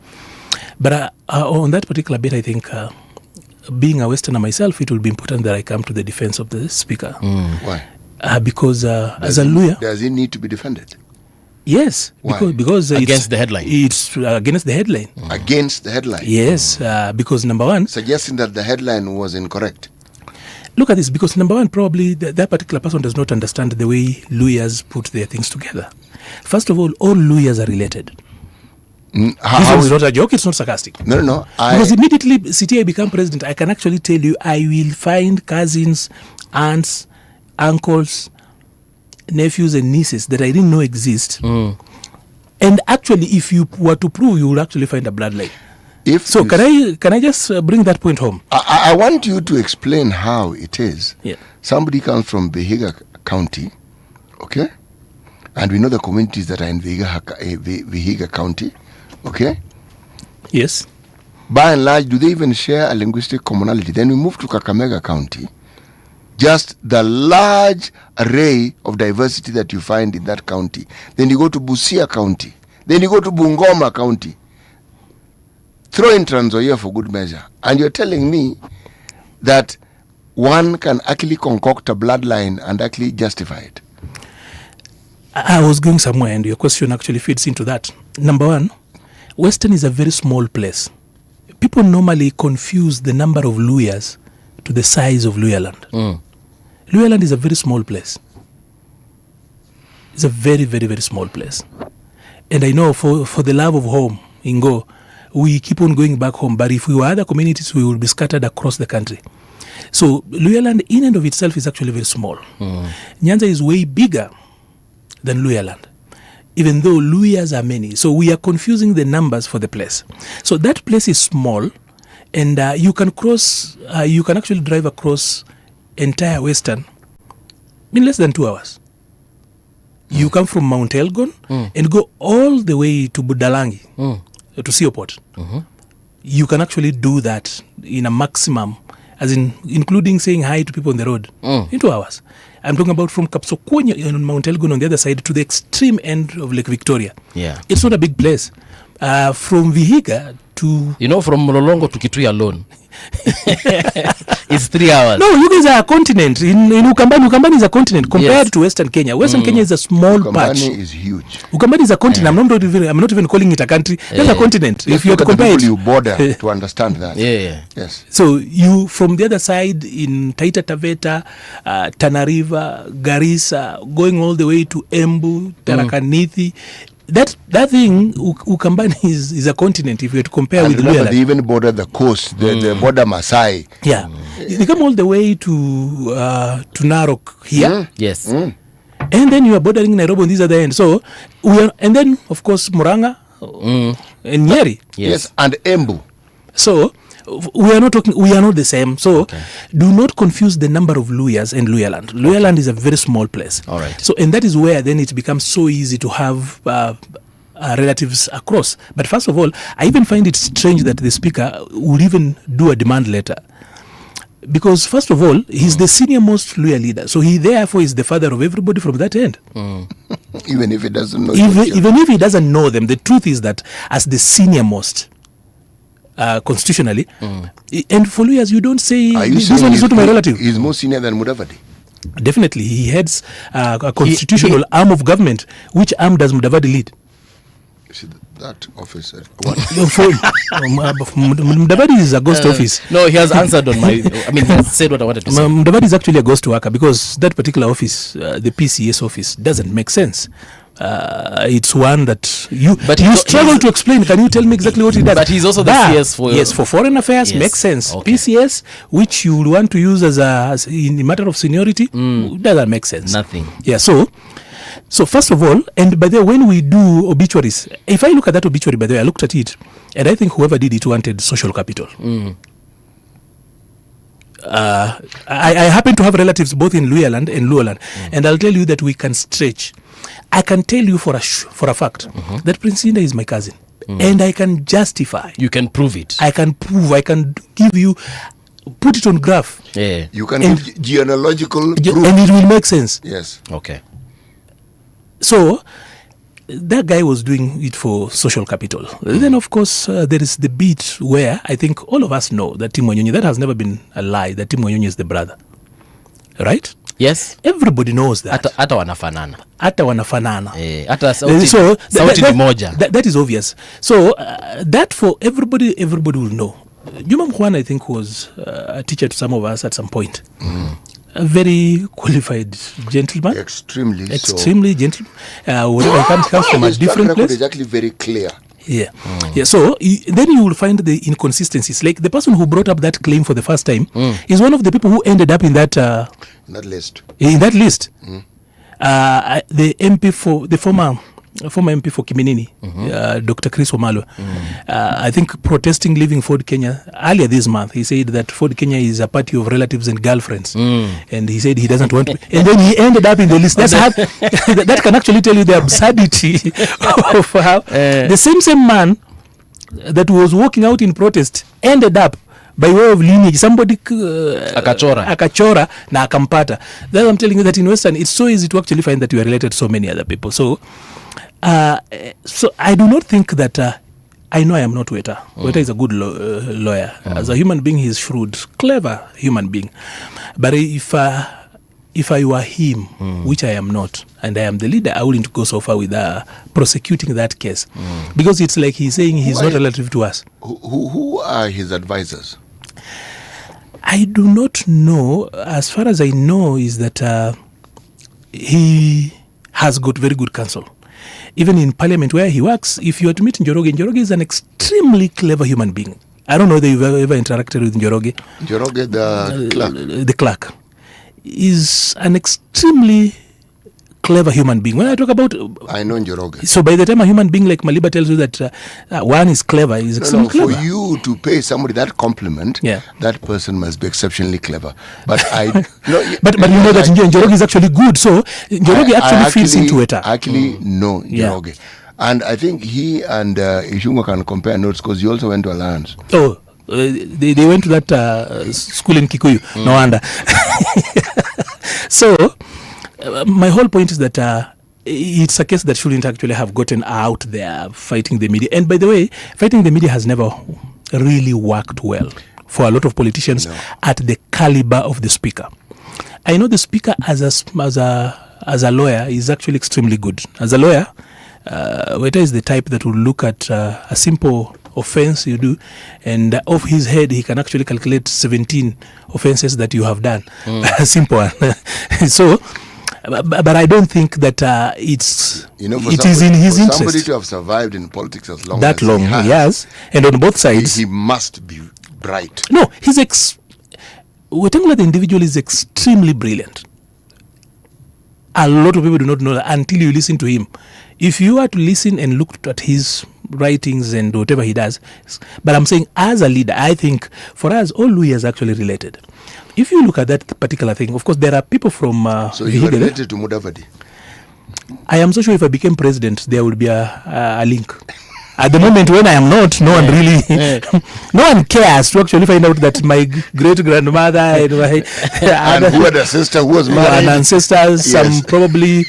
But on that particular bit, I think being a Westerner myself, it will be important that I come to the defense of the Speaker. Why? Because as a lawyer... Does he need to be defended? Yes, because against the headline. It's against the headline. Against the headline. Yes, because number one, suggesting that the headline was incorrect. Look at this, because number one, probably that particular person does not understand the way lawyers put their things together. First of all lawyers are related. This is not a joke, it's not sarcastic. No. Because immediately CTI become president, I can actually tell you I will find cousins, aunts, uncles, nephews and nieces that I didn't know exist. And actually, if you were to prove, you would actually find a bloodline. Can I just bring that point home? I want you to explain how it is. Yeah. Somebody comes from Vihiga County, okay? And we know the communities that are in Vihiga County, okay? Yes. By and large, do they even share a linguistic commonality? Then we move to Kakamega County. Just the large array of diversity that you find in that county. Then you go to Busia County. Then you go to Bungoma County. Throw in Trans Nzoia for good measure. And you're telling me that one can actually concoct a bloodline and actually justify it. I was going somewhere and your question actually feeds into that. Number one, Western is a very small place. People normally confuse the number of Luyas to the size of Luyaland. Luyaland is a very small place. It's a very, very, very small place. And I know for the love of home, Ingo, we keep on going back home. But if we were other communities, we will be scattered across the country. So Luyaland in and of itself is actually very small. Nyanza is way bigger than Luyaland, even though Luyas are many. So we are confusing the numbers for the place. So that place is small, and you can actually drive across entire Western in less than 2 hours. You come from Mount Elgon and go all the way to Budalangi to Seaport. You can actually do that in a maximum, as in including saying hi to people on the road, in 2 hours. I'm talking about from Kapsokonya on Mount Elgon on the other side to the extreme end of Lake Victoria. Yeah. It's not a big place. From Vihiga to... from Mlolongo to Kitui alone. It's 3 hours. No, you guys are a continent. In Ukambani is a continent compared to Western Kenya. Western Kenya is a small patch. Ukambani is huge. Ukambani is a continent. I'm not even calling it a country. It's a continent. If you compare it, you border to understand that. Yes. So you from the other side in Taita Taveta, Tana River, Garissa, going all the way to Embu, Tharaka Nithi. That thing, Ukambani is a continent if you were to compare with Luyaland. They even border the coast, the border Masai. Yeah. They come all the way to Narok here. Yes. And then you are bordering Nairobi on this other end. So, and then, of course, Muranga and Nyeri. Yes, and Embu. So, we are not the same. So, do not confuse the number of Luyas and Luyaland. Luyaland is a very small place. All right. So, and that is where then it becomes so easy to have relatives across. But first of all, I even find it strange that the speaker would even do a demand letter. Because first of all, he's the senior most Luya leader. So he therefore is the father of everybody from that end. Even if he doesn't know even if he doesn't know them, the truth is that as the senior most, constitutionally, and for Luyas, you don't say this one is not my relative. He's more senior than Mudavadi. Definitely, he heads a constitutional arm of government. Which arm does Mudavadi lead? That office. Mudavadi is a ghost office. No, he has answered on he has said what I wanted to say. Mudavadi is actually a ghost worker because that particular office, the PCS office, doesn't make sense. It's one that you struggle to explain. Can you tell me exactly what he does? But he's also the CS for... Yes, for foreign affairs, makes sense. Okay. PCS, which you would want to use as in a matter of seniority, doesn't make sense. Nothing. Yeah, so So first of all, and by the way, when we do obituaries, if I look at that obituary, by the way, I looked at it, and I think whoever did it wanted social capital. I happen to have relatives both in Luyaland and Luoland, and I'll tell you that we can stretch. I can tell you for a fact that Prince Indah is my cousin, and I can justify. You can prove it. I can prove. I can give you, put it on graph. Yeah. You can give genealogical proof. And it will make sense. Yes. Okay. So that guy was doing it for social capital. Then, of course, there is the bit where I think all of us know that Tim Wanyonyi, that has never been a lie, that Tim Wanyonyi is the brother. Right? Yes. Everybody knows that. Hata wanafanana. Hata wanafanana. Hata sauti ni moja. That is obvious. So that for everybody will know. Juma Mkhwana, I think, was a teacher to some of us at some point. A very qualified gentleman. Extremely gentle. Whatever comes from a different place. Is actually very clear. Yeah. Yeah. So then you will find the inconsistencies. Like the person who brought up that claim for the first time is one of the people who ended up in that list. In that list, the MP for the former MP for Kiminini, Dr. Chris Wamalwa, I think protesting leaving Ford Kenya earlier this month. He said that Ford Kenya is a party of relatives and girlfriends, and he said he doesn't want to. And then he ended up in the list. That can actually tell you the absurdity of how the same man that was walking out in protest ended up by way of lineage, somebody akachora na akampata. That I'm telling you that in Western, it's so easy to actually find that you are related to so many other people. So I do not think that I know I am not Weta. Weta is a good lawyer. As a human being, he is shrewd, clever human being. But if I were him, which I am not, and I am the leader, I wouldn't go so far with prosecuting that case. Because it's like he's saying he's not relative to us. Who are his advisors? I do not know. As far as I know is that he has got very good counsel. Even in parliament where he works, if you are to meet Njoroge is an extremely clever human being. I don't know whether you've ever interacted with Njoroge. Njoroge, the clerk. The clerk is an extremely clever human being. When I talk about... I know Njoroge. So by the time a human being like Maliba tells you that one is clever, he's extremely clever. For you to pay somebody that compliment, that person must be exceptionally clever. But but you know that Njoroge is actually good. So Njoroge actually fits into it. I actually know Njoroge. Yeah. And I think he and Ishungo can compare notes because he also went to Alliance. Oh, they went to that school in Kikuyu. No wonder. So... my whole point is that it's a case that shouldn't actually have gotten out there fighting the media. And by the way, fighting the media has never really worked well for a lot of politicians at the caliber of the speaker. I know the speaker as a lawyer is actually extremely good. As a lawyer, Weta is the type that will look at a simple offense you do, and off his head he can actually calculate 17 offenses that you have done. A simple one. So... But I don't think that it is in his interest. Somebody to have survived in politics as long that as long, he has, yes, and on both sides, he must be bright. No, Wetang'ula the individual is extremely brilliant. A lot of people do not know that until you listen to him. If you are to listen and look at his writings and whatever he does, but I'm saying as a leader, I think for us, all Lui is actually related. If you look at that particular thing, of course, there are people from... so you are related to Mudavadi? I am so sure if I became president, there would be a link. At the moment when I am not, no one really... no one cares to actually find out that my great-grandmother and my... and who had a sister who was married. And ancestors, some probably...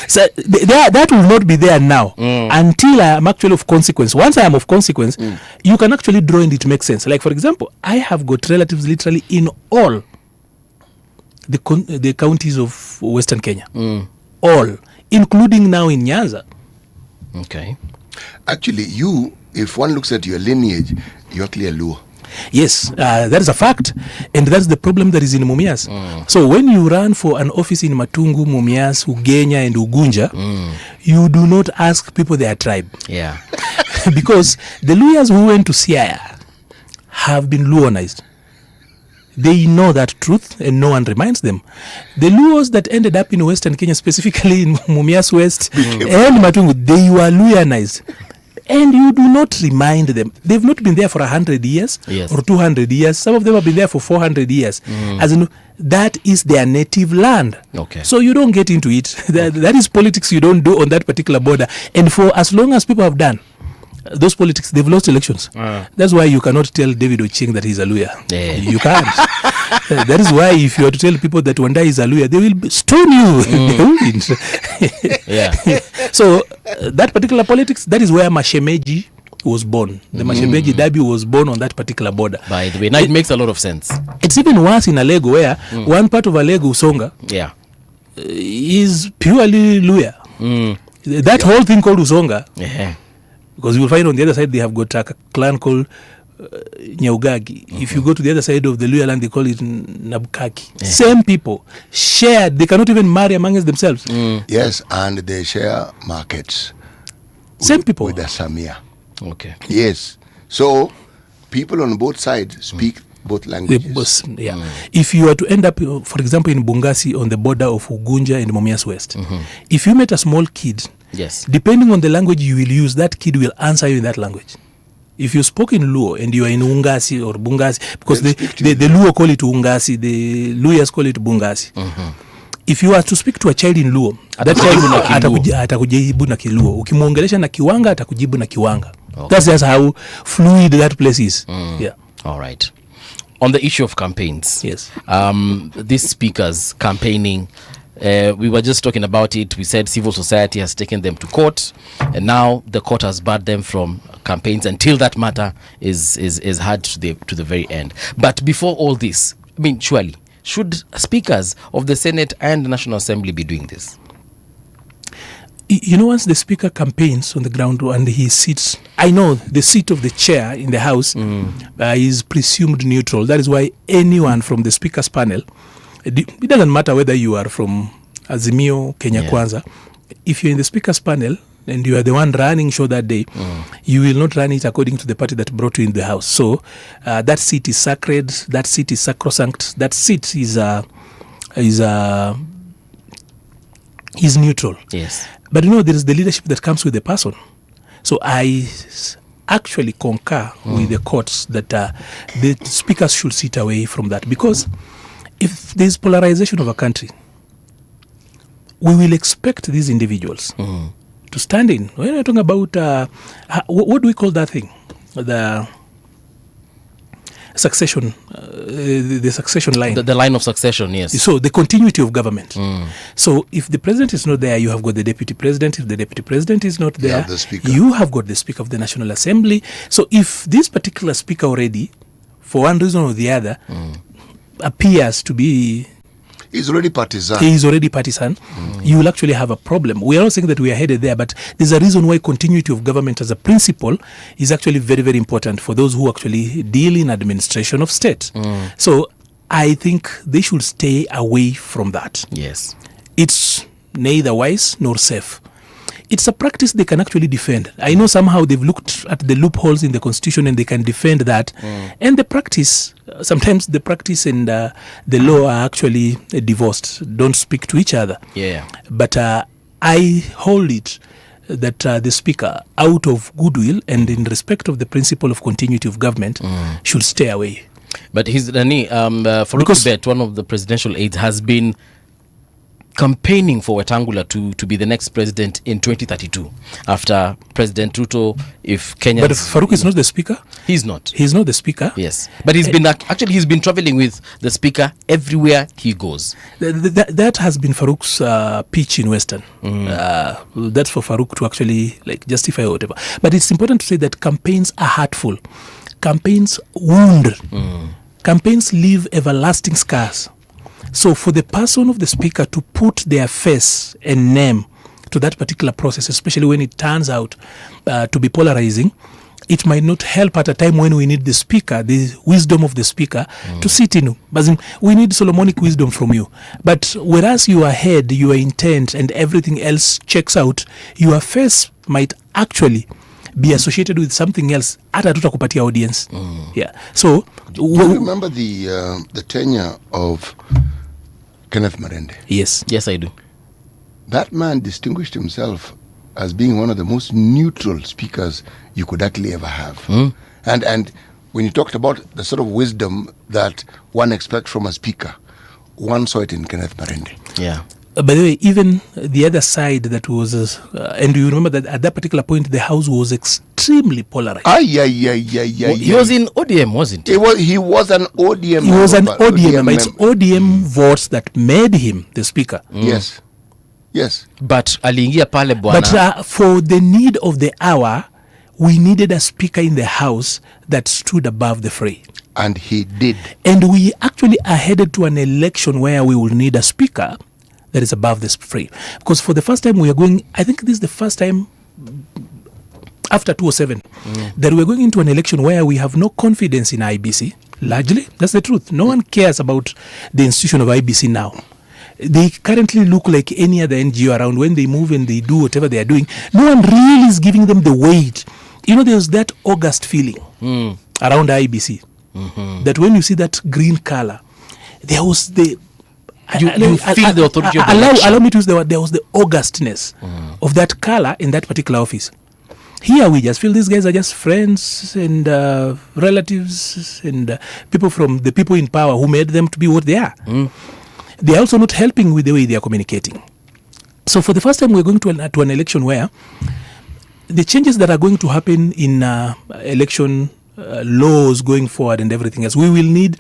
so that will not be there now until I am actually of consequence. Once I am of consequence, you can actually draw and it makes sense. Like, for example, I have got relatives literally in all the counties of Western Kenya. All. Including now in Nyanza. Okay. Actually, if one looks at your lineage, you're actually a Luo. Yes, that is a fact. And that's the problem that is in Mumias. So when you run for an office in Matungu, Mumias, Ugenya, and Ugunja, you do not ask people their tribe. Yeah. Because the Luyas who went to Siaya have been Luonized. They know that truth and no one reminds them. The Luos that ended up in Western Kenya, specifically in Mumias West and Matungu, they were Luyanized. And you do not remind them. They've not been there for 100 years or 200 years. Some of them have been there for 400 years. As in, that is their native land. Okay. So you don't get into it. That is politics you don't do on that particular border. And for as long as people have done those politics, they've lost elections. That's why you cannot tell David Ochieng that he's a Luya. Yeah. You can't. That is why if you are to tell people that Wanda is a Luya, they will stone you. They won't. Yeah. So that particular politics, that is where Mashemeji was born. The Mashemeji Dabi was born on that particular border. By the way, now it makes a lot of sense. It's even worse in Alego, where one part of Alego, Usonga, is purely Luya. That whole thing called Usonga, because you will find on the other side they have got a clan called Nyaugagi. If you go to the other side of the Luya land, they call it Nabukaki. Same people shared. They cannot even marry amongst themselves. Yes, and they share markets. Same people with the Samia. Okay. Yes. So people on both sides speak both languages. If you are to end up, for example, in Bungasi on the border of Ugunja and Mumias West, if you met a small kid, depending on the language you will use, that kid will answer you in that language. If you spoke in Luo and you are in Ungasi or Bungasi, because the Luo call it Ungasi, the Luyas call it Bungasi. If you are to speak to a child in Luo, that child atakujibu na Kiluo. Ukimwongelesha na Kiwanga, atakujibu na Kiwanga. That's just how fluid that place is. All right. On the issue of campaigns, these speakers campaigning, we were just talking about it. We said civil society has taken them to court, and now the court has barred them from campaigns until that matter is heard to the very end. But before all this, I mean, surely should speakers of the Senate and the National Assembly be doing this? You know, once the speaker campaigns on the ground and he sits, I know the seat of the chair in the House is presumed neutral. That is why anyone from the speaker's panel, it doesn't matter whether you are from Azimio, Kenya Kwanza, if you're in the speaker's panel and you are the one running show that day, you will not run it according to the party that brought you in the House. So that seat is sacred, that seat is sacrosanct, that seat is neutral. Yes. But you know, there is the leadership that comes with the person. So I actually concur with the courts that the speakers should sit away from that, because if there is polarization of a country, we will expect these individuals to stand in. When we're talking about what do we call that thing? The succession, the succession line. The line of succession, yes. So the continuity of government. So if the president is not there, you have got the deputy president. If the deputy president is not there, you have got the speaker of the National Assembly. So if this particular speaker already, for one reason or the other, appears to be... He's already partisan. He is already partisan. You will actually have a problem. We are not saying that we are headed there, but there's a reason why continuity of government as a principle is actually very, very important for those who actually deal in administration of state. So I think they should stay away from that. Yes. It's neither wise nor safe. It's a practice they can actually defend. I know somehow they've looked at the loopholes in the constitution and they can defend that. And the practice, sometimes the practice and the law are actually divorced, don't speak to each other. But I hold it that the speaker, out of goodwill and in respect of the principle of continuity of government, should stay away. But his Farouk Kibet, one of the presidential aides, has been campaigning for Wetang'ula to be the next president in 2032 after President Ruto. If Kenya, but Farouk is not the speaker. He's not the speaker. Yes, but he's been he's been traveling with the speaker everywhere he goes. That has been Farouk's pitch in Western. That's for Farouk to actually justify or whatever. But it's important to say that campaigns are hurtful. Campaigns wound. Campaigns leave everlasting scars. So for the person of the speaker to put their face and name to that particular process, especially when it turns out to be polarizing, it might not help at a time when we need the speaker, the wisdom of the speaker, to sit in. We need Solomonic wisdom from you. But whereas your head, your intent, and everything else checks out, your face might actually be associated with something else, hata tutakupatia audience. Yeah. So do you remember the tenure of Kenneth Marende? Yes. Yes, I do. That man distinguished himself as being one of the most neutral speakers you could actually ever have. And when you talked about the sort of wisdom that one expects from a speaker, one saw it in Kenneth Marende. Yeah. By the way, even the other side that was, and you remember that at that particular point, the house was extremely polarized. He was in ODM, wasn't he? He was an ODM. He was an ODM, but it's ODM votes that made him the speaker. Yes. But aliingia pale bwana. But for the need of the hour, we needed a speaker in the house that stood above the fray. And he did. And we actually are headed to an election where we will need a speaker that is above this fray. Because for the first time we are going, I think this is the first time after 2007 that we're going into an election where we have no confidence in IBC. Largely, that's the truth. No one cares about the institution of IBC now. They currently look like any other NGO around. When they move and they do whatever they are doing, no one really is giving them the weight. You know, there's that August feeling around IBC. That when you see that green color, there was the... You feel the authority of the election. Allow me to use the word, there was the augustness of that color in that particular office. Here we just feel these guys are just friends and relatives and people from the people in power who made them to be what they are. They are also not helping with the way they are communicating. So for the first time, we're going to an election where the changes that are going to happen in election laws going forward and everything else, we will need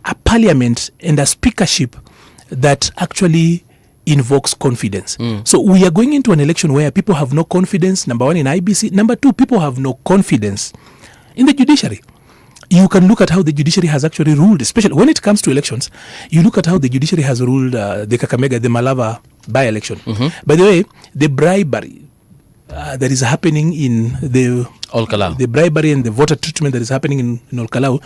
a parliament and a speakership that actually invokes confidence. So we are going into an election where people have no confidence, number one, in IBC. Number two, people have no confidence in the judiciary. You can look at how the judiciary has actually ruled, especially when it comes to elections. You look at how the judiciary has ruled the Kakamega, the Malava by-election. By the way, the bribery that is happening in the Ol Kalou, the bribery and the voter treatment that is happening in Ol Kalou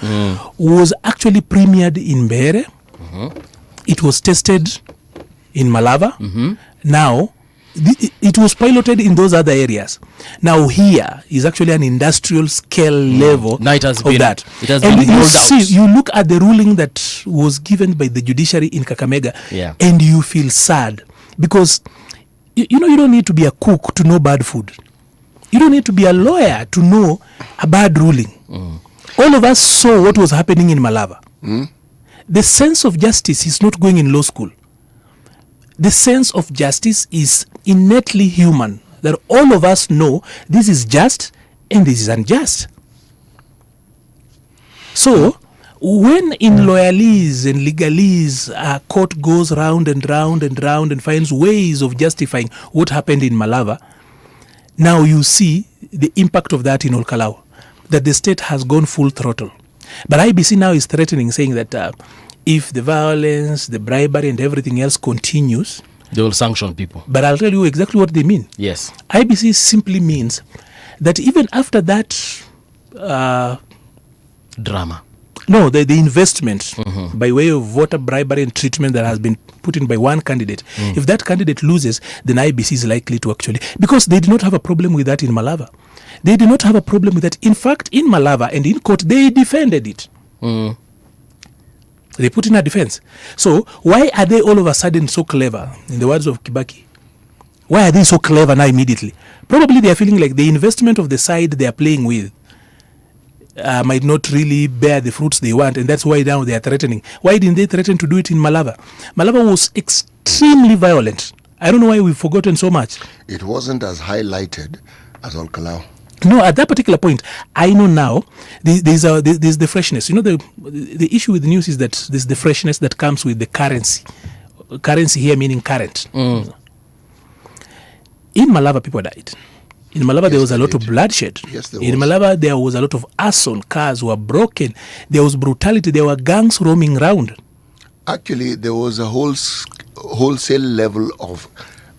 was actually premiered in Mbeere. It was tested in Malava. Now, it was piloted in those other areas. Now here is actually an industrial scale level now it has of been, that. It has and been you rolled see, out. you look at the ruling that was given by the judiciary in Kakamega, and you feel sad because you know you don't need to be a cook to know bad food. You don't need to be a lawyer to know a bad ruling. All of us saw what was happening in Malava. The sense of justice is not going in law school. The sense of justice is innately human, that all of us know this is just and this is unjust. So, when in loyalese and legalese, a court goes round and round and round and finds ways of justifying what happened in Malava, now you see the impact of that in Ol Kalou, that the state has gone full throttle. But IBC now is threatening, saying that if the violence, the bribery and everything else continues, they will sanction people. But I'll tell you exactly what they mean. Yes. IBC simply means that even after that drama, no, the investment by way of voter bribery and treatment that has been put in by one candidate, if that candidate loses, then IBC is likely to actually, because they did not have a problem with that in Malava. They did not have a problem with that. In fact, in Malava and in court, they defended it. They put in a defense. So why are they all of a sudden so clever? In the words of Kibaki, why are they so clever now immediately? Probably they are feeling like the investment of the side they are playing with might not really bear the fruits they want, and that's why now they are threatening. Why didn't they threaten to do it in Malava? Malava was extremely violent. I don't know why we've forgotten so much. It wasn't as highlighted as Ol Kalou. No, at that particular point, I know now there's the freshness. You know, the issue with the news is that there's the freshness that comes with the currency. Currency here meaning current. In Malava, people died. In Malava, there was a lot of bloodshed. In Malava, there was a lot of arson. Cars were broken. There was brutality. There were gangs roaming around. Actually, there was a wholesale level of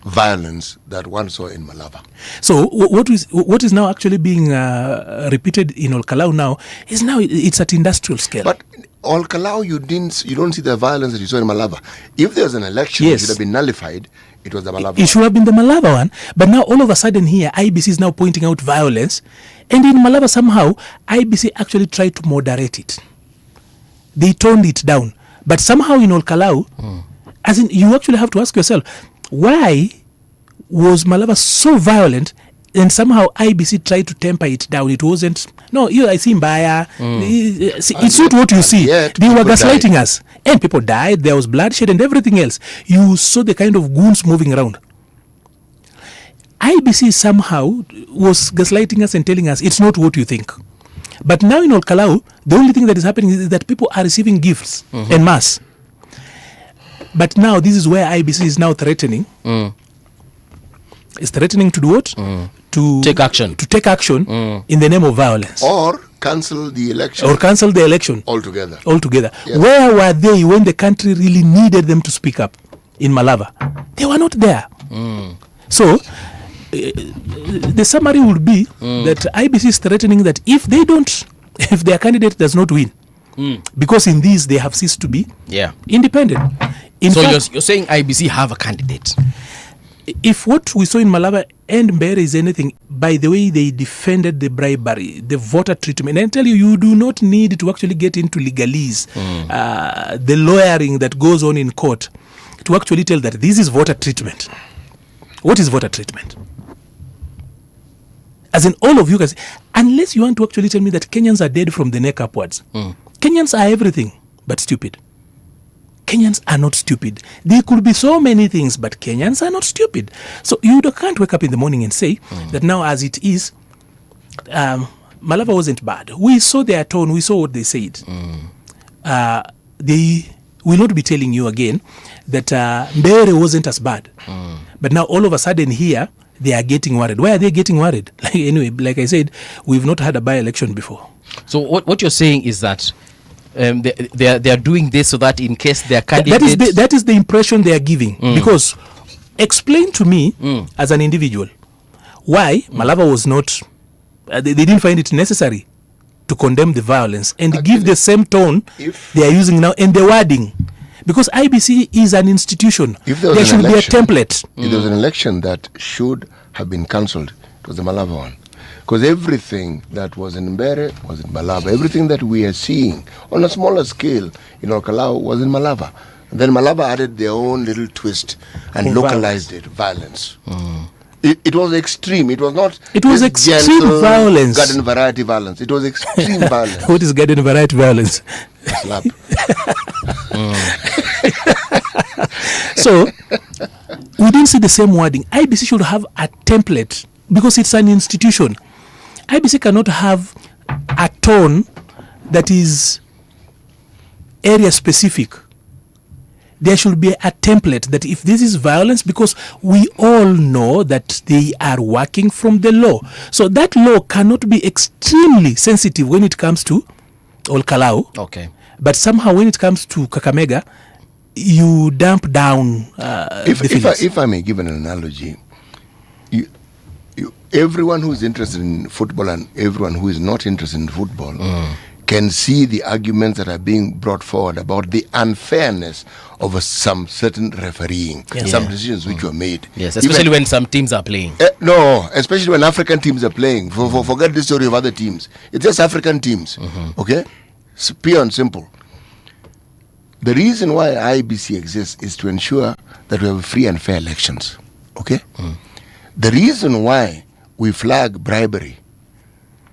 violence that one saw in Malava. So what is now actually being repeated in Ol Kalou now is now it's at industrial scale. But Ol Kalou, you don't see the violence that you saw in Malava. If there was an election, it should have been nullified. It was the Malava. It should have been the Malava one. But now all of a sudden here, IBC is now pointing out violence. And in Malava somehow, IBC actually tried to moderate it. They toned it down. But somehow in Ol Kalou, as in, you actually have to ask yourself, why was Malava so violent and somehow IBC tried to temper it down? It wasn't. No, I see Mbaya. It's not what you see. They were gaslighting us. And people died. There was bloodshed and everything else. You saw the kind of goons moving around. IBC somehow was gaslighting us and telling us it's not what you think. But now in Ol Kalou, the only thing that is happening is that people are receiving gifts en masse. But now this is where IBC is now threatening. It's threatening to do what? To take action. To take action in the name of violence. Or cancel the election. Altogether. Yes. Where were they when the country really needed them to speak up in Malava? They were not there. So, the summary would be that IBC is threatening that if their candidate does not win, because in these they have ceased to be independent. So you're saying IBC have a candidate? If what we saw in Malava and Mbere is anything, by the way they defended the bribery, the voter treatment, and I tell you, you do not need to actually get into legalese, the lawyering that goes on in court to actually tell that this is voter treatment. What is voter treatment? As in all of you guys, unless you want to actually tell me that Kenyans are dead from the neck upwards. Kenyans are everything but stupid. Kenyans are not stupid. They could be so many things, but Kenyans are not stupid. So you can't wake up in the morning and say that now as it is, Malava wasn't bad. We saw their tone. We saw what they said. They will not be telling you again that Mbere wasn't as bad. But now all of a sudden here, they are getting worried. Why are they getting worried? Anyway, like I said, we've not had a by-election before. So what you're saying is that they are doing this so that in case their candidate... That is the impression they are giving. Because explain to me as an individual why Malava was not... they didn't find it necessary to condemn the violence and give the same tone they are using now and the wording. Because IBC is an institution. There should be a template. If there was an election that should have been cancelled, it was the Malava one. Because everything that was in Mbere was in Malava. Everything that we are seeing on a smaller scale in Ol Kalou was in Malava. And then Malava added their own little twist and localized violence. It was extreme. It was not. It was extreme violence. Garden variety violence. It was extreme violence. What is garden variety violence? Slap. So we didn't see the same wording. IBC should have a template because it's an institution. IBC cannot have a tone that is area specific. There should be a template that if this is violence, because we all know that they are working from the law. So that law cannot be extremely sensitive when it comes to Ol Kalou. Okay. But somehow when it comes to Kakamega, you damp down the feelings. If I may give an analogy, everyone who is interested in football and everyone who is not interested in football can see the arguments that are being brought forward about the unfairness of some certain refereeing, some decisions which were made. Yes, especially when some teams are playing. No, especially when African teams are playing. Forget the story of other teams. It's just African teams. Okay? It's pure and simple. The reason why IBC exists is to ensure that we have free and fair elections. Okay? The reason why we flag bribery,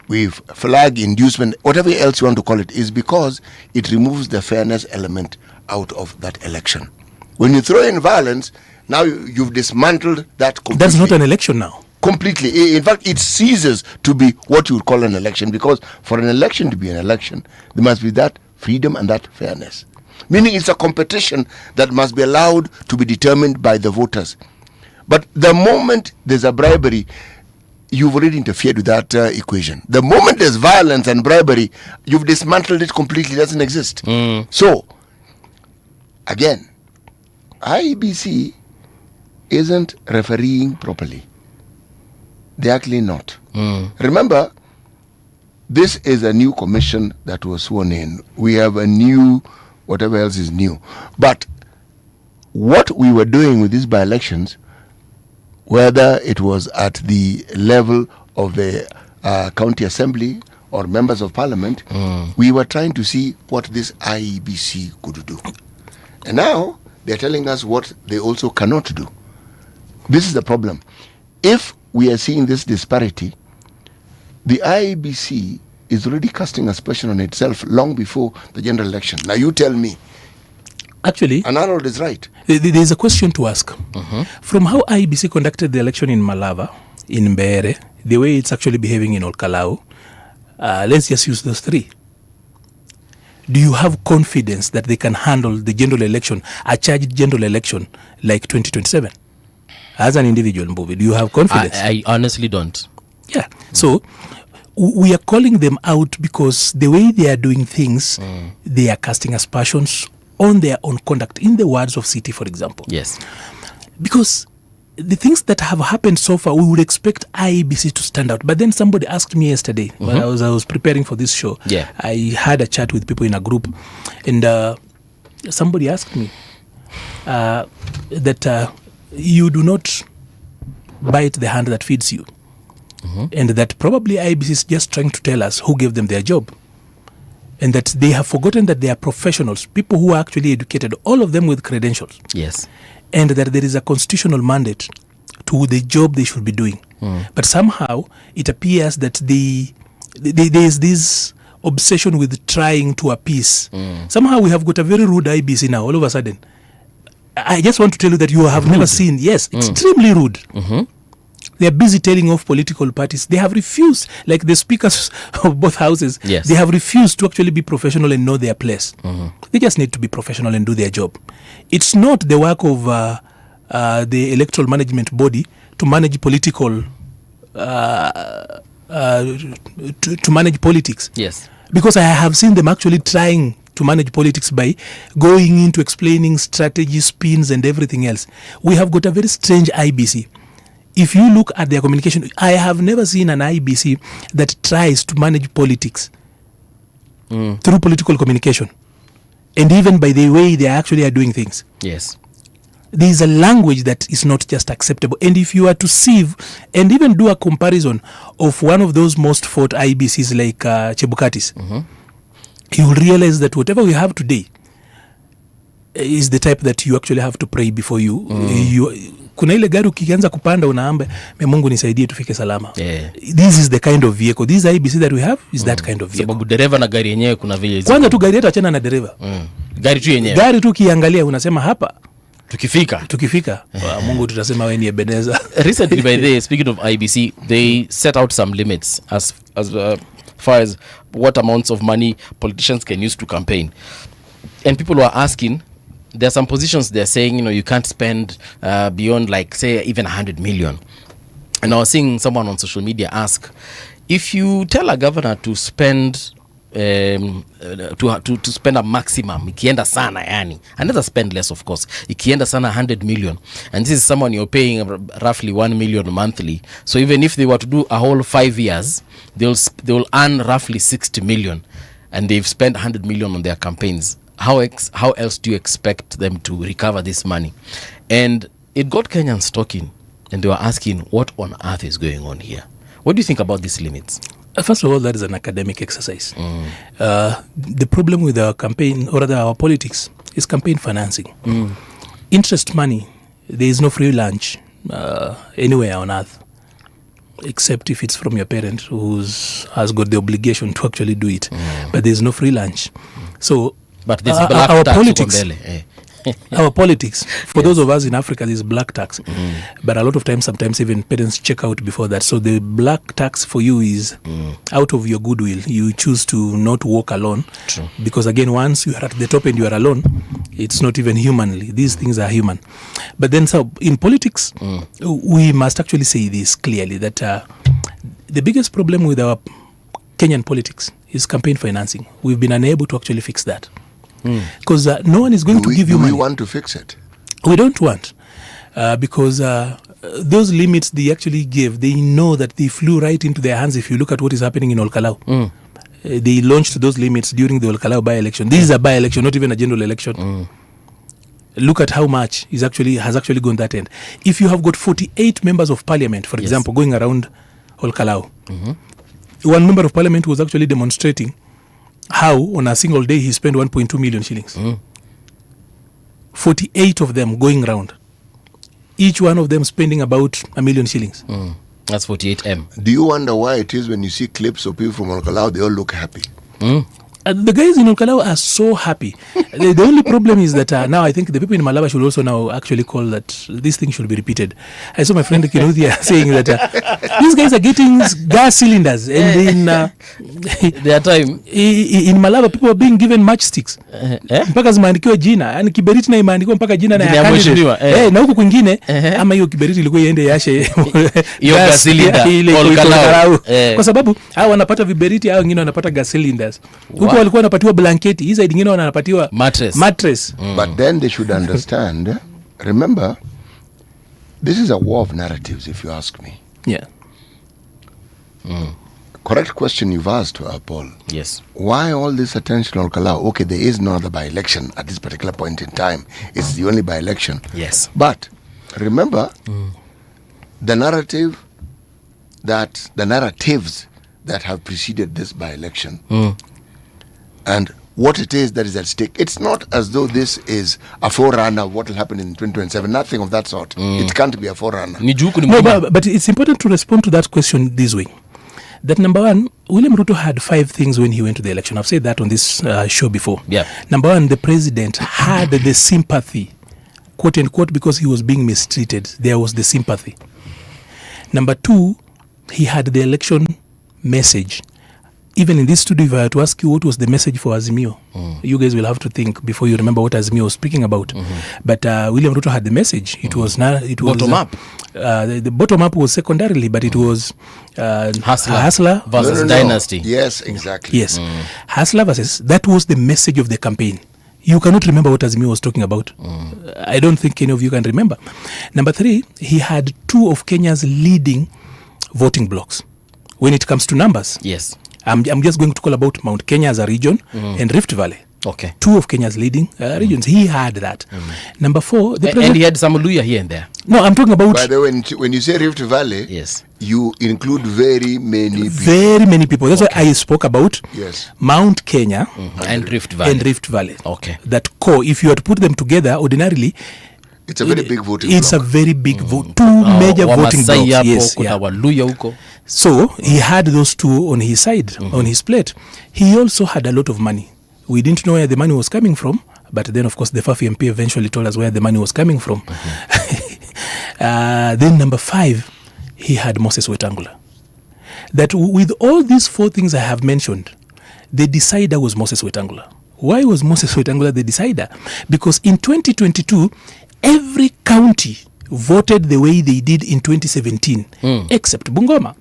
we flag inducement, whatever else you want to call it, is because it removes the fairness element out of that election. When you throw in violence, now you've dismantled that completely. That's not an election now. Completely. In fact, it ceases to be what you would call an election, because for an election to be an election, there must be that freedom and that fairness. Meaning it's a competition that must be allowed to be determined by the voters. But the moment there's a bribery, you've already interfered with that equation. The moment there's violence and bribery, you've dismantled it completely. It doesn't exist. So, again, IBC isn't refereeing properly. They're actually not. Remember, this is a new commission that was sworn in. We have a new, whatever else is new. But what we were doing with these by-elections, whether it was at the level of the county assembly or members of parliament, we were trying to see what this IEBC could do. And now they're telling us what they also cannot do. This is the problem. If we are seeing this disparity, the IEBC is already casting aspersion on itself long before the general election. Now you tell me. Actually, and Arnold is right. There's a question to ask. From how IEBC conducted the election in Malava, in Mbeere, the way it's actually behaving in Ol Kalou, let's just use those three. Do you have confidence that they can handle the general election, a charged general election like 2027? As an individual, Mbuvi, do you have confidence? I honestly don't. Yeah. So we are calling them out because the way they are doing things, they are casting aspersions on their own conduct, in the words of City, for example. Yes. Because the things that have happened so far, we would expect IEBC to stand out. But then somebody asked me yesterday, when I was preparing for this show, I had a chat with people in a group, and somebody asked me that you do not bite the hand that feeds you. And that probably IEBC is just trying to tell us who gave them their job. And that they have forgotten that they are professionals, people who are actually educated, all of them with credentials. Yes. And that there is a constitutional mandate to the job they should be doing. But somehow it appears that there is this obsession with trying to appease. Somehow we have got a very rude IEBC now, all of a sudden. I just want to tell you that you have never seen, extremely rude. They are busy telling off political parties. They have refused, like the speakers of both houses, they have refused to actually be professional and know their place. They just need to be professional and do their job. It's not the work of the electoral management body to manage political, to manage politics. Yes. Because I have seen them actually trying to manage politics by going into explaining strategy, spins, and everything else. We have got a very strange IEBC. If you look at their communication, I have never seen an IEBC that tries to manage politics through political communication. And even by the way they actually are doing things. Yes. There is a language that is not just acceptable. And if you are to sieve and even do a comparison of one of those most fought IEBCs like Chebukati's, you will realize that whatever we have today is the type that you actually have to pray before you kuna ile gari ukianza kupanda unaamba Mungu nisaidie tufike salama. This is the kind of vehicle, this IEBC that we have is that kind of vehicle. Sababu dereva na gari yenyewe kuna vile kwanza tu gari yetu achana na dereva. Gari tu yenyewe. Gari tu kiangalia unasema hapa tukifika Mungu tutasema wewe ni Ebeneza. Recently by the speaking of IEBC, they set out some limits as far as what amounts of money politicians can use to campaign. And people were asking, there are some positions they're saying, you can't spend beyond, like, say, even 100 million. And I was seeing someone on social media ask, if you tell a governor to spend to spend a maximum, ikienda sana yani, another spend less of course, ikienda sana 100 million, and this is someone you're paying roughly 1 million monthly, so even if they were to do a whole 5 years, they'll earn roughly 60 million, and they've spent 100 million on their campaigns. How else do you expect them to recover this money? And it got Kenyans talking, and they were asking, what on earth is going on here? What do you think about these limits? First of all, that is an academic exercise. The problem with our campaign, or rather our politics, is campaign financing. Interest money, there is no free lunch anywhere on earth, except if it's from your parent who has got the obligation to actually do it. But there is no free lunch. So, but there's black our tax politics, our politics, for those of us in Africa, there's black tax. But a lot of times, sometimes even parents check out before that. So the black tax for you is out of your goodwill. You choose to not walk alone. True. Because again, once you are at the top and you are alone, it's not even humanly. These things are human. But then so in politics, we must actually say this clearly, that the biggest problem with our Kenyan politics is campaign financing. We've been unable to actually fix that. Because no one is going to give you money. Do we want to fix it? We don't want. Because those limits they actually gave, they know that they flew right into their hands. If you look at what is happening in Ol Kalou, they launched those limits during the Ol Kalou by-election. This is a by-election, not even a general election. Look at how much has actually gone that end. If you have got 48 members of parliament, for example, going around Ol Kalou, one member of parliament was actually demonstrating how on a single day he spent 1.2 million shillings. 48 of them going around, each one of them spending about 1 million shillings. That's 48M. Do you wonder why it is when you see clips of people from Ol Kalou, they all look happy? The guys in Ol Kalou are so happy. The only problem is that now I think the people in Malaba should also now actually call that this thing should be repeated. I saw my friend Kinuthia saying that these guys are getting gas cylinders, and in their time in Malaba people are being given matchsticks. Mpaka zimeandikiwa jina, yani kiberiti na imeandikiwa mpaka jina na ya candidate. Na huko kwingine ama hiyo kiberiti ilikuwa iende yashe hiyo gas cylinder Ol Kalou. Kwa sababu hao wanapata viberiti, hao wengine wanapata gas cylinders. Huko walikuwa wanapatiwa blanketi, hizo nyingine wanapatiwa mattress. But then they should understand, remember, this is a war of narratives, if you ask me. Yeah. Correct question you've asked, Paul. Yes. Why all this attention on Ol Kalou? Okay, there is no other by-election at this particular point in time. It's the only by-election. Yes. But remember, the narratives that have preceded this by-election, and what it is that is at stake. It's not as though this is a forerunner of what will happen in 2027. Nothing of that sort. It can't be a forerunner. No, but it's important to respond to that question this way. That number one, William Ruto had 5 things when he went to the election. I've said that on this show before. Yeah. Number one, the president had the sympathy, quote unquote, because he was being mistreated. There was the sympathy. Number two, he had the election message. Even in this studio, if I had to ask you what was the message for Azimio, you guys will have to think before you remember what Azimio was speaking about. But William Ruto had the message. It was bottom up. The bottom up was secondarily, but it was Hustler versus Dynasty. Yes, exactly. Yes, Hustler versus. That was the message of the campaign. You cannot remember what Azimio was talking about. I don't think any of you can remember. Number 3, he had 2 of Kenya's leading voting blocks. When it comes to numbers, yes. I'm just going to call about Mount Kenya as a region and Rift Valley. Okay. 2 of Kenya's leading regions. He had that. Number 4, and he had some Luya here and there. No, I'm talking about. By the way, when you say Rift Valley, yes, you include very many people. Very many people. That's why I spoke about Mount Kenya and Rift Valley. And Rift Valley. Okay. That core, if you had to put them together, ordinarily, it's a very big voting block. A very big vote. 2 major voting blocks. Yes. So he had those 2 on his side, on his plate. He also had a lot of money. We didn't know where the money was coming from, but then of course the Fafi MP eventually told us where the money was coming from. Then number 5, he had Moses Wetang'ula. That with all these 4 things I have mentioned, the decider was Moses Wetang'ula. Why was Moses Wetang'ula the decider? Because in 2022, every county voted the way they did in 2017, except Bungoma.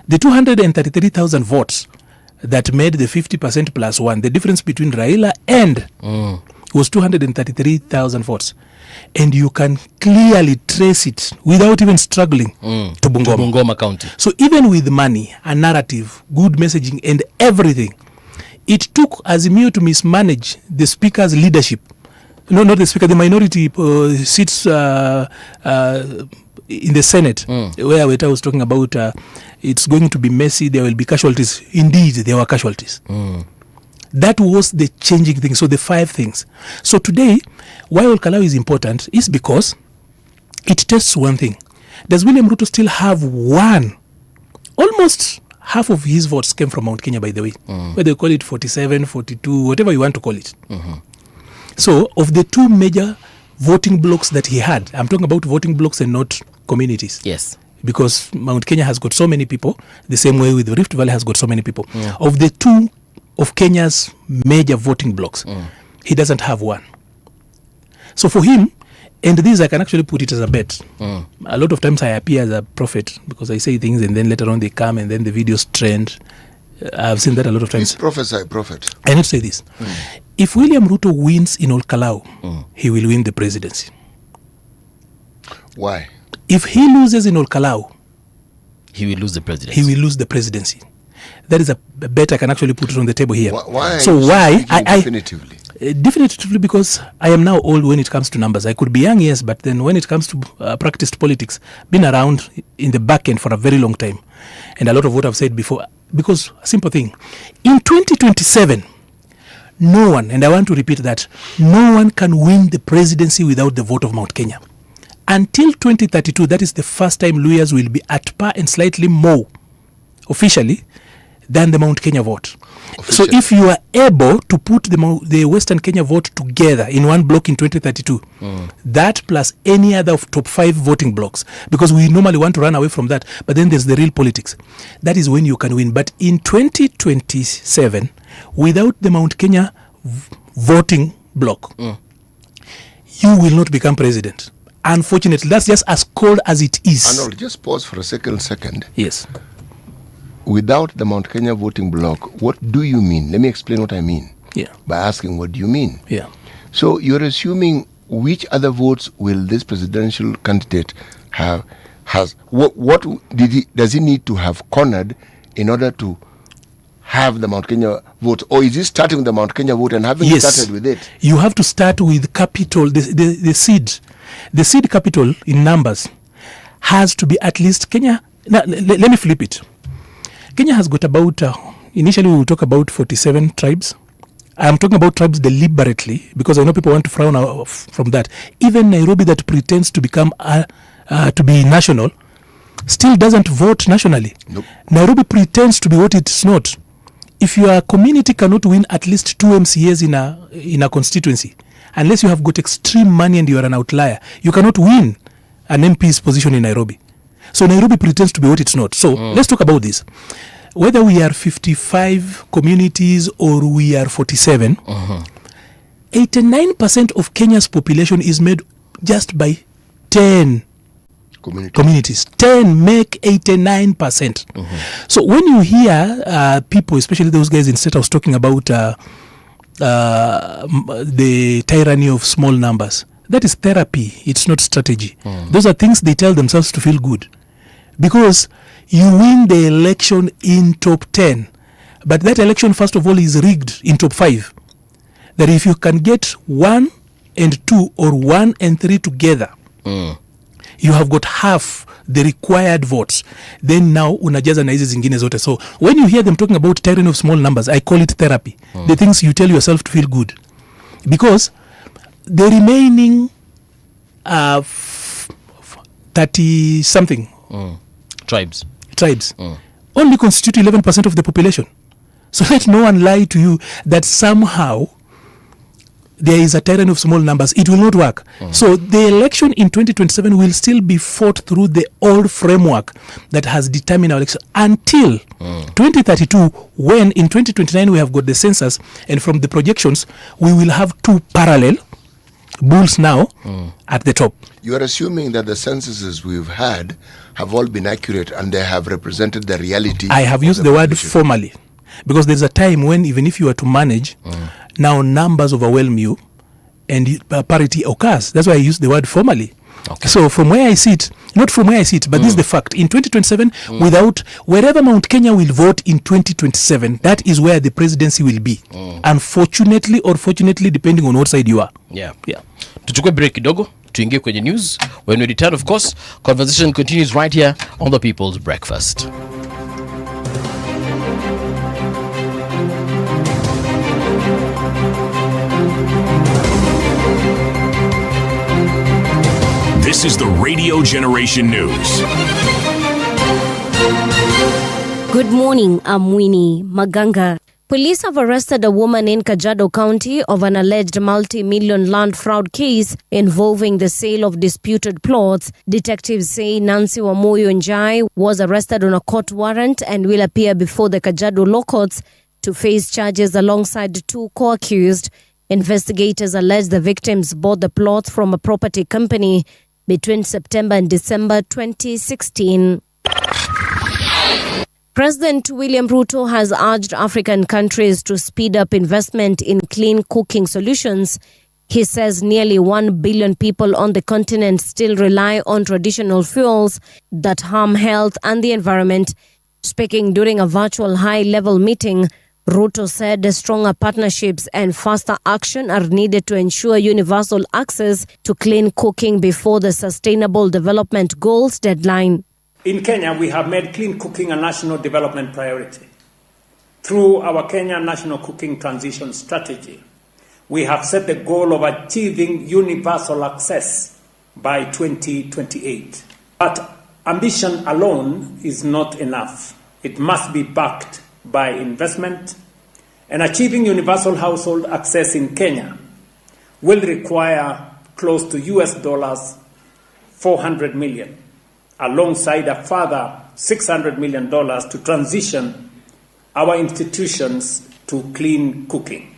The 233,000 votes that made the 50% plus 1, the difference between Raila and was 233,000 votes. And you can clearly trace it without even struggling to Bungoma County. So even with money, a narrative, good messaging and everything, it took Azimio to mismanage the speaker's leadership. No, not the speaker, the minority seats in the Senate, where Weta was talking about it's going to be messy, there will be casualties. Indeed, there were casualties. That was the changing thing. So the 5 things. So today, why Ol Kalou is important is because it tests one thing. Does William Ruto still have one? Almost half of his votes came from Mount Kenya, by the way. Whether you call it 47, 42, whatever you want to call it. So of the 2 major voting blocks that he had, I'm talking about voting blocks and not communities. Yes. Because Mount Kenya has got so many people, the same way with the Rift Valley has got so many people. Of the 2 of Kenya's major voting blocks, he doesn't have one. So for him, and this I can actually put it as a bet. A lot of times I appear as a prophet because I say things and then later on they come and then the videos trend. I've seen that a lot of times. Prophesy, prophet. I need to say this. If William Ruto wins in Ol Kalou, he will win the presidency. Why? If he loses in Ol Kalou, he will lose the presidency. He will lose the presidency. That is a bet I can actually put it on the table here. Why? So why? Definitively. Definitively because I am now old when it comes to numbers. I could be young, yes, but then when it comes to practiced politics, been around in the back end for a very long time. And a lot of what I've said before, because simple thing, in 2027, no one, and I want to repeat that, no one can win the presidency without the vote of Mount Kenya. Until 2032, that is the first time Luyas will be at par and slightly more officially than the Mount Kenya vote. So if you are able to put the Western Kenya vote together in one block in 2032, that plus any other of top 5 voting blocks, because we normally want to run away from that, but then there's the real politics. That is when you can win. But in 2027, without the Mount Kenya voting block, you will not become president. Unfortunately, that's just as cold as it is. Arnold, just pause for a second. Yes. Without the Mount Kenya voting block, what do you mean? Let me explain what I mean. Yeah. By asking, what do you mean? Yeah. So you're assuming which other votes will this presidential candidate has? What does he need to have cornered in order to have the Mount Kenya vote, or is he starting with the Mount Kenya vote and having started with it? You have to start with capital, the seed. The seed capital in numbers has to be at least Kenya. Now, let me flip it. Kenya has got about, initially we will talk about 47 tribes. I'm talking about tribes deliberately because I know people want to frown from that. Even Nairobi, that pretends to become, to be national, still doesn't vote nationally. Nope. Nairobi pretends to be what it's not. If your community cannot win at least 2 MCAs in a constituency, unless you have got extreme money and you are an outlier, you cannot win an MP's position in Nairobi. So Nairobi pretends to be what it's not. So let's talk about this. Whether we are 55 communities or we are 47, 89% of Kenya's population is made just by 10 communities. 10 make 89%. So when you hear people, especially those guys in state house, talking about the tyranny of small numbers, that is therapy. It's not strategy. Those are things they tell themselves to feel good. Because you win the election in top 10. But that election, first of all, is rigged in top 5. That if you can get 1 and 2 or 1 and 3 together, you have got half the required votes. Then now unajaza na hizi zingine zote. So when you hear them talking about tyranny of small numbers, I call it therapy. The things you tell yourself to feel good. Because the remaining 30-something tribes only constitute 11% of the population. So let no one lie to you that somehow there is a tyranny of small numbers. It will not work. So the election in 2027 will still be fought through the old framework that has determined our election until 2032, when in 2029 we have got the census, and from the projections we will have 2 parallel bulls now at the top. You are assuming that the censuses we've had have all been accurate and they have represented the reality. I have used the word formally because there's a time when even if you are to manage, now numbers overwhelm you and parity occurs. That's why I use the word formally. Okay. So from where I sit, not from where I sit, but this is the fact. In 2027, without wherever Mount Kenya will vote in 2027, that is where the presidency will be. Unfortunately or fortunately, depending on what side you are. Yeah. Tuchukue break kidogo, tuingie kwenye news. When we return, of course, conversation continues right here on the People's Breakfast. This is the Radio Generation News. Good morning, I'm Winnie Maganga. Police have arrested a woman in Kajiado County of an alleged multi-million land fraud case involving the sale of disputed plots. Detectives say Nancy Wamoyo Njai was arrested on a court warrant and will appear before the Kajiado law courts to face charges alongside 2 co-accused. Investigators allege the victims bought the plots from a property company between September and December 2016. President William Ruto has urged African countries to speed up investment in clean cooking solutions, He says nearly 1 billion people on the continent still rely on traditional fuels that harm health and the environment. Speaking during a virtual high-level meeting, Ruto said stronger partnerships and faster action are needed to ensure universal access to clean cooking before the Sustainable Development Goals deadline. In Kenya, we have made clean cooking a national development priority. Through our Kenya National Cooking Transition Strategy, we have set the goal of achieving universal access by 2028. But ambition alone is not enough. It must be backed by investment, and achieving universal household access in Kenya will require close to $400 million, alongside a further $600 million to transition our institutions to clean cooking.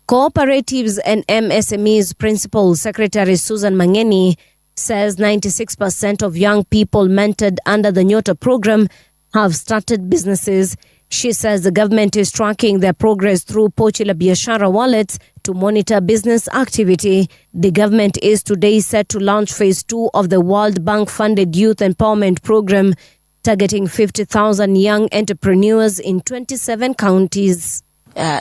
Cooperatives and MSMEs Principal Secretary Susan Mangeni says 96% of young people mentored under the Nyota program have started businesses. She says the government is tracking their progress through Pochi la Biashara wallets to monitor business activity. The government is today set to launch phase 2 of the World Bank-funded Youth Empowerment Program, targeting 50,000 young entrepreneurs in 27 counties.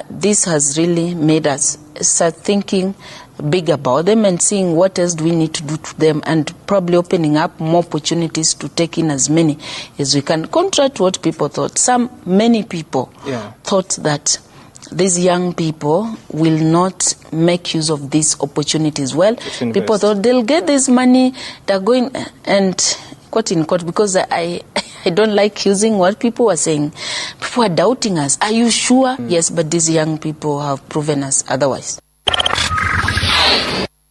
This has really made us start thinking big about them and seeing what else do we need to do to them, and probably opening up more opportunities to take in as many as we can. Contrary to what people thought, many people thought that these young people will not make use of these opportunities. Well, people thought they'll get this money, they're going, and quote in quote, because I don't like using what people were saying. People are doubting us. Are you sure? Yes, but these young people have proven us otherwise.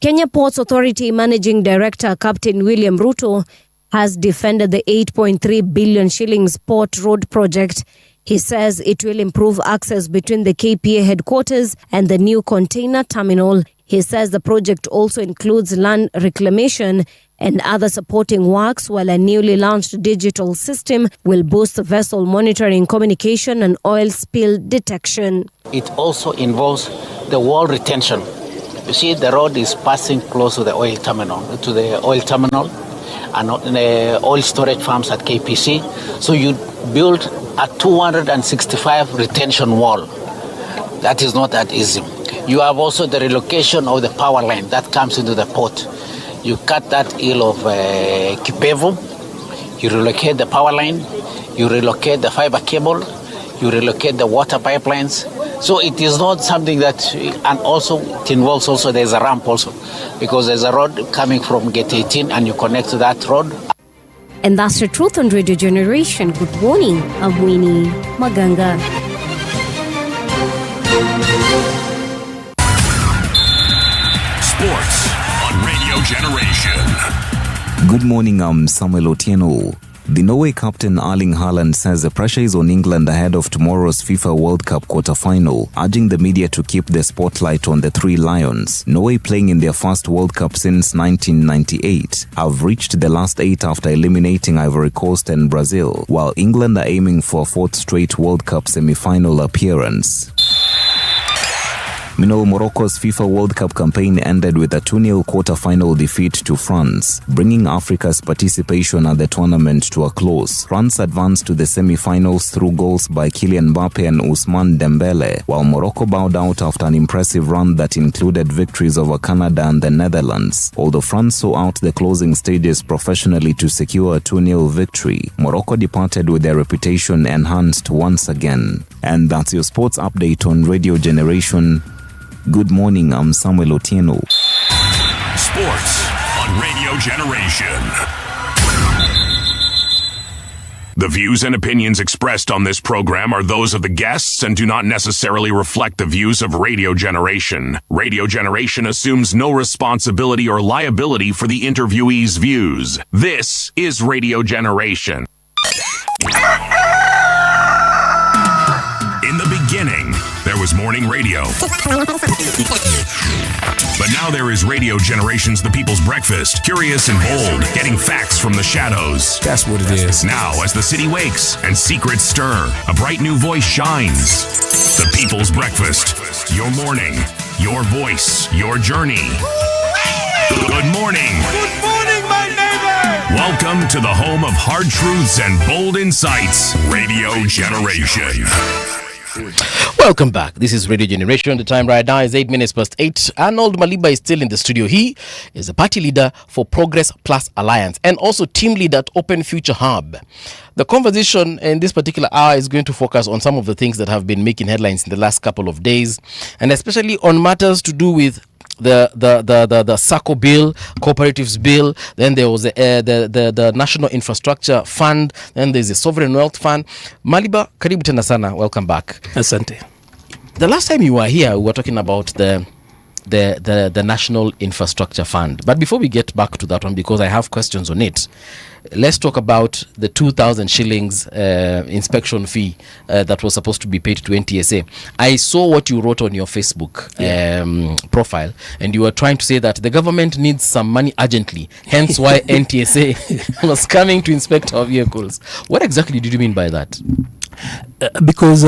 Kenya Ports Authority Managing Director Captain William Ruto has defended the 8.3 billion shillings Port Road project. He says it will improve access between the KPA headquarters and the new container terminal. He says the project also includes land reclamation and other supporting works, while a newly launched digital system will boost vessel monitoring, communication and oil spill detection. It also involves the wall retention. You see, the road is passing close to the oil terminal, and the oil storage farms at KPC. So you build a 265 retention wall. That is not that easy. You have also the relocation of the power line that comes into the port. You cut that hill of Kipevu, you relocate the power line, you relocate the fiber cable, you relocate the water pipelines. So it is not something that, and also it involves also, there's a ramp also, because there's a road coming from Gate 18 and you connect to that road. And that's the truth on Radio Generation. Good morning, I'm Winnie Maganga. Sports on Radio Generation. Good morning, I'm Samuel Otieno. The Norway captain Erling Haaland says the pressure is on England ahead of tomorrow's FIFA World Cup quarter-final, urging the media to keep the spotlight on the Three Lions. Norway, playing in their first World Cup since 1998, have reached the last 8 after eliminating Ivory Coast and Brazil, while England are aiming for a 4th straight World Cup semi-final appearance. Meanwhile, Morocco's FIFA World Cup campaign ended with a 2-0 quarter-final defeat to France, bringing Africa's participation at the tournament to a close. France advanced to the semi-finals through goals by Kylian Mbappe and Ousmane Dembele, while Morocco bowed out after an impressive run that included victories over Canada and the Netherlands. Although France saw out the closing stages professionally to secure a 2-0 victory, Morocco departed with their reputation enhanced once again. And that's your sports update on Radio Generation. Good morning, I'm Samuel Otieno. Sports on Radio Generation. The views and opinions expressed on this program are those of the guests and do not necessarily reflect the views of Radio Generation. Radio Generation assumes no responsibility or liability for the interviewee's views. This is Radio Generation. In the beginning, there was morning radio. But now there is Radio Generation's The People's Breakfast. Curious and bold, getting facts from the shadows. That's what it is. Now, as the city wakes and secrets stir, a bright new voice shines. The People's Breakfast. Your morning, your voice, your journey. Good morning. Good morning, my neighbor. Welcome to the home of hard truths and bold insights, Radio Generation. Welcome back. This is Radio Generation. The time right now is 8 minutes past 8. Arnold Maliba is still in the studio. He is the party leader for Progress Plus Alliance and also team leader at Open Future Hub. The conversation in this particular hour is going to focus on some of the things that have been making headlines in the last couple of days, and especially on matters to do with the SACCO bill, cooperatives bill. Then there was the National Infrastructure Fund. Then there's the Sovereign Wealth Fund. Maliba, karibu tena sana. Welcome back. Asante. The last time you were here, we were talking about the National Infrastructure Fund. But before we get back to that one, because I have questions on it, let's talk about the 2,000 shillings inspection fee that was supposed to be paid to NTSA. I saw what you wrote on your Facebook profile, and you were trying to say that the government needs some money urgently, hence why NTSA was coming to inspect our vehicles. What exactly did you mean by that? Because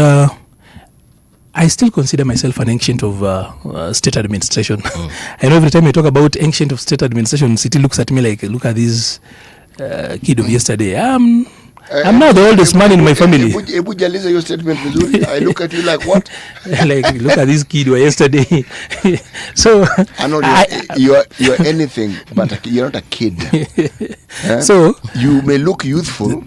I still consider myself an ancient of state administration. I know every time I talk about ancient of state administration, City looks at me like, look at this kid of yesterday. I'm now the oldest man in my family. Your statement, I look at you like, what? Like, look at this kid of yesterday. So I know you're anything, but you're not a kid. So you may look youthful,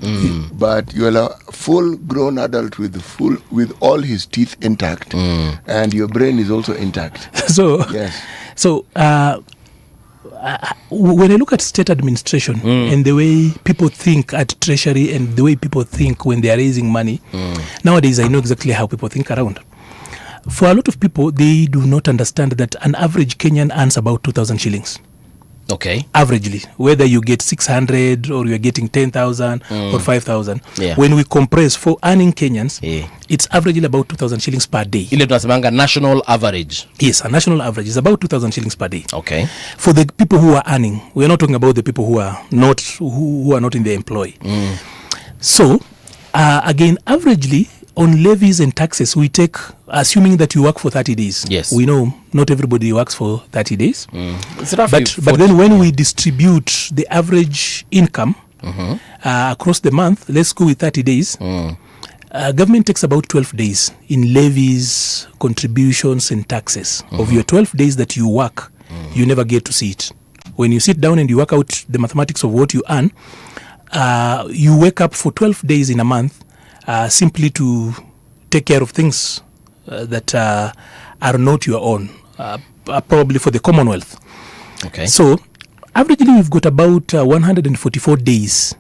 but you're a full-grown adult with all his teeth intact, and your brain is also intact. So yes. So when I look at state administration and the way people think at treasury and the way people think when they are raising money, nowadays I know exactly how people think around. For a lot of people, they do not understand that an average Kenyan earns about 2,000 shillings. Okay. Averagely, whether you get 600 or you're getting 10,000 or 5,000. Yeah. When we compress for earning Kenyans, it's averagely about 2,000 shillings per day. Ile tunasemanga national average. Yes, a national average is about 2,000 shillings per day. Okay. For the people who are earning, we're not talking about the people who are not in the employ. So, again, averagely, on levies and taxes, we take, assuming that you work for 30 days. Yes. We know not everybody works for 30 days. It's roughly But then when we distribute the average income across the month, let's go with 30 days, government takes about 12 days in levies, contributions, and taxes. Of your 12 days that you work, you never get to see it. When you sit down and you work out the mathematics of what you earn, you wake up for 12 days in a month simply to take care of things that are not your own, probably for the Commonwealth. Okay. So, averagely, we've got about 144 days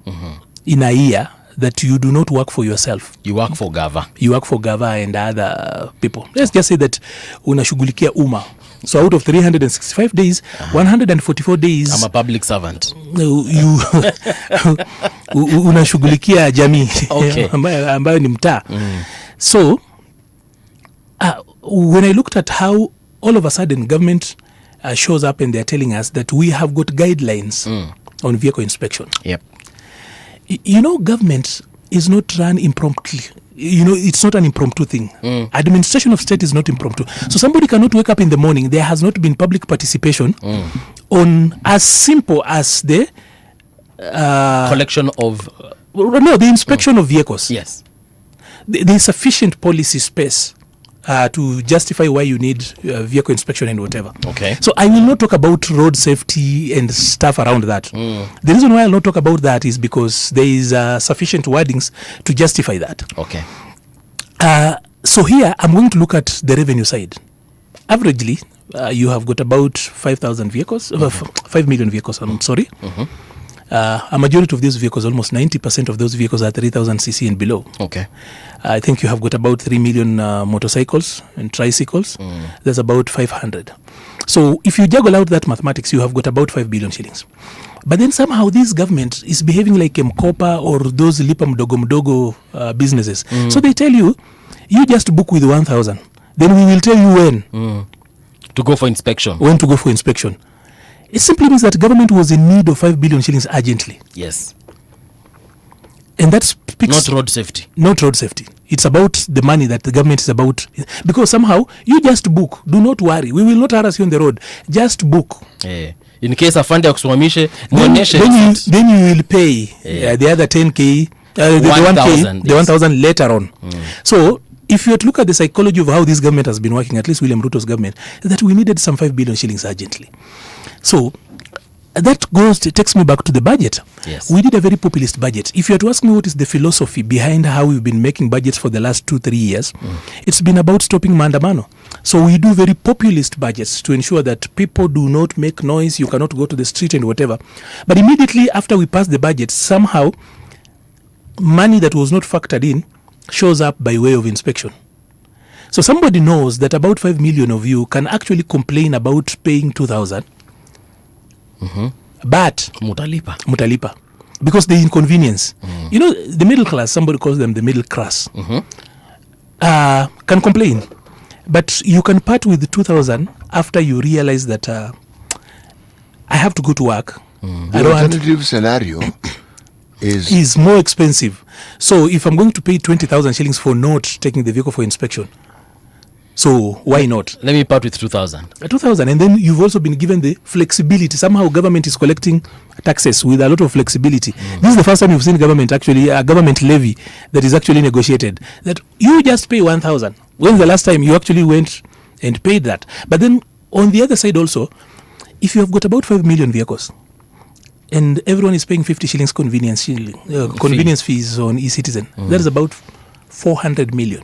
in a year that you do not work for yourself. You work for Gava. You work for Gava and other people. Let's just say that unashughulikia umma. So out of 365 days, 144 days... I'm a public servant. You unashughulikia jamii ambayo ni mtaa. So, when I looked at how all of a sudden government shows up and they're telling us that we have got guidelines on vehicle inspection. Yep. You know, government is not run impromptu. You know, it's not an impromptu thing. Administration of state is not impromptu. So somebody cannot wake up in the morning. There has not been public participation on as simple as the collection of... the inspection of vehicles. Yes. There is sufficient policy space to justify why you need vehicle inspection and whatever. Okay. So I will not talk about road safety and stuff around that. The reason why I'll not talk about that is because there is sufficient wordings to justify that. Okay. So here I'm going to look at the revenue side. Averagely, you have got about 5,000 vehicles, 5 million vehicles, I'm sorry. A majority of these vehicles, almost 90% of those vehicles are 3,000 cc and below. Okay. I think you have got about 3 million motorcycles and tricycles. There's about 500. So if you juggle out that mathematics, you have got about 5 billion shillings. But then somehow this government is behaving like Mkopa or those lipa mdogo businesses. So they tell you, you just book with 1,000. Then we will tell you when. To go for inspection. When to go for inspection. It simply means that government was in need of 5 billion shillings urgently. Yes. And that speaks... Not road safety. Not road safety. It's about the money that the government is about. Because somehow, you just book. Do not worry. We will not harass you on the road. Just book. In case afande akusimamishe, then you will pay the other 10K, the 1K, the 1,000 later on. So, if you look at the psychology of how this government has been working, at least William Ruto's government, that we needed some 5 billion shillings urgently. So, that takes me back to the budget. Yes. We did a very populist budget. If you had to ask me what is the philosophy behind how we've been making budgets for the last 2-3 years, it's been about stopping maandamano. So we do very populist budgets to ensure that people do not make noise, you cannot go to the street and whatever. But immediately after we pass the budget, somehow money that was not factored in shows up by way of inspection. So somebody knows that about 5 million of you can actually complain about paying 2,000. But mutalipa because the inconvenience. You know, the middle class, somebody calls them the middle class, can complain, but you can part with 2,000 after you realize that I have to go to work. The alternative scenario is more expensive. So if I'm going to pay 20,000 shillings for not taking the vehicle for inspection, so why not? Let me part with 2,000. 2,000, and then you've also been given the flexibility. Somehow government is collecting taxes with a lot of flexibility. This is the first time you've seen government actually, a government levy that is actually negotiated. That you just pay 1,000. When's the last time you actually went and paid that? But then on the other side also, if you have got about 5 million vehicles, and everyone is paying 50 shillings convenience fees on e-citizen, that is about 400 million.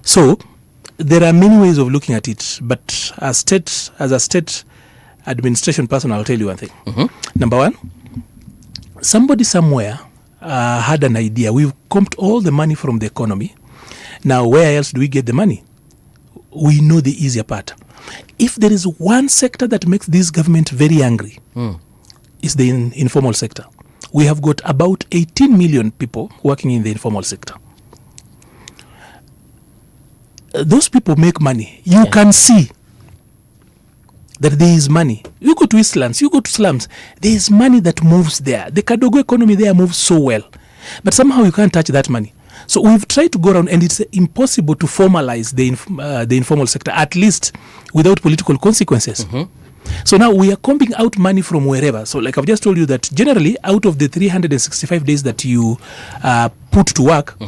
So there are many ways of looking at it, but as a state administration person, I'll tell you one thing. Number one, somebody somewhere had an idea. We've comped all the money from the economy. Now, where else do we get the money? We know the easier part. If there is one sector that makes this government very angry, it's the informal sector. We have got about 18 million people working in the informal sector. Those people make money. You can see that there is money. You go to Eastlands, you go to slums, there is money that moves there. The Kadogo economy there moves so well. But somehow you can't touch that money. So we've tried to go around, and it's impossible to formalize the informal sector, at least without political consequences. So now we are combing out money from wherever. So like I've just told you that generally out of the 365 days that you put to work,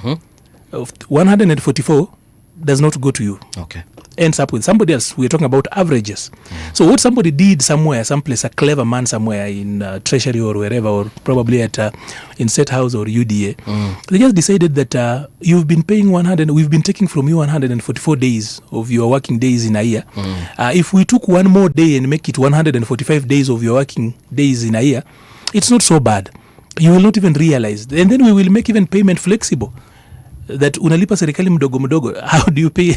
144 does not go to you. Okay. Ends up with somebody else. We're talking about averages. So what somebody did somewhere, someplace, a clever man somewhere in Treasury or wherever, or probably at in State House or UDA, they just decided that you've been paying 100, we've been taking from you 144 days of your working days in a year. If we took one more day and make it 145 days of your working days in a year, it's not so bad. You will not even realize. And then we will make even payment flexible. That unalipa serikali mdogo mdogo. How do you pay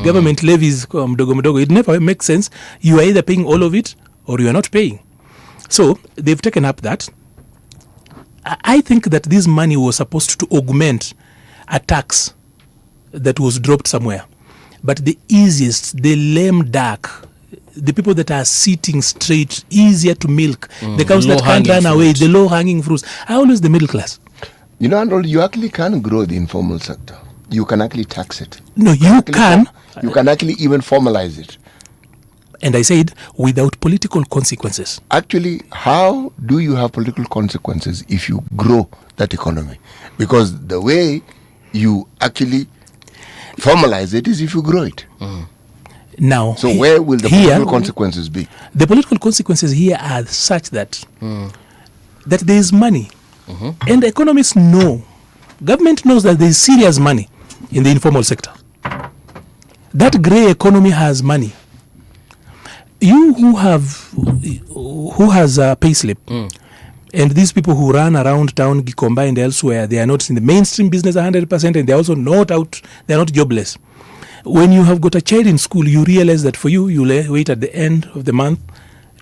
government levies mdogo mdogo? It never makes sense. You are either paying all of it or you are not paying. So they've taken up that. I think that this money was supposed to augment a tax that was dropped somewhere. But the easiest, the lame duck, the people that are sitting straight, easier to milk, the cows that can't run away, the low-hanging fruits, are always the middle class. You know, Andrew, you actually can grow the informal sector. You can actually tax it. No, you can. You can actually even formalize it. And I said, without political consequences. Actually, how do you have political consequences if you grow that economy? Because the way you actually formalize it is if you grow it. Now, so where will the political consequences be? The political consequences here are such that that there is money. And economists know, government knows that there is serious money in the informal sector. That grey economy has money. You who has a pay slip, and these people who run around town, Gikomba and elsewhere, they are not in the mainstream business 100%, and they are also not out, they are not jobless. When you have got a child in school, you realize that for you, you wait at the end of the month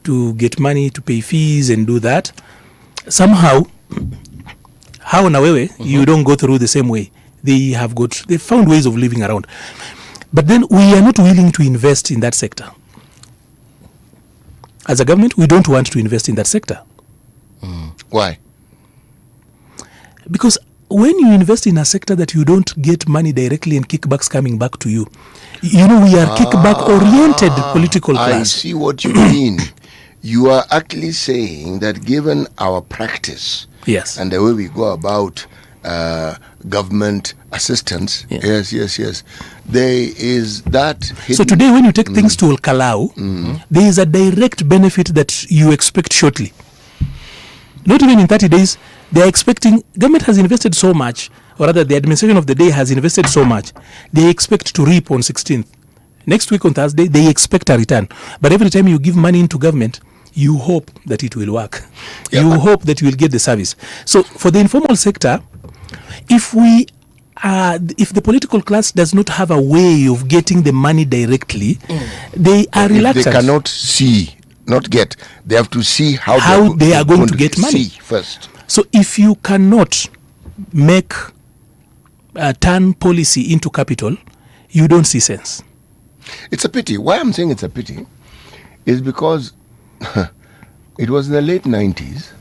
to get money to pay fees and do that. Somehow, how na wewe, you don't go through the same way. They found ways of living around. But then we are not willing to invest in that sector. As a government, we don't want to invest in that sector. Why? Because when you invest in a sector that you don't get money directly and kickbacks coming back to you, we are kickback-oriented political class. I see what you mean. You are actually saying that given our practice, yes, and the way we go about government assistance, yes, there is that. So today, when you take things to Ol Kalou, there is a direct benefit that you expect shortly. Not even in 30 days, they are expecting, government has invested so much, or rather the administration of the day has invested so much, they expect to reap on 16th. Next week on Thursday, they expect a return. But every time you give money into government, you hope that it will work. Yeah. You hope that you will get the service. So for the informal sector, if the political class does not have a way of getting the money directly, they are reluctant. They cannot see. Not get. They have to see how they are going to get money first. So if you cannot make turn policy into capital, you don't see sense. It's a pity. Why I'm saying it's a pity is because it was in the late 90s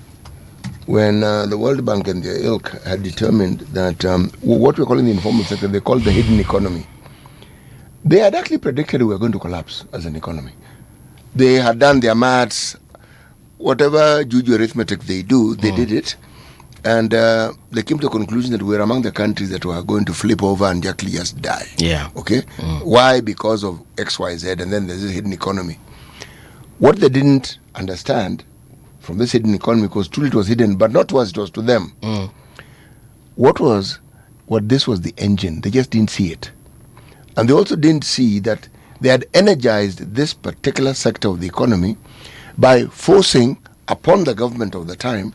when the World Bank and their ilk had determined that what we're calling the informal sector, they called the hidden economy. They had actually predicted we were going to collapse as an economy. They had done their maths, whatever juju arithmetic they do, they did it. And they came to a conclusion that we're among the countries that were going to flip over and actually just die. Yeah. Okay? Why? Because of X, Y, Z, and then there's this hidden economy. What they didn't understand from this hidden economy, because truly it was hidden, but not to us, it was to them. What this was the engine. They just didn't see it. And they also didn't see that they had energized this particular sector of the economy by forcing upon the government of the time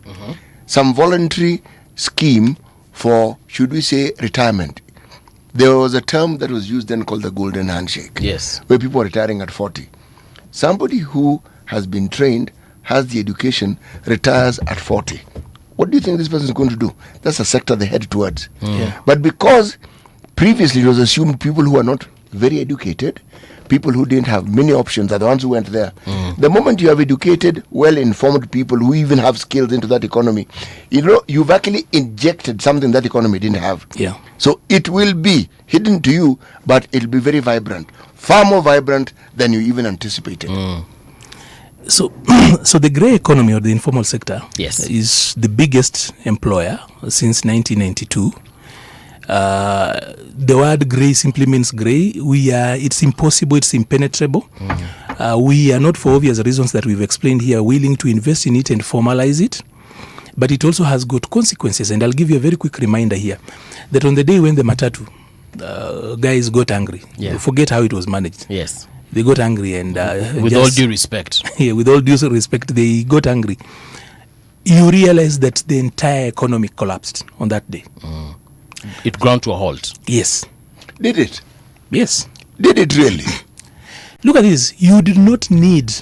some voluntary scheme for, should we say, retirement. There was a term that was used then called the golden handshake. Yes. Where people are retiring at 40. Somebody who has been trained, has the education, retires at 40. What do you think this person is going to do? That's a sector they head towards. But because previously it was assumed people who are not very educated, people who didn't have many options are the ones who went there. The moment you have educated, well-informed people who even have skills into that economy, you've actually injected something that economy didn't have. Yeah. So it will be hidden to you, but it'll be very vibrant, far more vibrant than you even anticipated. So the grey economy or the informal sector is the biggest employer since 1992. The word grey simply means grey. It's impossible, it's impenetrable. We are not, for obvious reasons that we've explained here, willing to invest in it and formalize it. But it also has got consequences. And I'll give you a very quick reminder here that on the day when the Matatu guys got angry, forget how it was managed. Yes. They got angry and... with all due respect. Yeah, with all due respect, they got angry. You realize that the entire economy collapsed on that day. It ground to a halt. Yes. Did it? Yes. Did it really? Look at this. You did not need...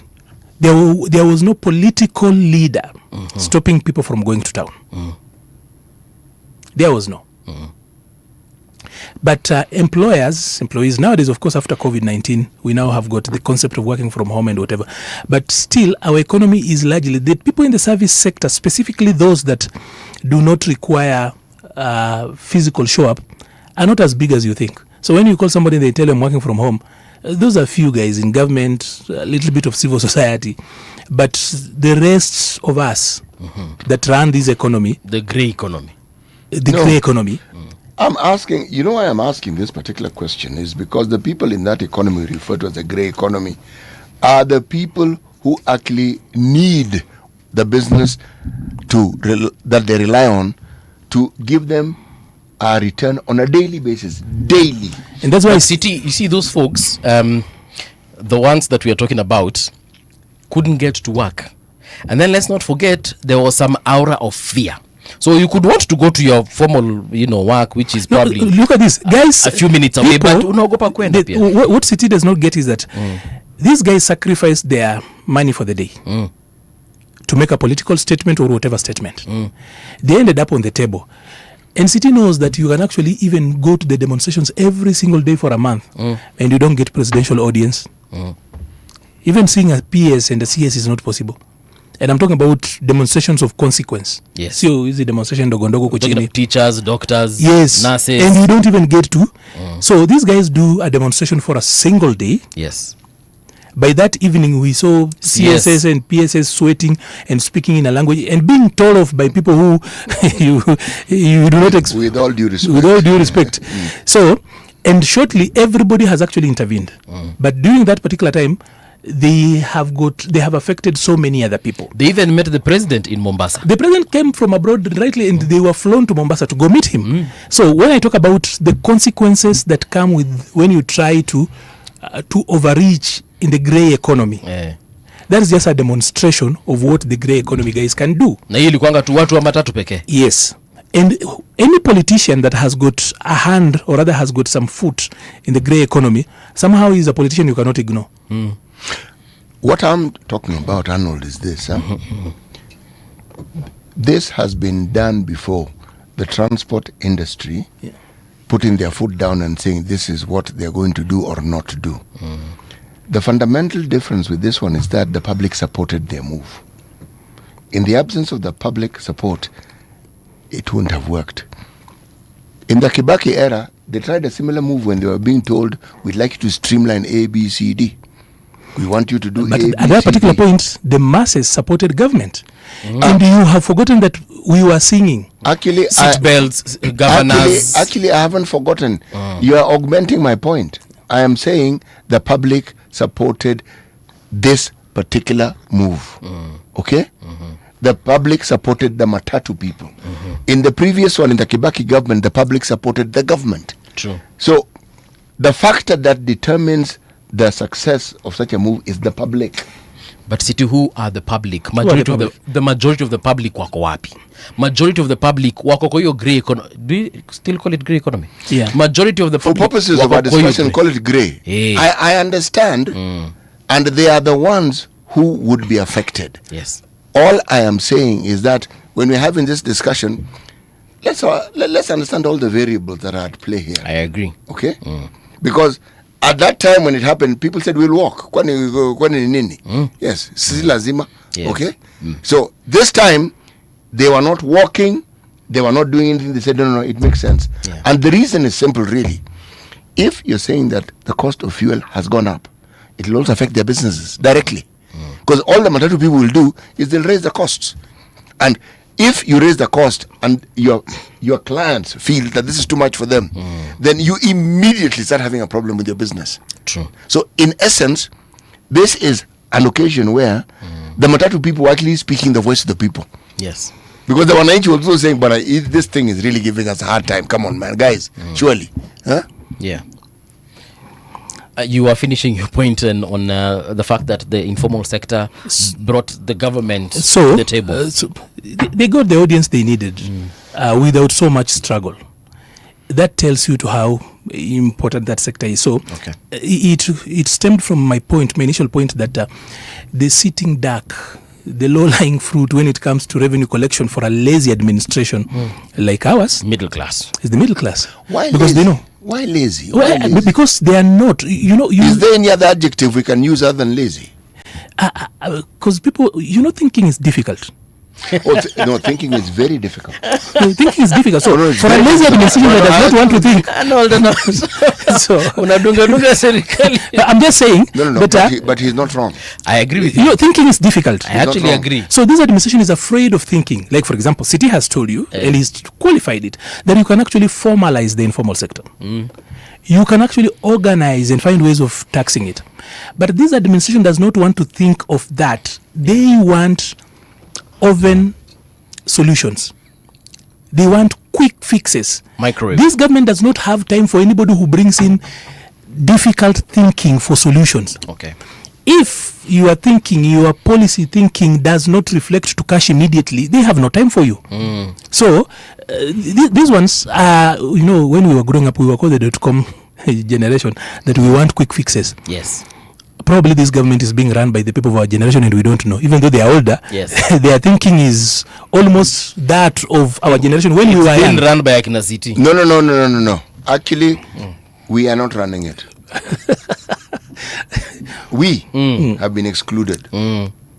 There was no political leader stopping people from going to town. There was no. But employees nowadays, of course, after COVID-19, we now have got the concept of working from home and whatever. But still, our economy is largely... The people in the service sector, specifically those that do not require physical show-up, are not as big as you think. So when you call somebody and they tell them working from home, those are few guys in government, a little bit of civil society. But the rest of us that run this economy... The grey economy. Grey economy... I'm asking, why I'm asking this particular question is because the people in that economy referred to as the grey economy are the people who actually need the business that they rely on to give them a return on a daily basis. Daily. And that's why you see those folks, the ones that we are talking about, couldn't get to work. And then let's not forget, there was some aura of fear. So you could want to go to your formal, work, which is probably look at this, guys. A few minutes away, but what city does not get is that these guys sacrificed their money for the day to make a political statement or whatever statement. They ended up on the table. And city knows that you can actually even go to the demonstrations every single day for a month and you don't get presidential audience. Even seeing a PS and a CS is not possible. And I'm talking about demonstrations of consequence. Yes. So is the demonstration ndogo kuchini. Teachers, doctors, yes, nurses. And you don't even get to. So these guys do a demonstration for a single day. Yes. By that evening, we saw CSS and PSS sweating and speaking in a language and being told off by people who you do not expect. With all due respect. With all due respect. So, and shortly, everybody has actually intervened. But during that particular time, they have affected so many other people. They even met the president in Mombasa. The president came from abroad rightly, and they were flown to Mombasa to go meet him. So when I talk about the consequences that come with when you try to overreach in the grey economy, that is just a demonstration of what the grey economy guys can do. Na hii ilikuanga tu watu wa matatu pekee. Yes. And any politician that has got a hand or rather has got some foot in the grey economy somehow is a politician you cannot ignore. What I'm talking about, Arnold, is this. This has been done before. The transport industry putting their foot down and saying this is what they're going to do or not do. The fundamental difference with this one is that the public supported their move. In the absence of the public support, it wouldn't have worked. In the Kibaki era, they tried a similar move when they were being told, we'd like you to streamline A, B, C, D. We want you to do but A, B, at that C, particular D. point, the masses supported government. And you have forgotten that we were singing. Actually, seatbelts, governors. Actually, I haven't forgotten. You are augmenting my point. I am saying the public supported this particular move. Okay? The public supported the Matatu people. In the previous one, in the Kibaki government, the public supported the government. True. So, the factor that determines the success of such a move is the public. But city, who are the public? The majority of the public wako wapi? Majority of the public wako kwa hiyo grey economy. Do you still call it grey economy? Yeah. Majority of the For public purposes of our discussion, call it grey. Hey. I understand, and they are the ones who would be affected. Yes. All I am saying is that when we're having this discussion, let's understand all the variables that are at play here. I agree. Okay? Because at that time when it happened, people said we'll walk. Kwani nini? Yes, sisi lazima. Yes. Okay? So this time they were not walking, they were not doing anything. They said no, it makes sense. Yeah. And the reason is simple, really. If you're saying that the cost of fuel has gone up, it will also affect their businesses directly. Because all the Matatu people will do is they'll raise the costs. And if you raise the cost and your clients feel that this is too much for them, then you immediately start having a problem with your business. True. So in essence, this is an occasion where the Matatu people are actually speaking the voice of the people. Yes. Because the Wananchi was also saying, but this thing is really giving us a hard time. Come on, man, guys, surely. Huh? Yeah. You are finishing your point on the fact that the informal sector brought the government to the table. So they got the audience they needed without so much struggle. That tells you to how important that sector is. So it stemmed from my initial point that the sitting duck, the low-lying fruit when it comes to revenue collection for a lazy administration like ours, middle class, is the middle class. Why because lazy? They know. Why lazy? Why lazy? Because they are not. Is there any other adjective we can use other than lazy? Because people, thinking is difficult. No, thinking is very difficult. Thinking is difficult. So for a lazy administration that does not want to think. So I'm just saying. No. But he's not wrong. I agree with you. Thinking is difficult. I actually agree. So this administration is afraid of thinking. Like for example, City has told you, and he's qualified it, that you can actually formalize the informal sector. You can actually organize and find ways of taxing it. But this administration does not want to think of that. They want oven solutions. They want quick fixes. Microwave. This government does not have time for anybody who brings in difficult thinking for solutions. Okay. If your policy thinking does not reflect to cash immediately, they have no time for you. So these ones are, when we were growing up, we were called the .com generation, that we want quick fixes. Yes. Probably this government is being run by the people of our generation and we don't know. Even though they are older, yes. Their thinking is almost that of our generation when we were young. Run by Akina City. No. Actually, we are not running it. We have been excluded.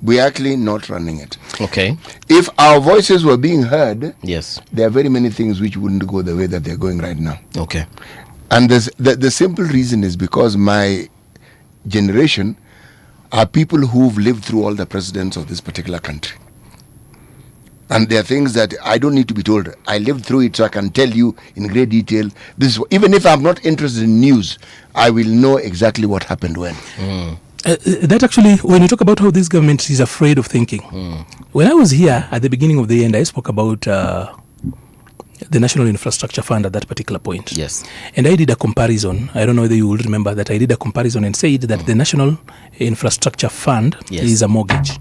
We're actually not running it. Okay. If our voices were being heard, yes, there are very many things which wouldn't go the way that they're going right now. Okay. And the simple reason is because my generation are people who've lived through all the presidents of this particular country. And there are things that I don't need to be told. I lived through it, so I can tell you in great detail. This is, even if I'm not interested in news, I will know exactly what happened when. That actually, when you talk about how this government is afraid of thinking, when I was here at the beginning of the year and I spoke about the National Infrastructure Fund at that particular point. Yes. And I did a comparison. I don't know whether you will remember that I did a comparison and said that the National Infrastructure Fund is a mortgage.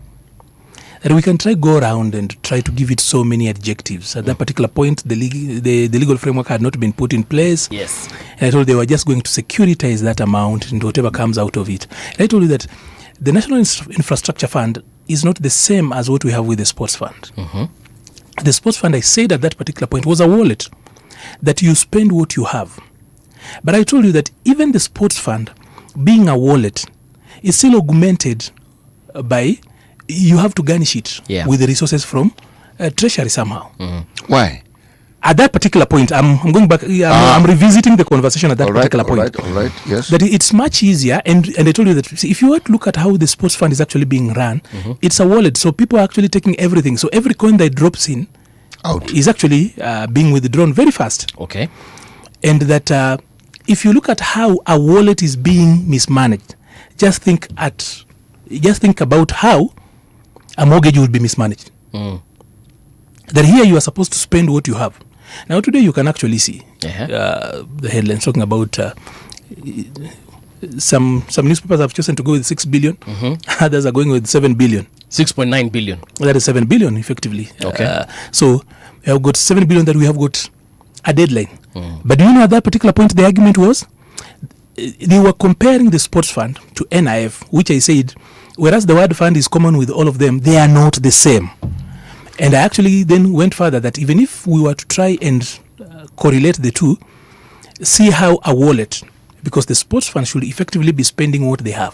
That we can go around and try to give it so many adjectives. At that particular point, the legal framework had not been put in place. Yes. And I told they were just going to securitize that amount and whatever comes out of it. And I told you that the National Infrastructure Fund is not the same as what we have with the Sports Fund. The Sports Fund, I said at that particular point, was a wallet that you spend what you have. But I told you that even the Sports Fund, being a wallet, is still augmented by you have to garnish it with the resources from Treasury somehow. Why? At that particular point, I'm going back, I'm revisiting the conversation at that particular point. All right, yes. That it's much easier, and I told you that, see, if you were to look at how the Sports Fund is actually being run, it's a wallet, so people are actually taking everything. So every coin that drops in is actually being withdrawn very fast. Okay. And that if you look at how a wallet is being mismanaged, just think about how a mortgage will be mismanaged. That here you are supposed to spend what you have. Now today you can actually see the headlines talking about some newspapers have chosen to go with 6 billion. Others are going with 7 billion. 6.9 billion. That is 7 billion effectively. Okay. So we have got 7 billion that we have got a deadline. But do you know at that particular point the argument was they were comparing the Sports Fund to NIF, which I said, whereas the word fund is common with all of them, they are not the same. And I actually then went further that even if we were to try and correlate the two, see how a wallet, because the Sports Fund should effectively be spending what they have,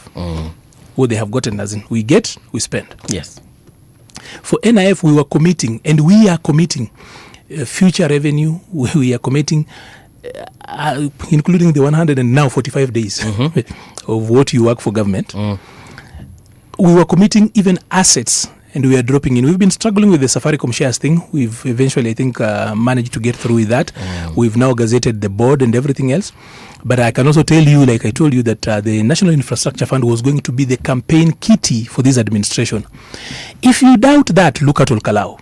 what they have gotten, as in we get, we spend. Yes. For NIF, we were committing, and we are committing future revenue, we are committing including the 145 days of what you work for government. We were committing even assets, and we are dropping in. We've been struggling with the Safaricom shares thing. We've eventually, I think, managed to get through with that. We've now gazetted the board and everything else. But I can also tell you, like I told you, that the National Infrastructure Fund was going to be the campaign kitty for this administration. If you doubt that, look at Ol Kalou.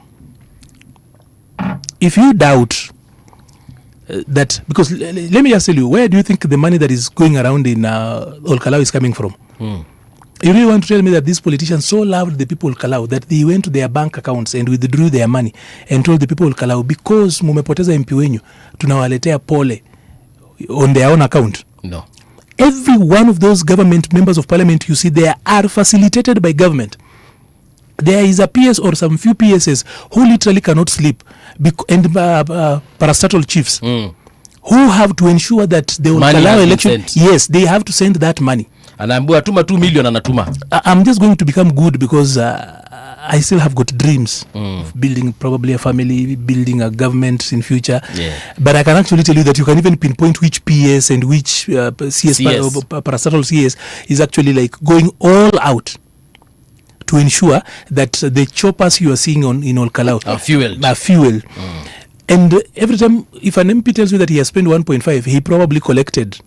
If you doubt that, because let me just tell you, where do you think the money that is going around in Ol Kalou is coming from? You really want to tell me that these politicians so loved the people of Kalau that they went to their bank accounts and withdrew their money and told the people of Kalau, because mumepoteza MP wenyu, tunawaletea pole on their own account? No. Every one of those government members of parliament, you see, they are facilitated by government. There is a PS or some few PSs who literally cannot sleep, and parastatal chiefs who have to ensure that the Ol Kalou election, yes, they have to send that money. And I'm going to 2 million anatuma. I'm just going to become good because I still have got dreams of building probably a family, building a government in future. But I can actually tell you that you can even pinpoint which PS and which CS. Parastatal CS is actually like going all out to ensure that the choppers you are seeing in Ol Kalou are fueled. And every time, if an MP tells you that he has spent 1.5, he probably collected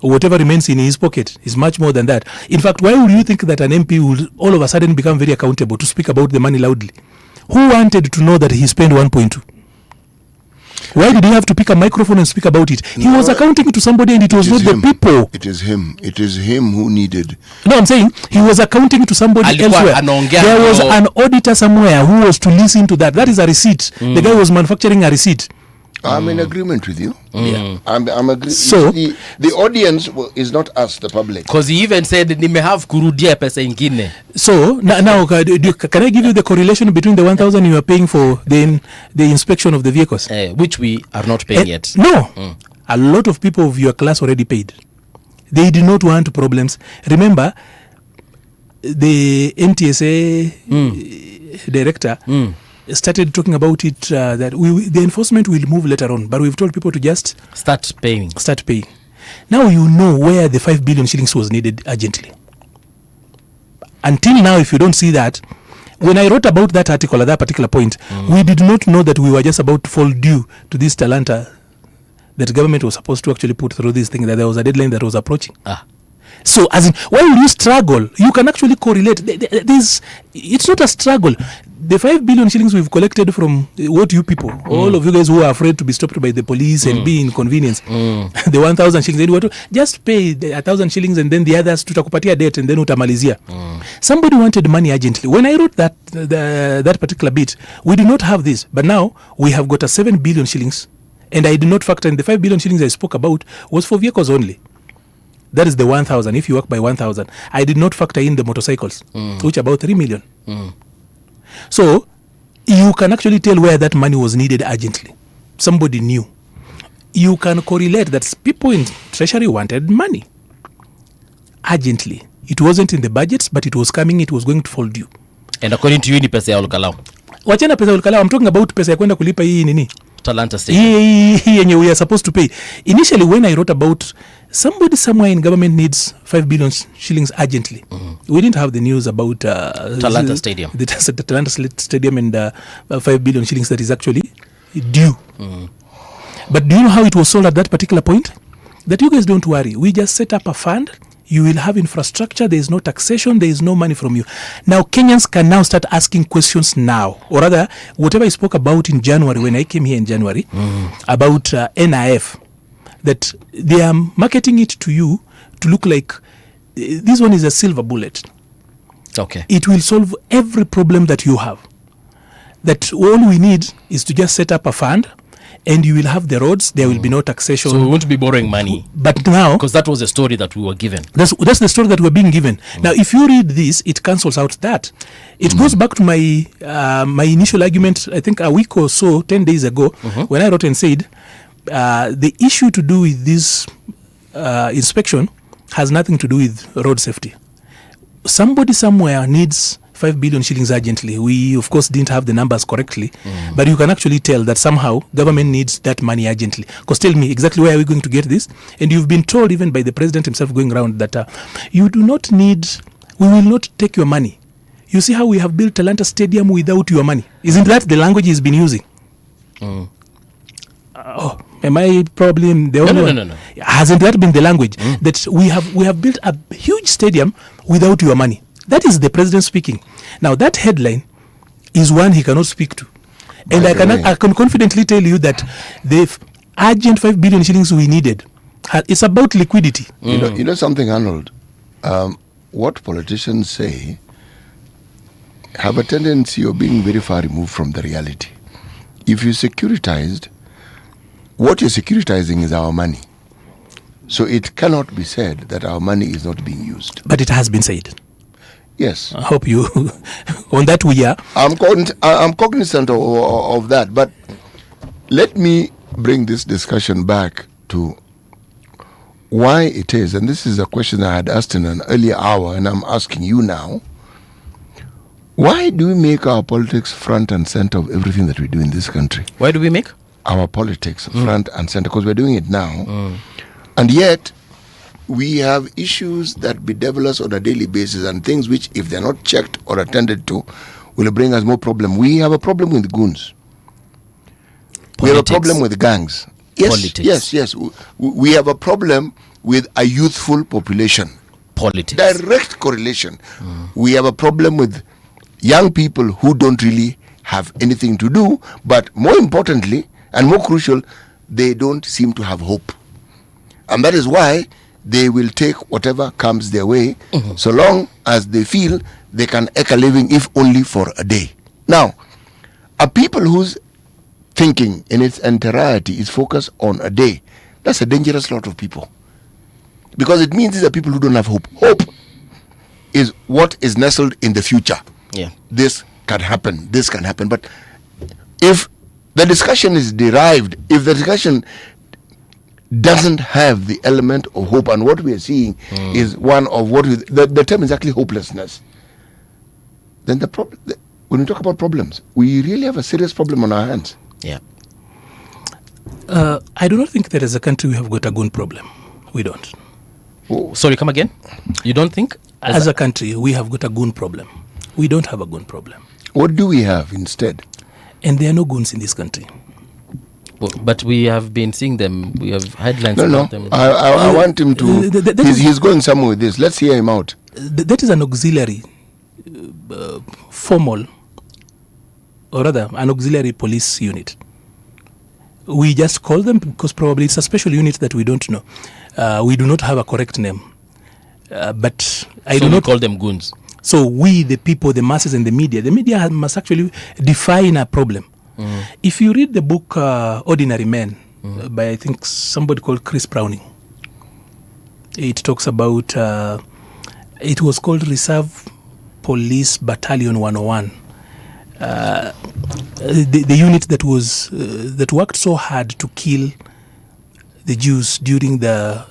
whatever remains in his pocket is much more than that. In fact, why would you think that an MP would all of a sudden become very accountable to speak about the money loudly? Who wanted to know that he spent 1.2? Why did he have to pick a microphone and speak about it? He was accounting to somebody, and it was not the people. It is him. It is him who needed. No, I'm saying he was accounting to somebody elsewhere. There was an auditor somewhere who was to listen to that. That is a receipt. The guy was manufacturing a receipt. I'm in agreement with you. I'm agreeing. So the audience is not us, the public. Because he even said nimehave kurudia pesa ingine. So now can I give you the correlation between the 1,000 you are paying for the inspection of the vehicles, which we are not paying yet? No, a lot of people of your class already paid. They did not want problems. Remember, the NTSA director started talking about it, that the enforcement will move later on, but we've told people to just start paying. Now you know where the 5 billion shillings was needed urgently. Until now, if you don't see that, when I wrote about that article at that particular point, we did not know that we were just about to fall due to this Talanta that government was supposed to actually put through this thing, that there was a deadline that was approaching. So, as in, while you struggle, you can actually correlate. It's not a struggle. The 5 billion shillings we've collected from what you people, all of you guys who are afraid to be stopped by the police and be inconvenienced, the 1,000 shillings, just pay the 1,000 shillings and then the others tutakupatia debt and then utamalizia. Somebody wanted money urgently. When I wrote that particular bit, we did not have this, but now we have got a 7 billion shillings, and I did not factor in the 5 billion shillings I spoke about was for vehicles only. That is the 1,000. If you work by 1,000, I did not factor in the motorcycles, which are about 3 million. So you can actually tell where that money was needed urgently. Somebody knew. You can correlate that people in Treasury wanted money urgently. It wasn't in the budgets, but it was coming. It was going to fall due. And according to you, ni pesa ya Ol Kalou. Wachana pesa ya Ol Kalou. I'm talking about pesa ya kwenda kulipa hii nini? Talanta Stadium. Hii yenye we are supposed to pay. Initially, when I wrote about somebody somewhere in government needs 5 billion shillings urgently, we didn't have the news about Talanta Stadium. The Talanta Stadium and 5 billion shillings that is actually due. But do you know how it was sold at that particular point? That you guys don't worry. We just set up a fund. You will have infrastructure. There is no taxation. There is no money from you. Now, Kenyans can now start asking questions now. Or rather, whatever I spoke about in January, when I came here in January, about NIF, that they are marketing it to you to look like this one is a silver bullet. Okay. It will solve every problem that you have. That all we need is to just set up a fund, and you will have the roads. There will be no taxation. So we won't be borrowing money. But now, because that was the story that we were given. That's the story that we're being given. Now, if you read this, it cancels out that. It goes back to my my initial argument, I think a week or so, 10 days ago, when I wrote and said, the issue to do with this inspection has nothing to do with road safety. Somebody somewhere needs 5 billion shillings urgently. We, of course, didn't have the numbers correctly, but you can actually tell that somehow government needs that money urgently. Because tell me exactly where are we going to get this? And you've been told even by the president himself going around that you do not need, we will not take your money. You see how we have built Talanta Stadium without your money. Isn't that the language he's been using? Am I probably the only one? No. Hasn't that been the language that we have built a huge stadium without your money? That is the president speaking. Now that headline is one he cannot speak to, and I can confidently tell you that the urgent 5 billion shillings we needed, it's about liquidity. You know something, Arnold. What politicians say have a tendency of being very far removed from the reality. If you securitized, what you're securitizing is our money. So it cannot be said that our money is not being used. But it has been said. Yes. I hope you, on that we are. I'm cognizant of that, but let me bring this discussion back to why it is, and this is a question I had asked in an earlier hour, and I'm asking you now. Why do we make our politics front and center of everything that we do in this country? Why do we make our politics front and center? Because we're doing it now, and yet we have issues that bedevil us on a daily basis, and things which, if they're not checked or attended to, will bring us more problem. We have a problem with goons. Politics. We have a problem with gangs. Yes. We have a problem with a youthful population. Politics. Direct correlation. We have a problem with young people who don't really have anything to do, but more importantly, and more crucial, they don't seem to have hope. And that is why they will take whatever comes their way, so long as they feel they can eke a living, if only for a day. Now, a people whose thinking in its entirety is focused on a day, that's a dangerous lot of people. Because it means these are people who don't have hope. Hope is what is nestled in the future. Yeah. This can happen, this can happen. But if the discussion is derived, if the discussion doesn't have the element of hope, and what we are seeing is one of what the term is actually hopelessness. then when we talk about problems, we really have a serious problem on our hands. Yeah. I do not think that as a country we have got a gun problem. We don't. Oh. Sorry, come again? You don't think? As a country, we have got a gun problem. We don't have a gun problem. What do we have instead? And there are no guns in this country. But we have been seeing them. We have headlines about them. I want him to... He's going somewhere with this. Let's hear him out. That is an auxiliary, formal, or rather, an auxiliary police unit. We just call them because probably it's a special unit that we don't know. We do not have a correct name. But I do not call them goons. So we, the people, the masses and the media must actually define a problem. If you read the book Ordinary Men by I think somebody called Chris Browning, it talks about, it was called Reserve Police Battalion 101. The unit that was that worked so hard to kill the Jews during the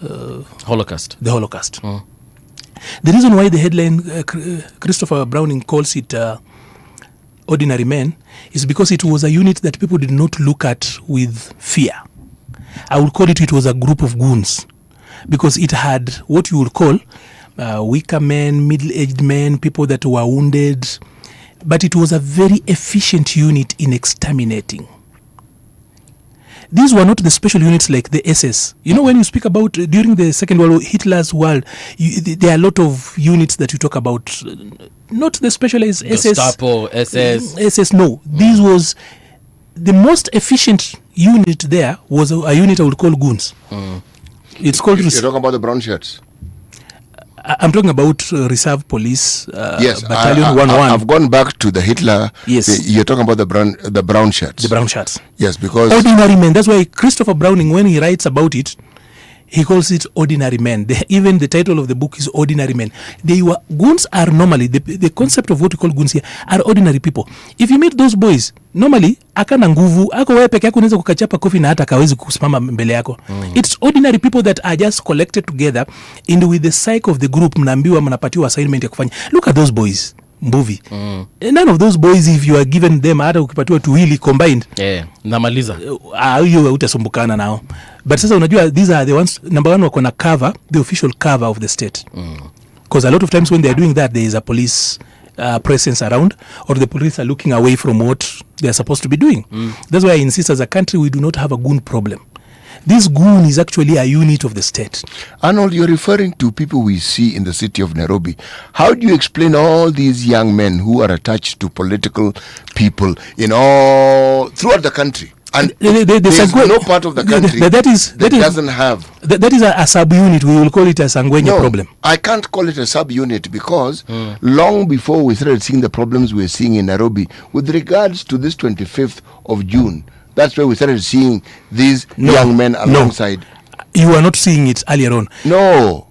Holocaust. The Holocaust. The reason why the headline Christopher Browning calls it Ordinary Men is because it was a unit that people did not look at with fear. I would call it was a group of goons because it had what you would call weaker men, middle-aged men, people that were wounded, but it was a very efficient unit in exterminating. These were not the special units like the SS. You know, when you speak about during the Second World War, Hitler's world, there are a lot of units that you talk about. Not the specialized SS. Gestapo, SS. SS, no. This was the most efficient unit there was a unit I would call goons. It's called... You're talking about the brown shirts? I'm talking about Reserve Police yes, Battalion 101. I've gone back to the Hitler. Yes. You're talking about the brown shirts. The brown shirts. Yes, because... Ordinary men. That's why Christopher Browning, when he writes about it, he calls it Ordinary Men. Even the title of the book is Ordinary Men. Goons are normally, the concept of what we call goons here, are ordinary people. If you meet those boys, normally, akana nguvu, ako wewe peke yako unaweza kukachapa kofi na hata kawezi kusimama mbele yako. It's ordinary people that are just collected together and with the psyche of the group mnaambiwa mnapatiwa assignment ya kufanya. Look at those boys. Mbuvi. None of those boys, if you are given them hata ukipatiwa tuwili combined, namaliza hiyo utasumbukana nao. But sasa unajua these are the ones, number one, wako na cover, the official cover of the state. Because a lot of times when they are doing that, there is a police presence around, or the police are looking away from what they are supposed to be doing. That's why I insist, as a country we do not have a goon problem. This goon is actually a unit of the state. Arnold, you're referring to people we see in the city of Nairobi. How do you explain all these young men who are attached to political people throughout the country? And there's no part of the country that doesn't have. That is a subunit. We will call it a Sangwenya problem. I can't call it a subunit because long before we started seeing the problems we're seeing in Nairobi with regards to this 25th of June, that's where we started seeing these young men alongside. You are not seeing it earlier on. No.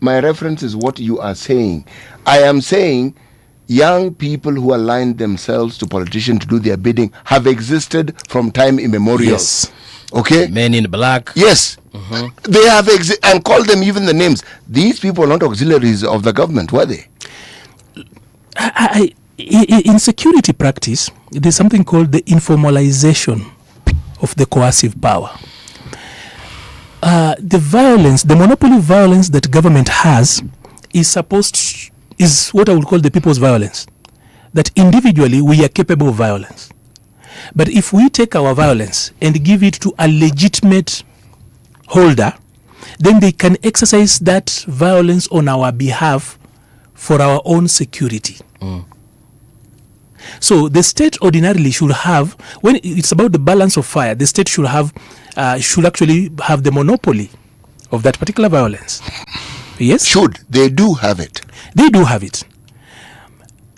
My reference is what you are saying. I am saying young people who aligned themselves to politicians to do their bidding have existed from time immemorial. Yes. Okay? Men in black. Yes. They have and call them even the names. These people are not auxiliaries of the government, were they? In security practice, there's something called the informalization of the coercive power. The violence, the monopoly violence that government has is what I would call the people's violence. That individually we are capable of violence. But if we take our violence and give it to a legitimate holder, then they can exercise that violence on our behalf for our own security. So the state ordinarily should have, when it's about the balance of fire, the state should actually have the monopoly of that particular violence. Yes? They do have it. They do have it.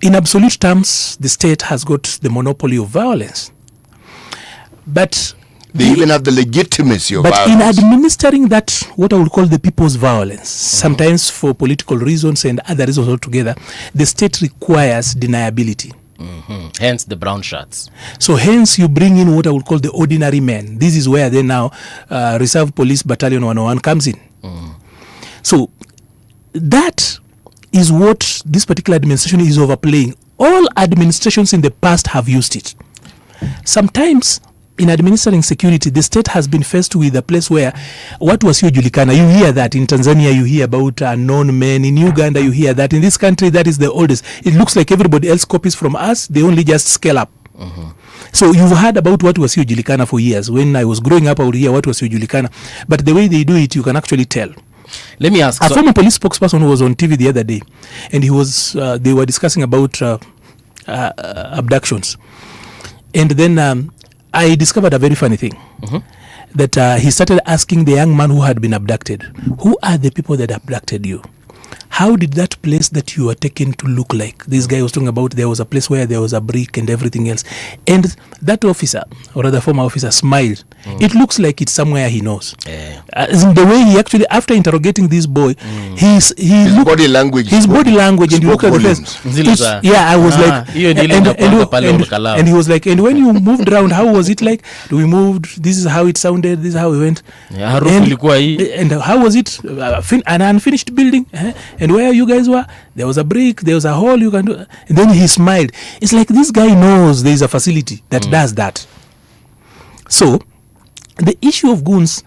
In absolute terms, the state has got the monopoly of violence. But they even have the legitimacy of violence. But in administering that, what I would call the people's violence, sometimes for political reasons and other reasons altogether, the state requires deniability. Hence the brown shirts. So hence you bring in what I would call the ordinary men. This is where then now Reserve Police Battalion 101 comes in. So that is what this particular administration is overplaying. All administrations in the past have used it. Sometimes in administering security, the state has been faced with a place where what wasiojulikana, you hear that. In Tanzania, you hear about unknown men. In Uganda, you hear that. In this country, that is the oldest. It looks like everybody else copies from us. They only just scale up. So you've heard about what wasiojulikana for years. When I was growing up, I would hear what wasiojulikana. But the way they do it, you can actually tell. Let me ask. A former police spokesperson who was on TV the other day, and he was they were discussing about abductions. And then I discovered a very funny thing. That he started asking the young man who had been abducted, who are the people that abducted you? How did that place that you were taken to look like? This guy was talking about there was a place where there was a brick and everything else. And that officer, or rather former officer, smiled. It looks like it's somewhere he knows. The way he actually, after interrogating this boy, his body language. His body language, and you look at the face. I was and he was like, and when you moved around, how was it like? We moved, this is how it sounded, this is how we went. And how was it? An unfinished building? And where you guys were, there was a brick, there was a hole you can do. And then he smiled. It's like this guy knows there is a facility that does that. So the issue of goons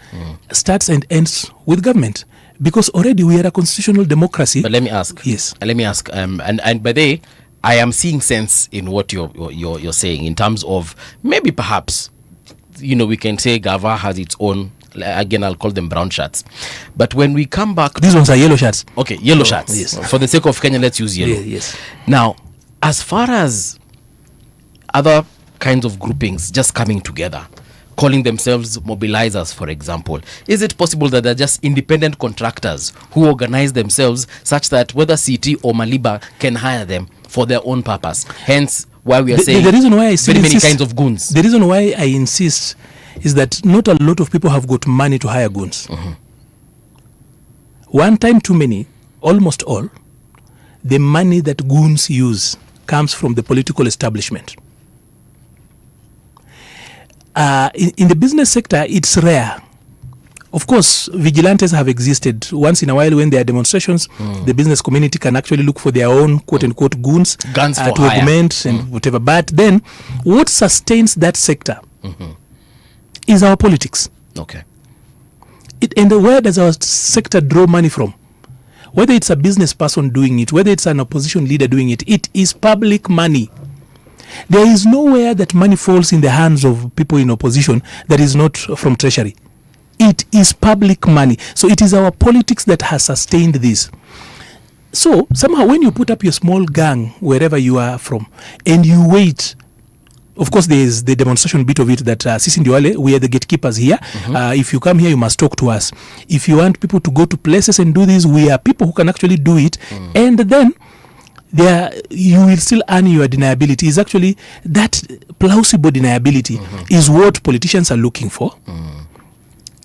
starts and ends with government, because already we are a constitutional democracy. But let me ask. Yes. Let me ask. And by the way, I am seeing sense in what you're saying in terms of maybe perhaps, we can say Gava has its own. Again, I'll call them brown shirts. But when we come back... These ones are yellow shirts. Okay, yellow shirts. Yes. For the sake of Kenya, let's use yellow. Yes. Now, as far as other kinds of groupings just coming together, calling themselves mobilizers, for example, is it possible that they're just independent contractors who organize themselves such that whether CT or Maliba can hire them for their own purpose? Hence, why we are saying the reason why I very many kinds of goons. The reason why I insist is that not a lot of people have got money to hire goons. One time too many, almost all, the money that goons use comes from the political establishment. In the business sector, it's rare. Of course, vigilantes have existed. Once in a while, when there are demonstrations, the business community can actually look for their own quote-unquote goons guns to augment and whatever. But then, what sustains that sector is our politics. Okay. And where does our sector draw money from? Whether it's a business person doing it, whether it's an opposition leader doing it, it is public money. There is nowhere that money falls in the hands of people in opposition that is not from treasury. It is public money. So it is our politics that has sustained this. So somehow when you put up your small gang wherever you are from and you wait, of course, there is the demonstration bit of it that Sisi Ndiwale, we are the gatekeepers here. If you come here, you must talk to us. If you want people to go to places and do this, we are people who can actually do it. And then you will still earn your deniability. Is actually that plausible deniability is what politicians are looking for.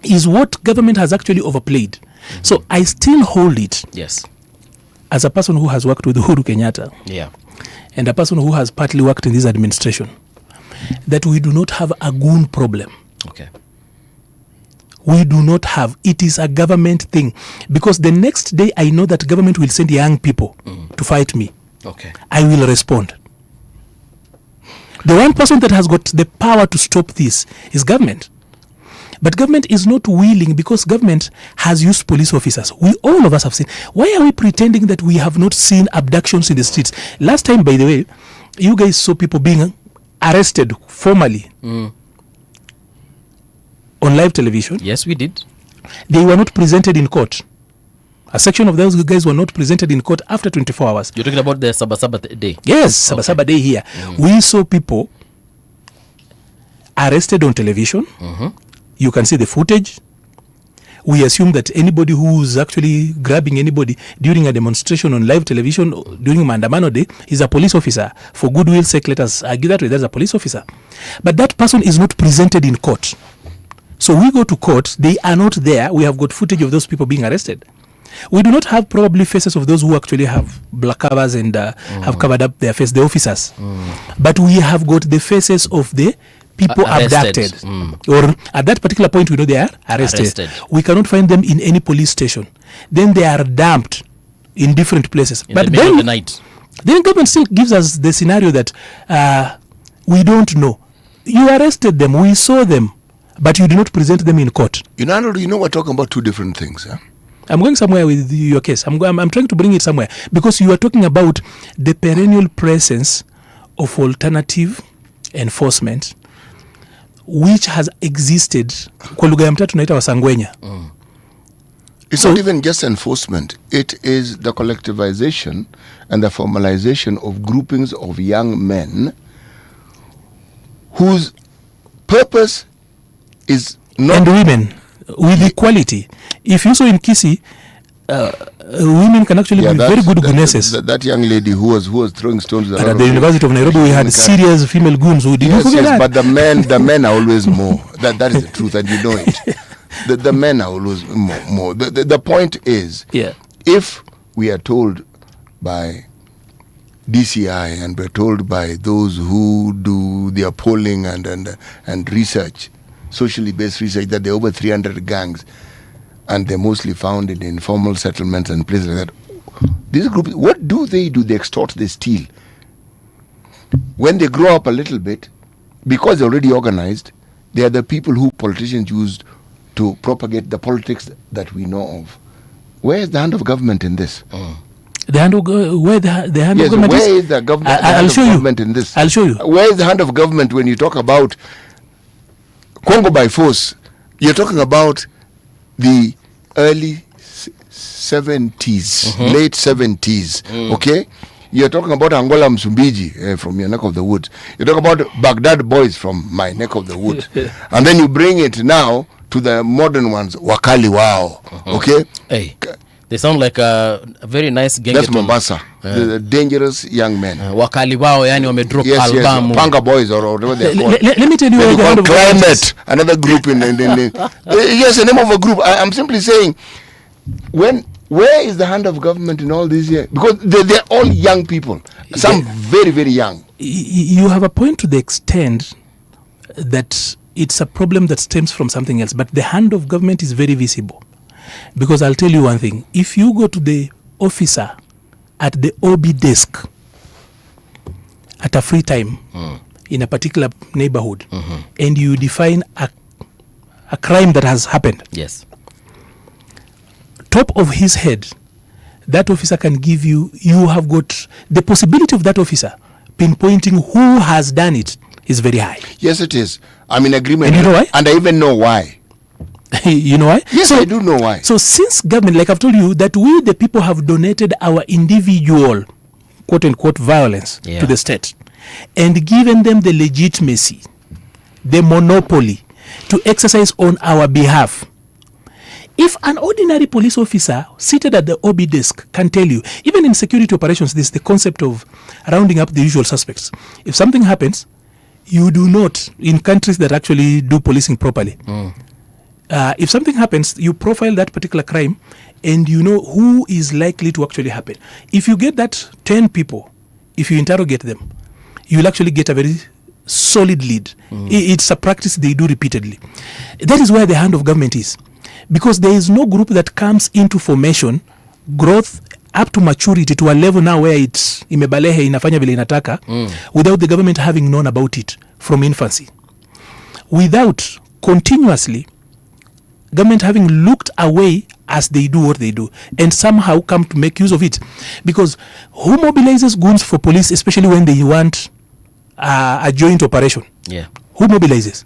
Is what government has actually overplayed. So I still hold it. Yes. As a person who has worked with Uhuru Kenyatta. Yeah. And a person who has partly worked in this administration, that we do not have a goon problem. Okay. We do not have. It is a government thing. Because the next day I know that government will send young people to fight me. Okay. I will respond. The one person that has got the power to stop this is government. But government is not willing, because government has used police officers. All of us have seen. Why are we pretending that we have not seen abductions in the streets? Last time, by the way, you guys saw people being arrested formally on live television. Yes, we did. They were not presented in court. A section of those guys were not presented in court after 24 hours. You're talking about the Sabasaba day? Yes, Sabasaba day here. We saw people arrested on television. You can see the footage. We assume that anybody who's actually grabbing anybody during a demonstration on live television during Maandamano Day is a police officer. For goodwill's sake, let us argue that that's a police officer. But that person is not presented in court. So we go to court, they are not there. We have got footage of those people being arrested. We do not have probably faces of those who actually have black covers and have covered up their face, the officers. But we have got the faces of the people abducted. Or at that particular point, we know they are arrested. We cannot find them in any police station. Then they are dumped in different places. In the middle of the night. Then government still gives us the scenario that we don't know. You arrested them, we saw them, but you did not present them in court. You know we're talking about two different things. Huh? I'm going somewhere with your case. I'm trying to bring it somewhere because you are talking about the perennial presence of alternative enforcement which has existed kwa lugha ya mtatu tunaita wasangwenya. It's not even just enforcement. It is the collectivization and the formalization of groupings of young men whose purpose is not... And women, with equality. If you saw in Kisii, women can actually be very good goonesses. That young lady who was throwing stones at the University of Nairobi, we had serious female goons who didn't forget that. But the men are always more. That is the truth, and you know it. The men are always more. The point is, if we are told by DCI and we're told by those who do their polling and research, socially based research, that there are over 300 gangs and they're mostly found in informal settlements and places like that. These groups, what do? They extort, they steal. When they grow up a little bit, because they're already organized, they are the people who politicians used to propagate the politics that we know of. Where is the hand of government in this? The hand of where the hand of government where is the government? I'll show you. In this? I'll show you. Where is the hand of government when you talk about Congo by force? You're talking about the early 70s, late 70s. Okay, you're talking about Angola Msumbiji from your neck of the woods. You talk about Baghdad boys from my neck of the woods, and then you bring it now to the modern ones, Wakali Wao. Okay? Hey, they sound like a very nice gang. That's Mombasa. The dangerous young men. Wakali Wao, yani wamedrop album. Yes, Panga boys or whatever they are called. Let me tell you what called Climate, another group in yes, the name of a group. I'm simply saying, where is the hand of government in all these years? Because they're all young people. Some very, very young. You have a point to the extent that it's a problem that stems from something else, but the hand of government is very visible. Because I'll tell you one thing, if you go to the officer at the OB desk at a free time in a particular neighborhood and you define a crime that has happened, yes, top of his head, that officer can give you have got the possibility of that officer pinpointing who has done it is very high. Yes, it is. I'm in agreement. And you know why? And I even know why. You know why? Yes, I do know why. So since government, like I've told you, that we the people have donated our individual, quote unquote, violence to the state and given them the legitimacy, the monopoly to exercise on our behalf. If an ordinary police officer seated at the OB desk can tell you, even in security operations, this is the concept of rounding up the usual suspects. If something happens, you do not, in countries that actually do policing properly, if something happens, you profile that particular crime and you know who is likely to actually happen. If you get that 10 people, if you interrogate them, you'll actually get a very solid lead. It's a practice they do repeatedly. That is where the hand of government is. Because there is no group that comes into formation, growth up to maturity to a level now where it's imebalehe inafanya vile inataka without the government having known about it from infancy. Without continuously government having looked away as they do what they do and somehow come to make use of it. Because who mobilizes goons for police, especially when they want a joint operation? Yeah. Who mobilizes?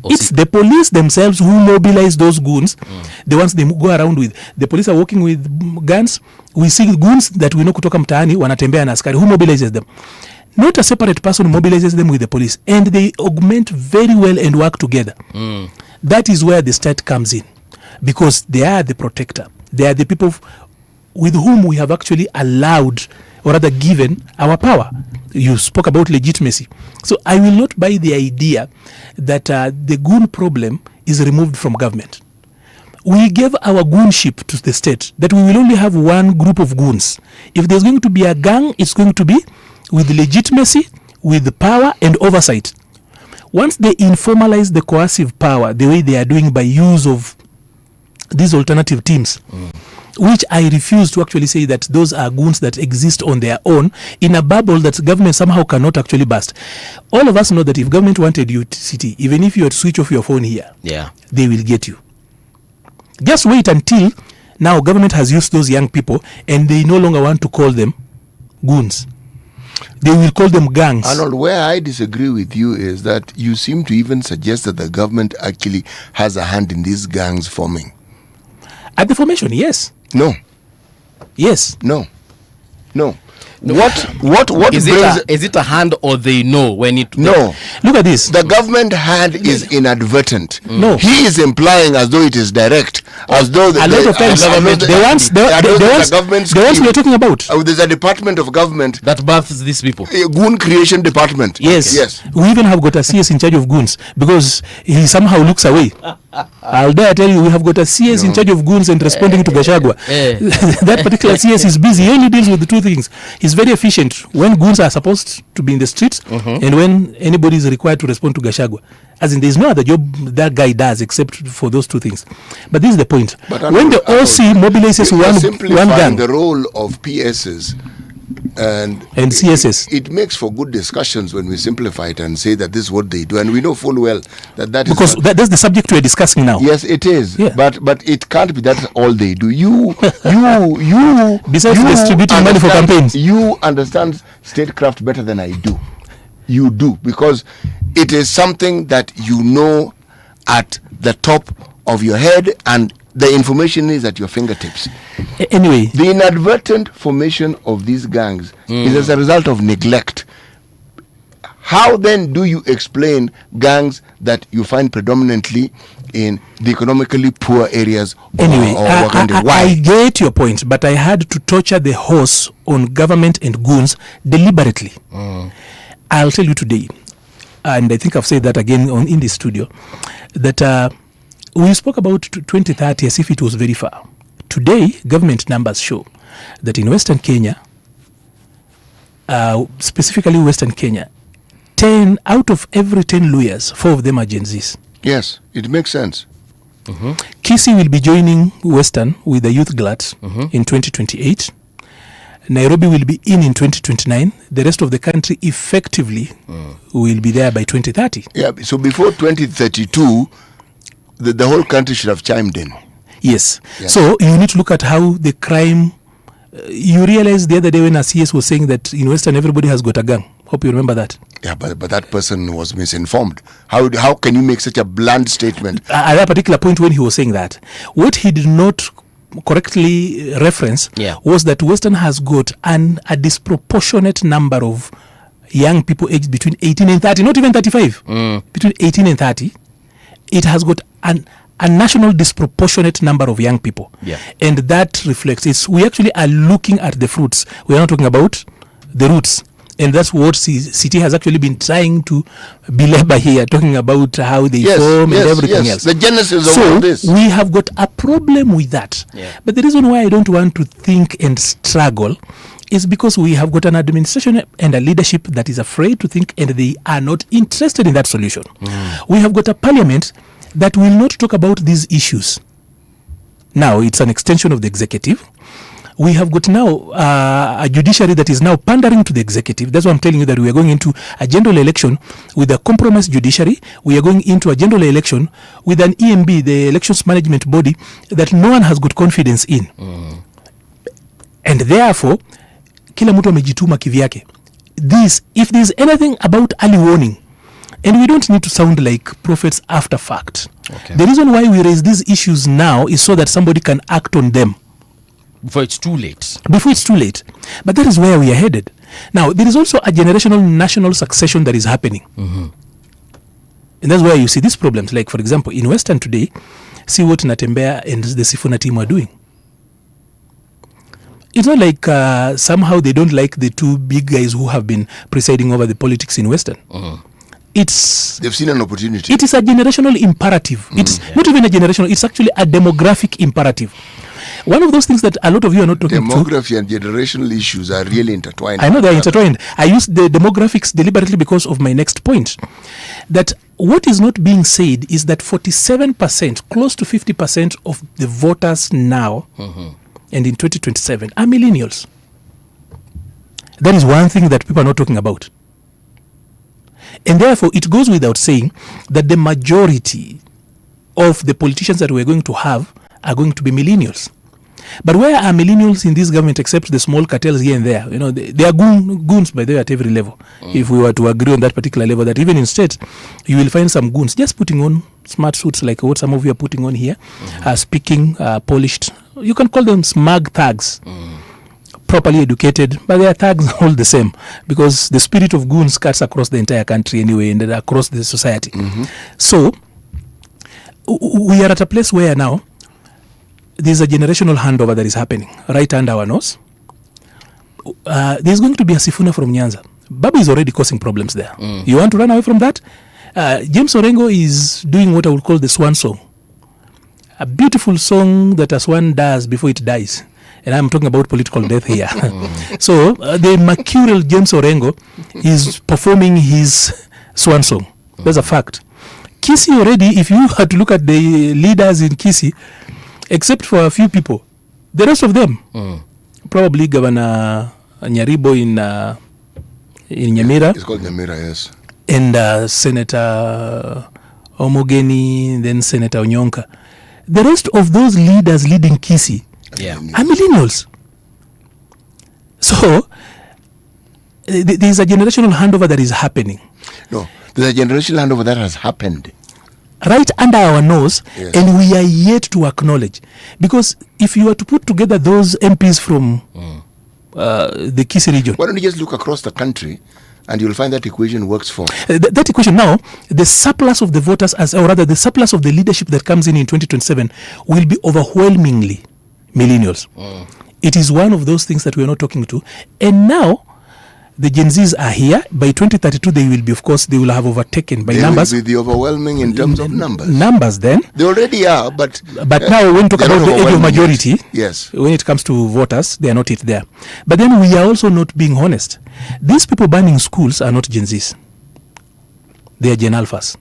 It's the police themselves who mobilize those goons, the ones they go around with. The police are working with guns. We see goons that we know kutoka mtaani wanatembea na askari. Who mobilizes them? Not a separate person mobilizes them with the police. And they augment very well and work together. That is where the state comes in. Because they are the protector. They are the people with whom we have actually allowed, or rather given, our power. You spoke about legitimacy. So I will not buy the idea that the goon problem is removed from government. We gave our goonship to the state, that we will only have one group of goons. If there's going to be a gang, it's going to be with legitimacy, with power and oversight. Once they informalize the coercive power the way they are doing by use of these alternative teams, which I refuse to actually say that those are goons that exist on their own in a bubble that government somehow cannot actually burst. All of us know that if government wanted you, city, even if you had to switch off your phone here, they will get you. Just wait until now government has used those young people and they no longer want to call them goons. They will call them gangs. Arnold, where I disagree with you is that you seem to even suggest that the government actually has a hand in these gangs forming. At the formation, yes. No. Yes. No. What is it a hand or they know when it? No. Look at this. The government hand is inadvertent. No. He is implying as though it is direct, as though a lot of times the ones we are talking about. There's a department of government that births these people. A goon creation department. Yes. We even have got a CS in charge of goons because he somehow looks away. I'll dare tell you, we have got a CS in charge of goons and responding to Gachagua. That particular CS is busy. He only deals with the two things. He's very efficient when goons are supposed to be in the streets and when anybody is required to respond to Gachagua. As in, there's no other job that guy does except for those two things. But this is the point. When the OC mobilizes one gang, the role of PSs and CSS, it makes for good discussions when we simplify it and say that this is what they do, and we know full well that because that's the subject we are discussing now. Yes, it is. But it can't be that's all they do. You besides distributing money for campaigns, you understand statecraft better than I do. You do, because it is something that you know at the top of your head and the information is at your fingertips. Anyway, the inadvertent formation of these gangs is as a result of neglect. How then do you explain gangs that you find predominantly in the economically poor areas? Anyway, I get your point, but I had to torture the horse on government and goons deliberately. I'll tell you today, and I think I've said that again in the studio, that we spoke about 2030 as if it was very far. Today, government numbers show that in Western Kenya, specifically Western Kenya, 10 out of every 10 lawyers, 4 of them are Gen Zs. Yes, it makes sense. Kisii will be joining Western with the youth glut in 2028. Nairobi will be in 2029. The rest of the country effectively will be there by 2030. Yeah, so before 2032, the whole country should have chimed in. Yes. So you need to look at how the crime. You realize the other day when a CS was saying that in Western everybody has got a gun. Hope you remember that. Yeah, but that person was misinformed. How can you make such a blunt statement? At that particular point when he was saying that, what he did not correctly reference was that Western has got a disproportionate number of young people aged between 18 and 30, not even 35, between 18 and 30. It has got a national disproportionate number of young people. And that reflects we actually are looking at the fruits. We are not talking about the roots. And that's what CT has actually been trying to belabor here, talking about how they form and everything else. The genesis of all this. So we have got a problem with that. But the reason why I don't want to think and struggle is because we have got an administration and a leadership that is afraid to think and they are not interested in that solution. We have got a parliament that will not talk about these issues. Now, it's an extension of the executive. We have got now a judiciary that is now pandering to the executive. That's why I'm telling you that we are going into a general election with a compromised judiciary. We are going into a general election with an EMB, the elections management body, that no one has got confidence in. And therefore, kila mtu amejituma kivyake. If there's anything about early warning, and we don't need to sound like prophets after fact. The reason why we raise these issues now is so that somebody can act on them. Before it's too late. But that is where we are headed. Now, there is also a generational national succession that is happening. And that's where you see these problems. Like, for example, in Western today, see what Natembea and the Sifuna team are doing. It's not like somehow they don't like the two big guys who have been presiding over the politics in Western. They've seen an opportunity. It is a generational imperative. It's not even a generational, it's actually a demographic imperative. One of those things that a lot of you are not talking Demography and generational issues are really intertwined. I know they're intertwined. I use the demographics deliberately because of my next point. That what is not being said is that 47%, close to 50% of the voters now, and in 2027 are millennials. That is one thing that people are not talking about. And therefore, it goes without saying that the majority of the politicians that we're going to have are going to be millennials. But where are millennials in this government except the small cartels here and there? You know, they are goons by the way at every level. If we were to agree on that particular level, that even in states, you will find some goons just putting on smart suits like what some of you are putting on here, speaking, polished. You can call them smug thugs, properly educated, but they are thugs all the same, because the spirit of goons cuts across the entire country anyway and across the society. So we are at a place where now there's a generational handover that is happening right under our nose. There's going to be a Sifuna from Nyanza. Babu is already causing problems there. You want to run away from that? James Orengo is doing what I would call the swan song. A beautiful song that a swan does before it dies. And I'm talking about political death here. So the mercurial James Orengo is performing his swan song. That's a fact. Kisii already, if you had to look at the leaders in Kisii, except for a few people, the rest of them, probably Governor Nyaribo in Nyamira. It's called Nyamira, yes. And Senator Omogeni, then Senator Onyonka. The rest of those leaders leading Kisii are millennials. So there's a generational handover that is happening. No, there's a generational handover that has happened right under our nose, and we are yet to acknowledge. Because if you were to put together those MPs from the Kisii region, why don't you just look across the country and you'll find that equation works for that equation. Now the surplus of the voters, or rather the surplus of the leadership that comes in 2027 will be overwhelmingly millennials. It is one of those things that we're not talking to. And now the Gen Zs are here. By 2032, they will be, of course, they will have overtaken by numbers. They will be the overwhelming in terms of numbers. Numbers then. They already are, but now when we talk about the age of majority, yes, when it comes to voters, they are not yet there. But then we are also not being honest. These people burning schools are not Gen Zs. They are Gen Alphas,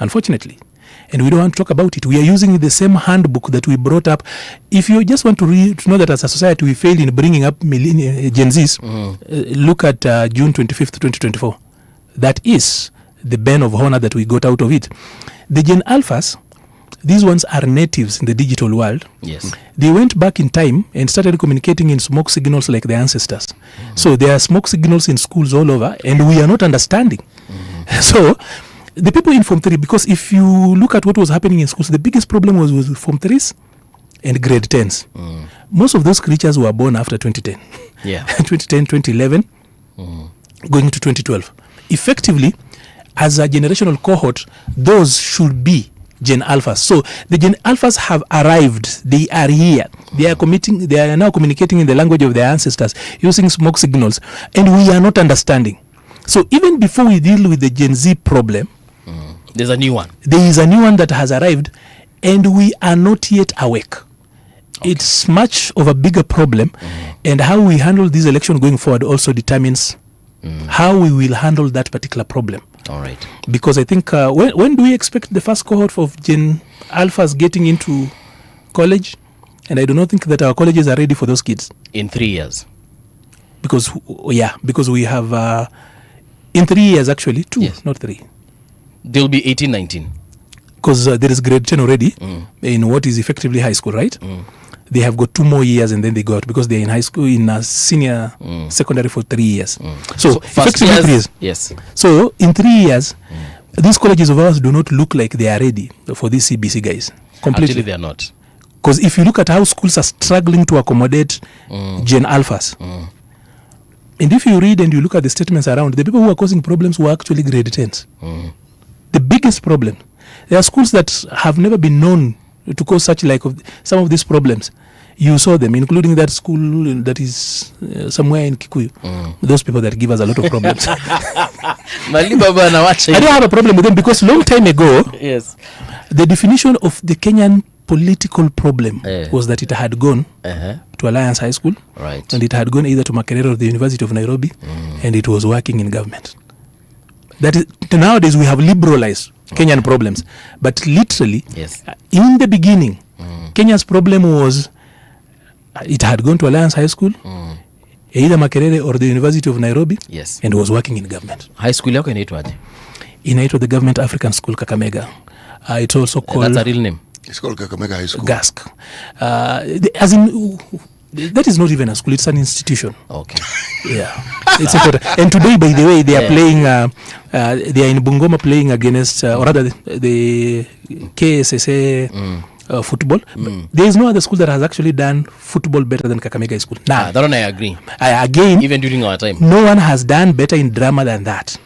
unfortunately. And we don't want to talk about it. We are using the same handbook that we brought up. If you just want to know that as a society we failed in bringing up Gen Zs, look at June 25th, 2024. That is the band of honor that we got out of it. The Gen Alphas, these ones are natives in the digital world. Yes. They went back in time and started communicating in smoke signals like their ancestors. So there are smoke signals in schools all over, and we are not understanding. So the people in Form 3, because if you look at what was happening in schools, the biggest problem was with Form 3s and grade 10s. Most of those creatures were born after 2010. 2010, 2011, going to 2012. Effectively, as a generational cohort, those should be Gen Alphas. So the Gen Alphas have arrived. They are here. They are now communicating in the language of their ancestors using smoke signals, and we are not understanding. So even before we deal with the Gen Z problem, there's a new one. There is a new one that has arrived, and we are not yet awake. It's much of a bigger problem, and how we handle this election going forward also determines how we will handle that particular problem. All right. Because I think, when do we expect the first cohort of Gen Alphas getting into college? And I do not think that our colleges are ready for those kids. In 3 years. Because we have, in 3 years actually, 2, not 3. They'll be 18, 19. Because there is grade 10 already in what is effectively high school, right? They have got 2 more years and then they go out because they're in high school, in senior secondary for 3 years. So effectively 3 years. Yes. So in 3 years, these colleges of ours do not look like they are ready for these CBC guys. Completely. Actually, they are not. Because if you look at how schools are struggling to accommodate Gen Alphas, and if you read and you look at the statements around, the people who are causing problems were actually grade 10s. The biggest problem. There are schools that have never been known to cause such some of these problems. You saw them, including that school that is somewhere in Kikuyu. Those people that give us a lot of problems. I don't have a problem with them because long time ago, the definition of the Kenyan political problem was that it had gone to Alliance High School, and it had gone either to Makerere or the University of Nairobi, and it was working in government. That is, nowadays we have liberalized Kenyan problems, but literally, in the beginning, Kenya's problem was It had gone to Alliance High School, either Makerere or the University of Nairobi, yes, and was working in government. High school yako inaitwaje? Inaitwa the Government African School Kakamega. It's also called... That's a real name? It's called Kakamega High School. GASC. As in... That is not even a school, it's an institution. Okay. Yeah. It's important. And today, by the way, they are playing, they are in Bungoma playing against, or rather, the KSSA football. There is no other school that has actually done football better than Kakamega High School. Now, that one I agree. Again, even during our time, no one has done better in drama than that.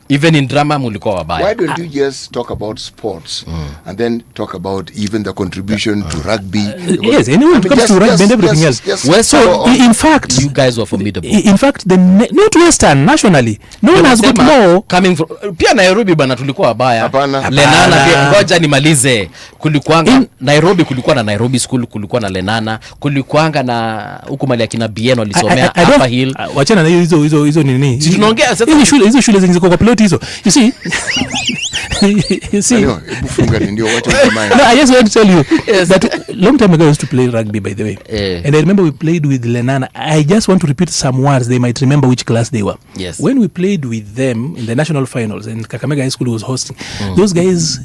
Even in drama, mulikuwa wabaya. Why don't you just talk about sports and then talk about even the contribution to rugby? Yes, anyone when it comes to rugby and everything else. So, in fact, you guys were formidable. In fact, not Western, nationally, no one has got more. Coming from, pia Nairobi bana tulikuwa wabaya. Lenana, ngoja nimalize. Kulikuanga, Nairobi kulikuwa na Nairobi School, kulikuwa na Lenana, kulikuanga na huku mali akina Bien walisomea Upper Hill. Wachana na hizo nini? Tunaongea sasa. Hizo shule zingine kwa plot hizo. You see? No, I just want to tell you that long time ago I used to play rugby, by the way. And I remember we played with Lenana. I just want to repeat some words. They might remember which class they were. Yes. When we played with them in the national finals and Kakamega High School was hosting, those guys...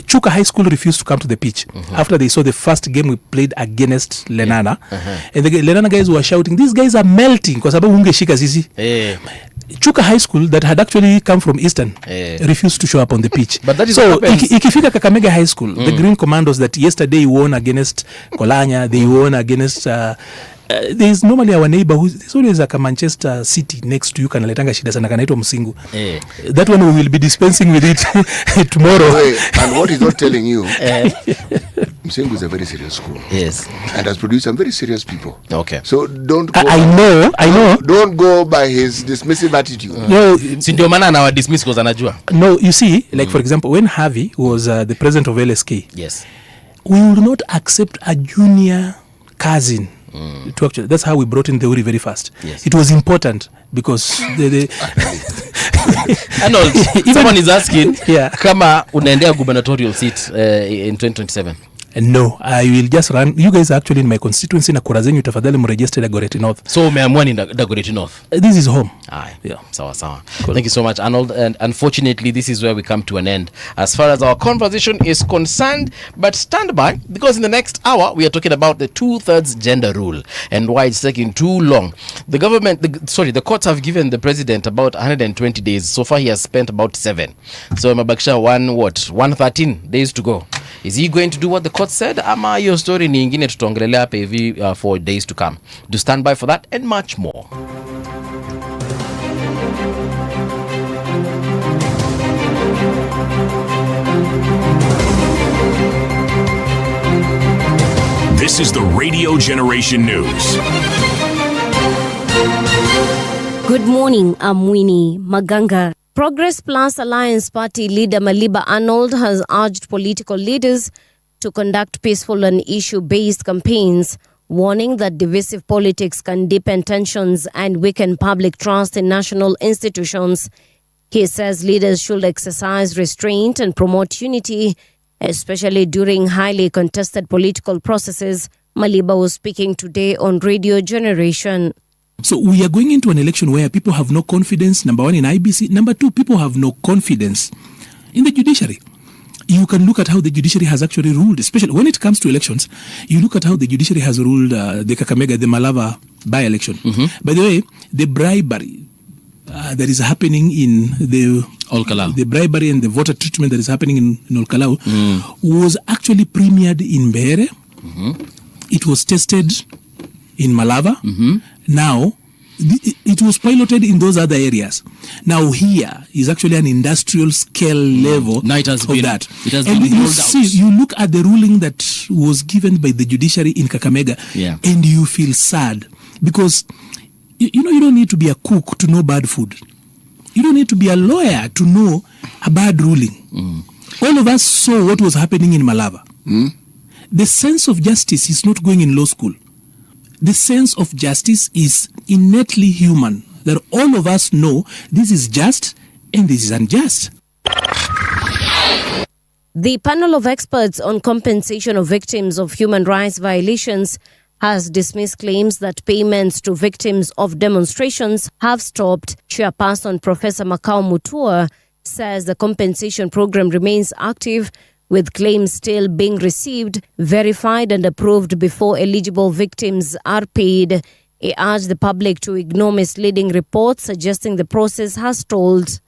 Chuka High School refused to come to the pitch after they saw the first game we played against Lenana. And the Lenana guys were shouting, these guys are melting kwa sababu ungeshika sisi. Chuka High School that had actually come from Eastern refused to show up on the pitch. But that is so what happens. Ikifika Kakamega High School, the Green Commandos that yesterday won against Kolanya, they won against there is normally our neighbor who there's always like a Manchester City next to you kanaletanga shida sana kanaitwa Msingu. That one we will be dispensing with it tomorrow. And what he's not telling you, Msingu is a very serious school. Yes. And has produced some very serious people. Okay. So don't go I know. Don't go by his dismissive attitude. No, si ndio maana anawa dismiss because anajua. No, you see, like for example, when Harvey was the president of LSK. Yes. We will not accept a junior cousin. To actually, that's how we brought in the Uri very fast. Yes. It was important because Arnold, someone is asking kama unaendea gubernatorial seat in 2027. No, I will just run. You guys are actually in my constituency na kura zenyu tafadhali mregister Dagoretti North. So umeamua ni Dagoretti North. This is home. Yeah. Sawa. Cool. Thank you so much, Arnold. And unfortunately, this is where we come to an end as far as our conversation is concerned. But stand by, because in the next hour, we are talking about the 2/3 gender rule and why it's taking too long. The courts have given the president about 120 days. So far, he has spent about 7. So mabakisha 113 days to go. Is he going to do what the court said? Ama your story ni ingine tutaongelelea hapa hivi for days to come. Do stand by for that and much more. This is the Radio Generation News. Good morning, I'm Winnie Maganga. Progress Plus Alliance Party leader Maliba Arnold has urged political leaders to conduct peaceful and issue-based campaigns, warning that divisive politics can deepen tensions and weaken public trust in national institutions. He says leaders should exercise restraint and promote unity, especially during highly contested political processes. Maliba was speaking today on Radio Generation. So we are going into an election where people have no confidence, number one, in IBC. Number two, people have no confidence in the judiciary. You can look at how the judiciary has actually ruled, especially when it comes to elections. You look at how the judiciary has ruled the Kakamega, the Malava by-election. By the way, the bribery that is happening in the Ol Kalou, the bribery and the voter treatment that is happening in Ol Kalou was actually premiered in Mbeere. It was tested in Malava. Now, it was piloted in those other areas. Now here is actually an industrial scale level now it has of been, that. It has and been you rolled see, out. you look at the ruling that was given by the judiciary in Kakamega, and you feel sad because you know you don't need to be a cook to know bad food. You don't need to be a lawyer to know a bad ruling. All of us saw what was happening in Malava. The sense of justice is not going in law school. The sense of justice is innately human, that all of us know this is just and this is unjust. The panel of experts on compensation of victims of human rights violations has dismissed claims that payments to victims of demonstrations have stopped. Chairperson Professor Makau Mutua says the compensation program remains active, with claims still being received, verified and approved before eligible victims are paid. He urged the public to ignore misleading reports suggesting the process has stalled.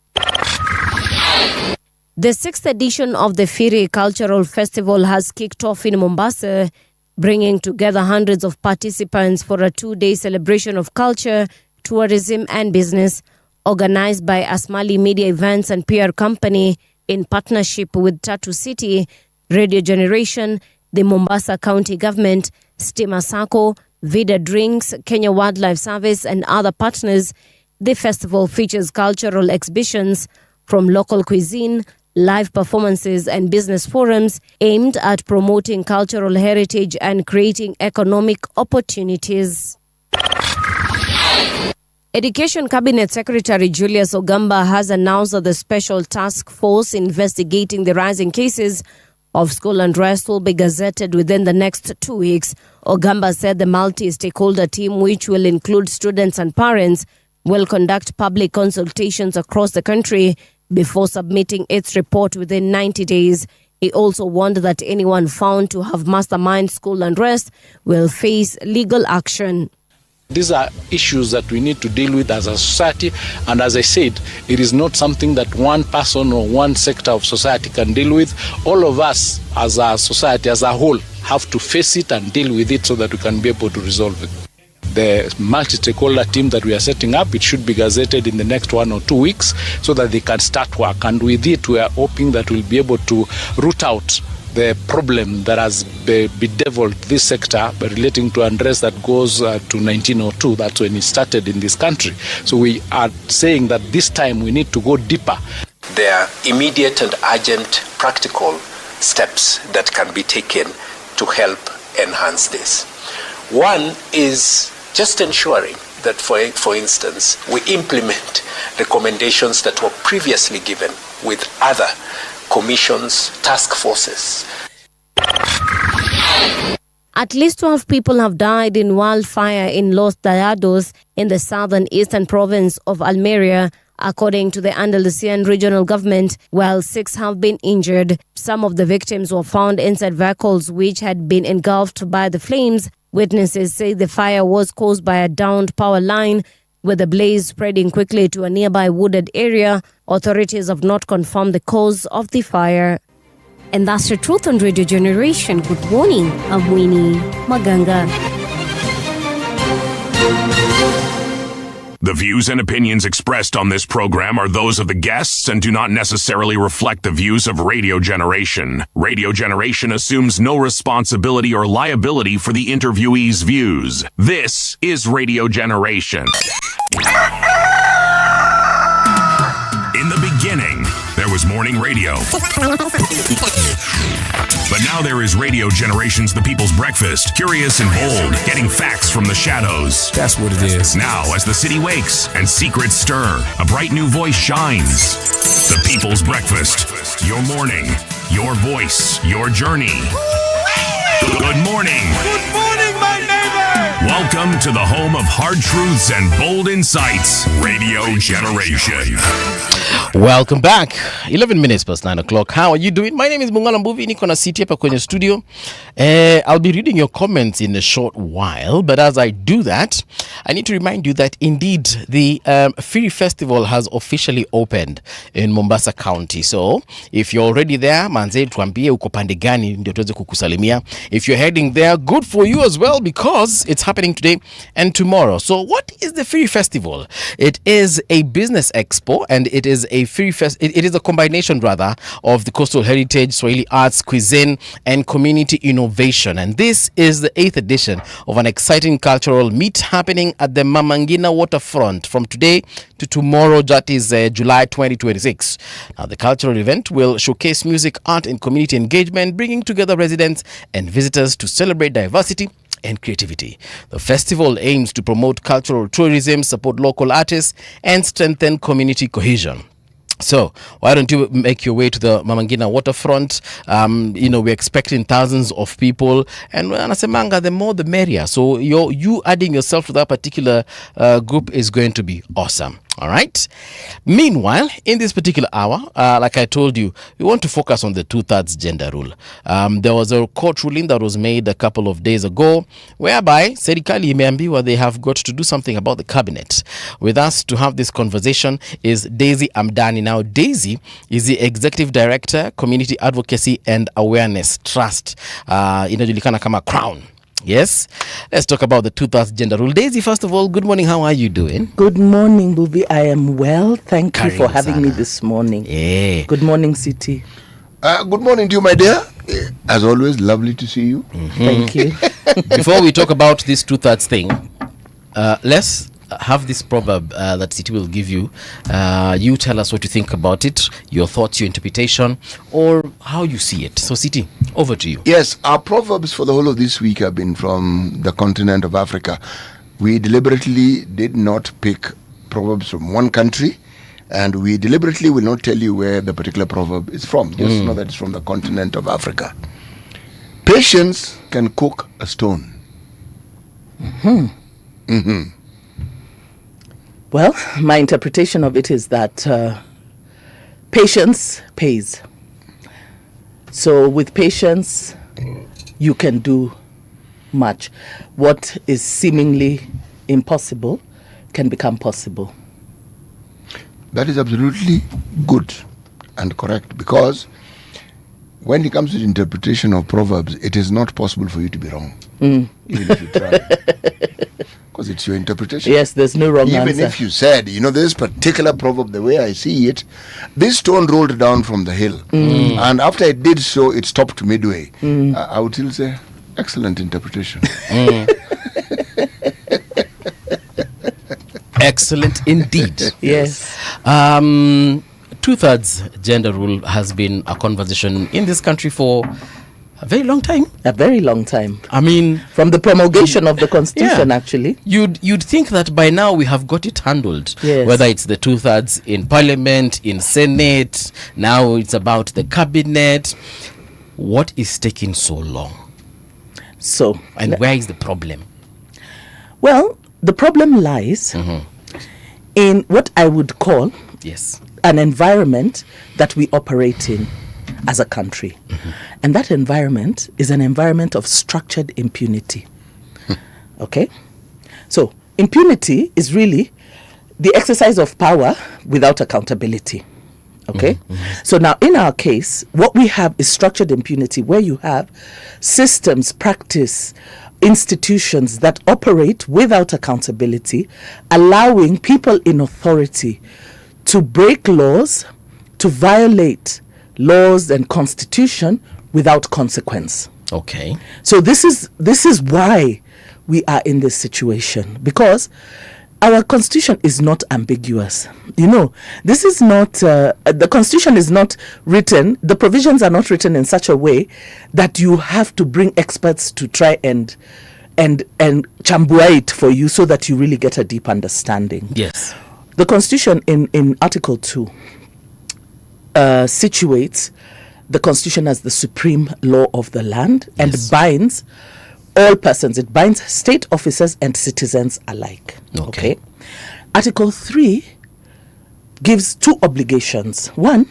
The 6th edition of the Firi Cultural Festival has kicked off in Mombasa, bringing together hundreds of participants for a 2-day celebration of culture, tourism and business, organized by Asmali Media Events and PR Company in partnership with Tatu City, Radio Generation, the Mombasa County Government, Stima Sacco, Vida Drinks, Kenya Wildlife Service and other partners. The festival features cultural exhibitions from local cuisine, live performances and business forums aimed at promoting cultural heritage and creating economic opportunities. Education Cabinet Secretary Julius Ogamba has announced that the special task force investigating the rising cases of school unrest will be gazetted within the next 2 weeks. Ogamba said the multi-stakeholder team, which will include students and parents, will conduct public consultations across the country before submitting its report within 90 days. He also warned that anyone found to have masterminded school unrest will face legal action. These are issues that we need to deal with as a society, and as I said, it is not something that one person or one sector of society can deal with. All of us as a society as a whole have to face it and deal with it so that we can be able to resolve it. The multi-stakeholder team that we are setting up, it should be gazetted in the next 1 or 2 weeks so that they can start work, and with it we are hoping that we'll be able to root out the problem that has bedeviled this sector relating to unrest that goes to 1902. That's when it started in this country. So we are saying that this time we need to go deeper. There are immediate and urgent practical steps that can be taken to help enhance this. One is just ensuring that, for instance, we implement recommendations that were previously given with other commissions, task forces. At least 12 people have died in wildfire in Los Dayados in the southern eastern province of Almeria, according to the Andalusian regional government, while 6 have been injured. Some of the victims were found inside vehicles which had been engulfed by the flames. Witnesses say the fire was caused by a downed power line, with the blaze spreading quickly to a nearby wooded area. Authorities have not confirmed the cause of the fire. And that's the truth on Radio Generation. Good morning. I'm Winnie Maganga. The views and opinions expressed on this program are those of the guests and do not necessarily reflect the views of Radio Generation. Radio Generation assumes no responsibility or liability for the interviewee's views. This is Radio Generation. In the beginning, there was morning radio. But now there is Radio Generation's The People's Breakfast, curious and bold, getting facts from the shadows. That's what it is. Now, as the city wakes and secrets stir, a bright new voice shines. The People's Breakfast. Your morning, your voice, your journey. Good morning. Good morning, my neighbor. Welcome to the home of hard truths and bold insights, Radio Generation. Welcome back. 11 minutes past 9 o'clock. How are you doing? My name is Mungala Mbuvi. Niko na city hapa kwenye studio. I'll be reading your comments in a short while, but as I do that, I need to remind you that indeed the Firi Festival has officially opened in Mombasa County. So if you're already there, manze tuambie uko pande gani ndio tuweze kukusalimia. If you're heading there, good for you as well, because it's happening today and tomorrow. So what is the Firi Festival? It is a business expo, and it is a Firi it is a combination rather of the coastal heritage, Swahili arts, cuisine and community innovation. And this is the 8th edition of an exciting cultural meet happening at the Mamangina waterfront from today to tomorrow, that is July 2026. Now the cultural event will showcase music, art and community engagement, bringing together residents and visitors to celebrate diversity and creativity. The festival aims to promote cultural tourism, support local artists and strengthen community cohesion. So why don't you make your way to the Mama Ngina waterfront? We're expecting thousands of people, and anasemanga, the more the merrier. So you adding yourself to that particular group is going to be awesome. All right. Meanwhile, in this particular hour, like I told you, we want to focus on the 2/3 gender rule. There was a court ruling that was made a couple of days ago, whereby serikali imeambiwa they have got to do something about the cabinet. With us to have this conversation is Daisy Amdani. Now, Daisy is the Executive Director, Community Advocacy and Awareness Trust, inajulikana kama Crown. Yes, let's talk about the 2/3 gender rule. Daisy, first of all, good morning. How are you doing? Good morning, Bubi. I am well. Thank you for having me this morning. Yeah. Good morning, City. Good morning to you, my dear. As always, lovely to see you. Thank you. Before we talk about this 2/3 thing, let's have this proverb that City will give you. You tell us what you think about it, your thoughts, your interpretation, or how you see it. So, City, over to you. Yes, our proverbs for the whole of this week have been from the continent of Africa. We deliberately did not pick proverbs from one country, and we deliberately will not tell you where the particular proverb is from. Just know that it's from the continent of Africa. Patience can cook a stone. Well, my interpretation of it is that patience pays. So with patience, you can do much. What is seemingly impossible can become possible. That is absolutely good and correct, because when it comes to the interpretation of proverbs, it is not possible for you to be wrong, even if you try. Because it's your interpretation. Yes, there's no wrong answer. Even if you said, this particular proverb, the way I see it, this stone rolled down from the hill. And after it did so, it stopped midway. I would still say, excellent interpretation. Excellent indeed. Yes. 2/3 gender rule has been a conversation in this country for a very long time. A very long time. I mean, from the promulgation of the Constitution, actually. You'd think that by now we have got it handled. Yes. Whether it's the 2/3 in Parliament, in Senate, now it's about the Cabinet. What is taking so long? And where is the problem? Well, the problem lies in what I would call an environment that we operate in as a country. And that environment is an environment of structured impunity. Okay? So, impunity is really the exercise of power without accountability. Okay? So now, in our case, what we have is structured impunity, where you have systems, practice, institutions that operate without accountability, allowing people in authority to break laws, to violate laws and constitution without consequence. Okay. So this is why we are in this situation, because our constitution is not ambiguous. This is not the constitution is not written, the provisions are not written in such a way that you have to bring experts to try and chambua it for you so that you really get a deep understanding. Yes. The constitution in Article 2 situates the constitution as the supreme law of the land and binds all persons. It binds state officers and citizens alike. Okay. Article 3 gives two obligations. One,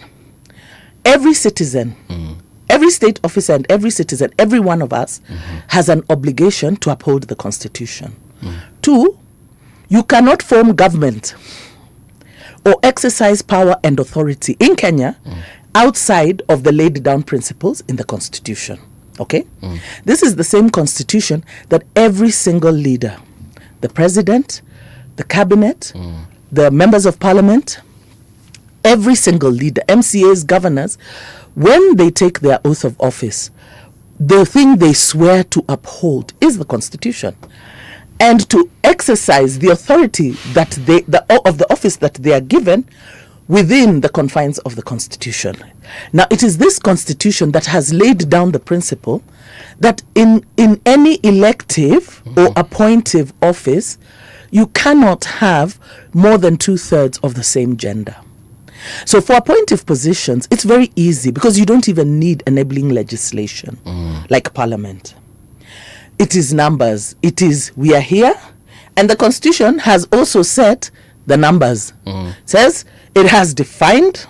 every citizen, every state officer and every citizen, every one of us has an obligation to uphold the Constitution. Two, you cannot form government or exercise power and authority in Kenya outside of the laid down principles in the Constitution. Okay? This is the same Constitution that every single leader, the president, the cabinet, the members of parliament, every single leader, MCAs, governors, when they take their oath of office, the thing they swear to uphold is the Constitution, and to exercise the authority that of the office that they are given within the confines of the Constitution. Now, it is this Constitution that has laid down the principle that in any elective or appointive office, you cannot have more than 2/3 of the same gender. So for appointive positions, it's very easy because you don't even need enabling legislation like Parliament. It is numbers. It is, we are here, and the Constitution has also set the numbers. Says it has defined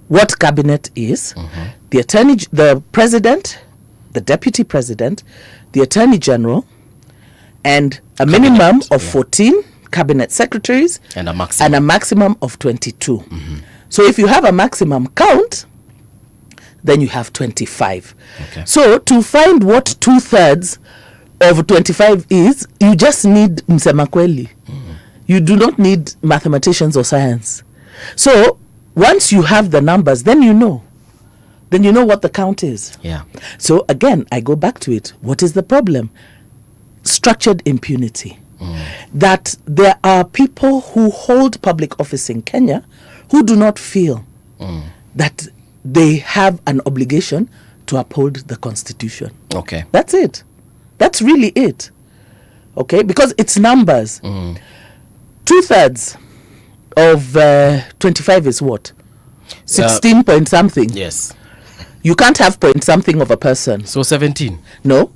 what cabinet is, the president, the deputy president, the attorney general, and a minimum of 14 cabinet secretaries and a maximum of 22. So if you have a maximum count, then you have 25. Okay. So to find what 2/3 of 25 is, you just need msemakweli. You do not need mathematicians or science. So once you have the numbers, then you know what the count is. Yeah. So again, I go back to it. What is the problem? Structured impunity. That there are people who hold public office in Kenya who do not feel that they have an obligation to uphold the Constitution. Okay. That's it. That's really it. Okay? Because it's numbers. 2/3 of 25 is what? 16 point something. Yes. You can't have point something of a person. So 17. No.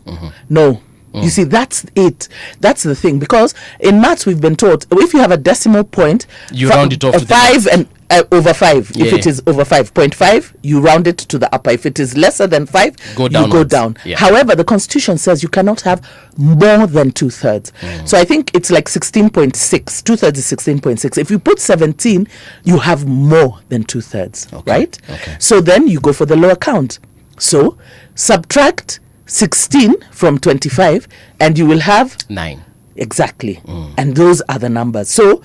No. You see, that's it. That's the thing. Because in maths, we've been taught if you have a decimal point, you round it off to 5 and over 5. Yeah. If it is over 5.5, you round it to the upper. If it is lesser than 5, you go down. Yeah. However, the Constitution says you cannot have more than 2/3. So I think it's like 16.6. 2/3 is 16.6. If you put 17, you have more than 2/3, right? Okay. So then you go for the lower count. So subtract 16 from 25 and you will have 9. Exactly. And those are the numbers. So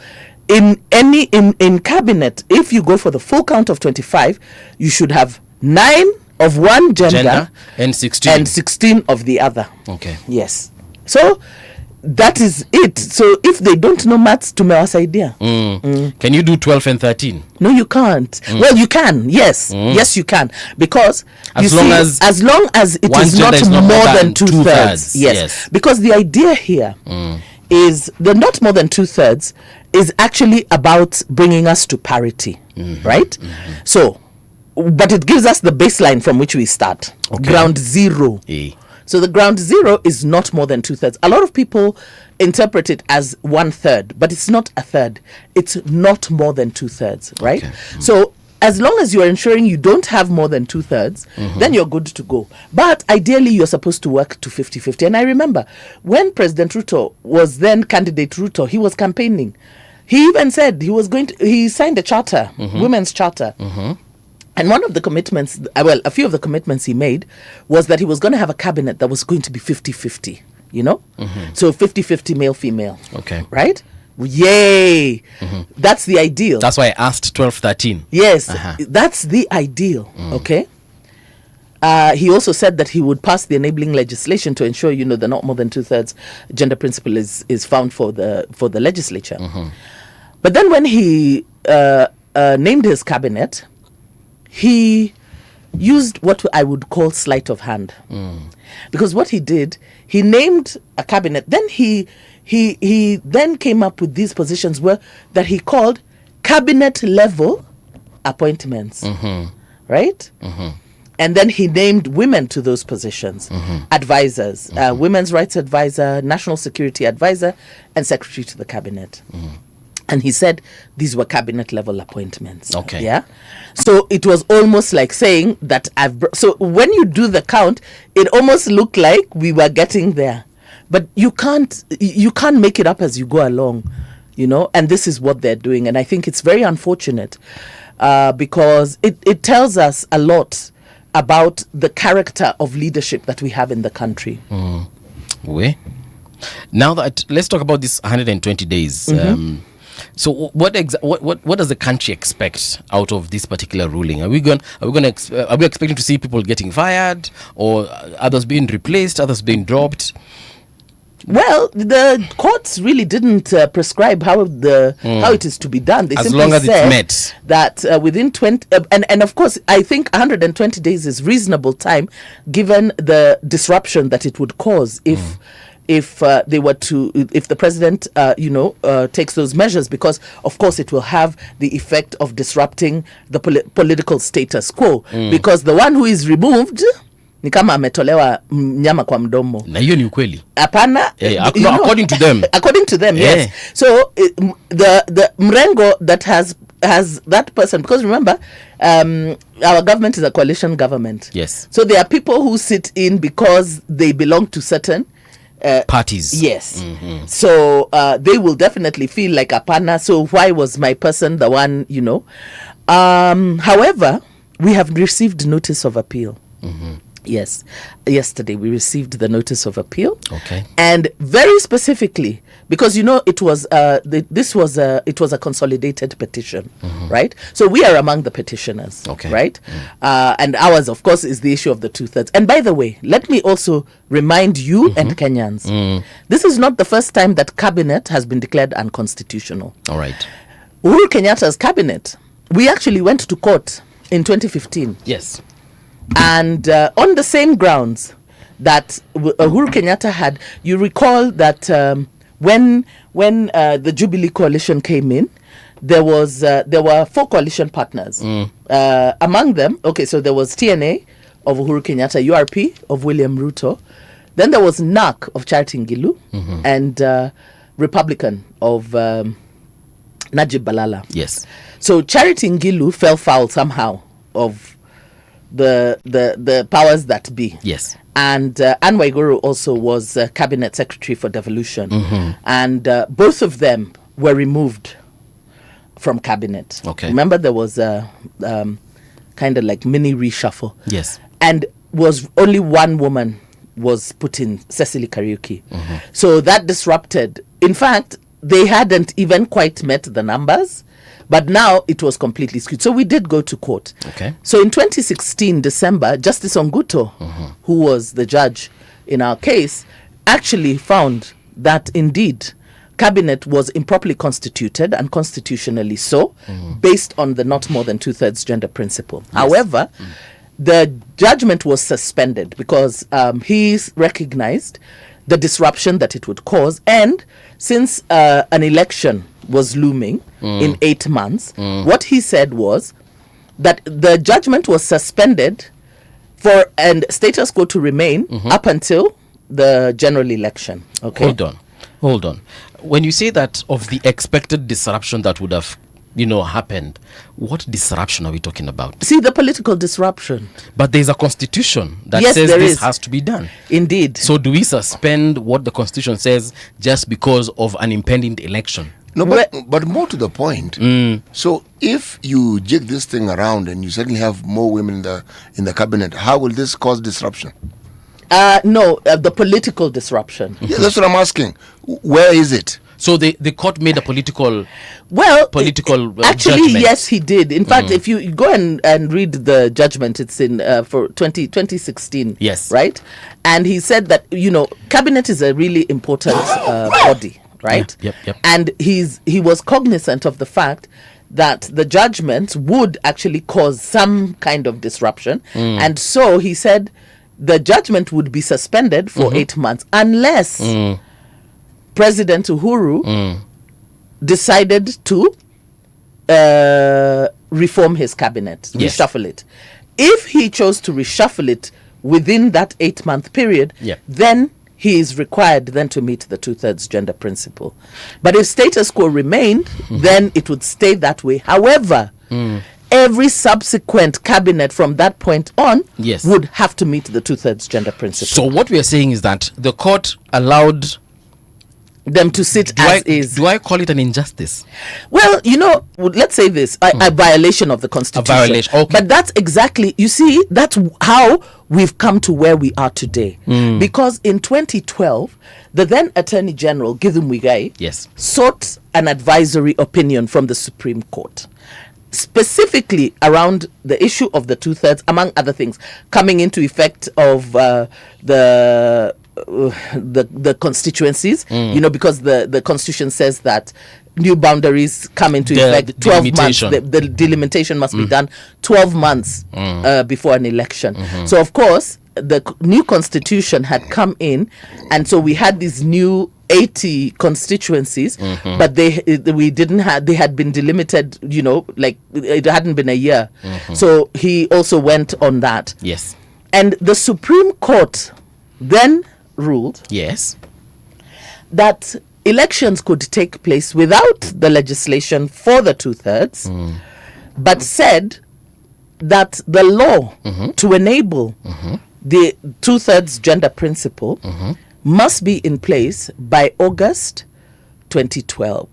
in cabinet, if you go for the full count of 25, you should have 9 of one gender and 16 of the other. Okay. Yes. So that is it. So if they don't know maths, tumewasaidia. Can you do 12 and 13? No, you can't. Well, you can. Yes. Yes, you can. Because as long as it is not more than 2/3. Yes. Because the idea here is the not more than 2/3 is actually about bringing us to parity, right? So, but it gives us the baseline from which we start. Okay. Ground zero. So the ground zero is not more than 2/3. A lot of people interpret it as 1/3, but it's not a third. It's not more than 2/3, right? Okay. So as long as you are ensuring you don't have more than 2/3, then you're good to go. But ideally, you're supposed to work to 50-50. And I remember when President Ruto was then candidate Ruto, he was campaigning. He even said he signed a charter, women's charter. And one of the commitments, a few of the commitments he made was that he was going to have a cabinet that was going to be 50-50, So 50-50 male, female. Okay. Right? Yay! That's the ideal. That's why I asked 12-13. Yes, that's the ideal. Okay. He also said that he would pass the enabling legislation to ensure, the not more than 2/3 gender principle is found for the legislature. But then when he named his cabinet, he used what I would call sleight of hand. Because what he did, he named a cabinet, then he then came up with these positions that he called cabinet level appointments, right? And then he named women to those positions, advisors, women's rights advisor, national security advisor, and secretary to the cabinet. And he said these were cabinet level appointments. Okay. Yeah. So it was almost like saying that so when you do the count, it almost looked like we were getting there. But you can't make it up as you go along, and this is what they're doing. And I think it's very unfortunate because it tells us a lot about the character of leadership that we have in the country. Now let's talk about this 120 days. So what does the country expect out of this particular ruling? Are we expecting to see people getting fired, or others being replaced, others being dropped? Well, the courts really didn't prescribe how it is to be done. They as long as it's met. That within 20 and of course I think 120 days is reasonable time given the disruption that it would cause if if the president, takes those measures, because of course it will have the effect of disrupting the political status quo, because the one who is removed ni kama ametolewa nyama kwa mdomo. Na hiyo ni ukweli. Hapana. According to them. According to them, yes. So the mrengo that has that person, because remember, our government is a coalition government. Yes. So there are people who sit in because they belong to certain parties. Yes. Mm-hmm. So they will definitely feel like apana. So why was my person the one, However, we have received notice of appeal. Mm-hmm. Yes. Yesterday we received the notice of appeal. Okay. And very specifically, because it was it was a consolidated petition, right? So we are among the petitioners, okay, right? And ours, of course, is the issue of the 2/3. And by the way, let me also remind you and Kenyans, this is not the first time that cabinet has been declared unconstitutional. All right. Uhuru Kenyatta's cabinet, we actually went to court in 2015. Yes. And on the same grounds that Uhuru Kenyatta had, you recall that when the Jubilee coalition came in, there were 4 coalition partners. Among them, so there was TNA of Uhuru Kenyatta, URP of William Ruto, then there was NARC of Charity Ngilu, and Republican of Najib Balala. Yes. So Charity Ngilu fell foul somehow of the powers that be. Yes. And Anne Waiguru also was cabinet secretary for devolution, and both of them were removed from cabinet. Okay. Remember, there was a kind of like mini reshuffle. Yes. And was only one woman was put in, Cecily Kariuki. So that disrupted. In fact, they hadn't even quite met the numbers. But now it was completely skewed. So we did go to court. Okay. So in 2016, December, Justice Onguto, who was the judge in our case, actually found that indeed cabinet was improperly constituted, and constitutionally so, based on the not more than 2/3 gender principle. Yes. However, the judgment was suspended because he recognized the disruption that it would cause, and since an election was looming in 8 months, what he said was that the judgment was suspended and status quo to remain up until the general election. Okay. Hold on. When you say that of the expected disruption that would have happened, what disruption are we talking about? See, the political disruption. But there's a constitution that yes, says this has to be done. Indeed. So do we suspend what the constitution says just because of an impending election? No, but more to the point. So if you jig this thing around and you suddenly have more women in the cabinet, how will this cause disruption? No, the political disruption. Yeah, that's what I'm asking. Where is it? So the court made a political actually, judgment. Yes, he did. In fact, if you go and read the judgment, it's in for 2016. Yes. Right? And he said that, cabinet is a really important body, right? Yep. And he was cognizant of the fact that the judgment would actually cause some kind of disruption. And so he said the judgment would be suspended for 8 months unless President Uhuru decided to reform his cabinet, reshuffle it. If he chose to reshuffle it within that 8-month period, then he is required then to meet the 2/3 gender principle. But if status quo remained, then it would stay that way. However, every subsequent cabinet from that point on would have to meet the 2/3 gender principle. So what we are saying is that the court allowed them to sit is. Do I call it an injustice? Well, let's say this, a violation of the Constitution. A violation, okay. But that's exactly, you see, that's how we've come to where we are today. Because in 2012, the then Attorney General, Githu Muigai, sought an advisory opinion from the Supreme Court, specifically around the issue of the 2/3, among other things, coming into effect of the constituencies, because the Constitution says that new boundaries come into effect 12 months. The delimitation must be done 12 months before an election. So, of course, the new constitution had come in, and so we had these new 80 constituencies, but they had been delimited, like it hadn't been a year. So he also went on that. Yes. And the Supreme Court then ruled that elections could take place without the legislation for the 2/3, but said that the law to enable the 2/3 gender principle must be in place by August 2012.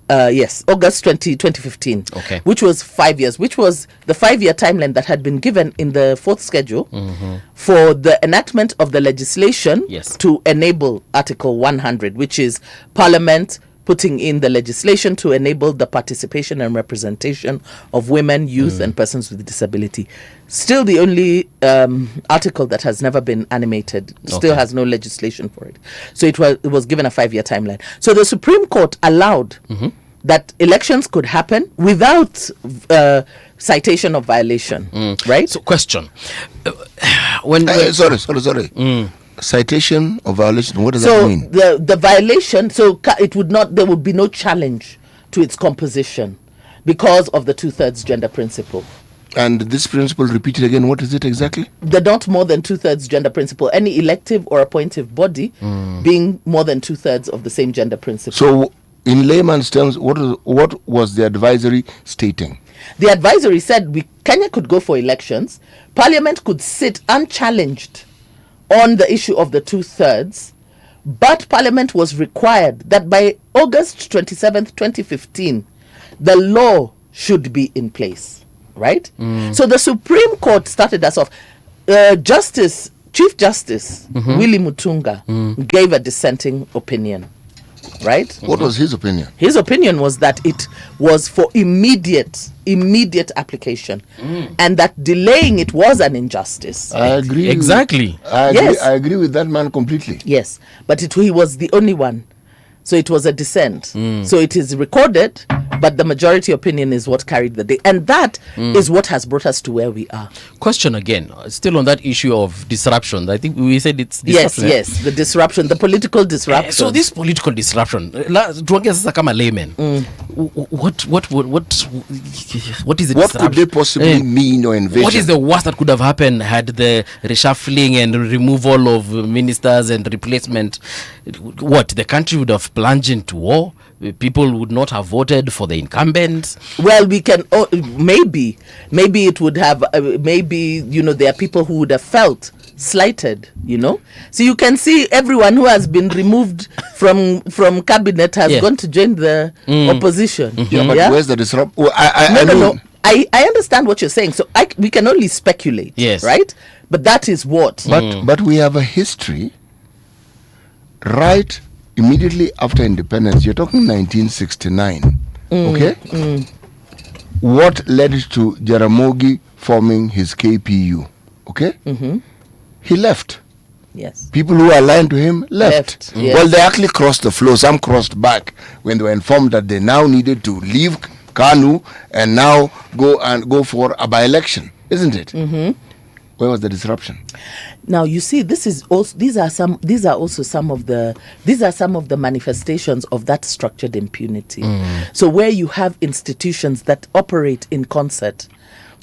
August 2015. Okay. Which was 5 years, which was the 5-year timeline that had been given in the fourth schedule for the enactment of the legislation to enable Article 100, which is Parliament putting in the legislation to enable the participation and representation of women, youth, and persons with disability. Still the only article that has never been animated, still has no legislation for it. So it was given a 5-year timeline. So the Supreme Court allowed that elections could happen without citation of violation, right? So question. Sorry. Citation of violation, what does that mean? The violation, there would be no challenge to its composition because of the 2/3 gender principle. And this principle, repeated again, what is it exactly? The not more than 2/3 gender principle, any elective or appointive body being more than 2/3 of the same gender principle. So in layman's terms, what was the advisory stating? The advisory said Kenya could go for elections, Parliament could sit unchallenged on the issue of the 2/3, but Parliament was required that by August 27th, 2015, the law should be in place, right? So the Supreme Court started us off. Chief Justice Willy Mutunga gave a dissenting opinion, right? What was his opinion? His opinion was that it was for immediate application, and that delaying it was an injustice. I agree. Exactly. I agree with that man completely. Yes, but he was the only one. So it was a dissent. So it is recorded, but the majority opinion is what carried the day. And that is what has brought us to where we are. Question again, still on that issue of disruption. I think we said it's disruption. Yes, the disruption, the political disruption. So this political disruption, tuongea sasa kama layman, what is it? What could they possibly mean or envision? What is the worst that could have happened had the reshuffling and removal of ministers and replacement? What, the country would have plunged into war? People would not have voted for the incumbents? Well, we can maybe it would have there are people who would have felt slighted, so you can see everyone who has been removed from cabinet has gone to join the opposition. But where's the disruption? No. I understand what you're saying, so we can only speculate, right? But that is what. But we have a history right immediately after independence. You're talking 1969, okay? What led to Jaramogi forming his KPU, okay? He left. Yes. People who aligned to him left. Yes. Well, they actually crossed the floor. Some crossed back when they were informed that they now needed to leave KANU and now go for a by-election, isn't it? Where was the disruption? Now you see, these are some of the manifestations of that structured impunity. So where you have institutions that operate in concert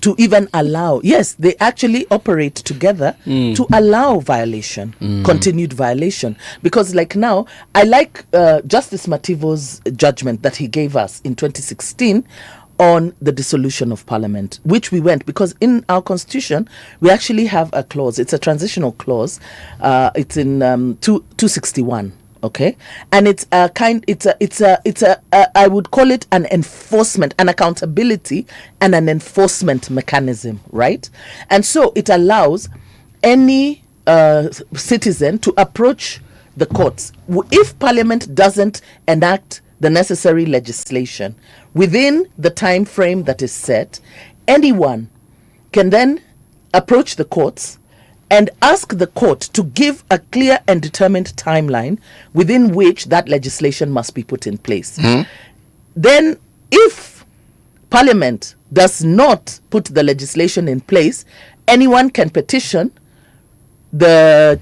to even allow, they actually operate together to allow violation, continued violation. Because like now, I like Justice Mativo's judgment that he gave us in 2016 on the dissolution of parliament, which we went, because in our constitution we actually have a clause. It's a transitional clause. It's in 261. Okay, and it's a I would call it an enforcement, an accountability, and an enforcement mechanism, right? And so it allows any citizen to approach the courts if Parliament doesn't enact the necessary legislation within the time frame that is set. Anyone can then approach the courts and ask the court to give a clear and determined timeline within which that legislation must be put in place. Then, if Parliament does not put the legislation in place, anyone can petition the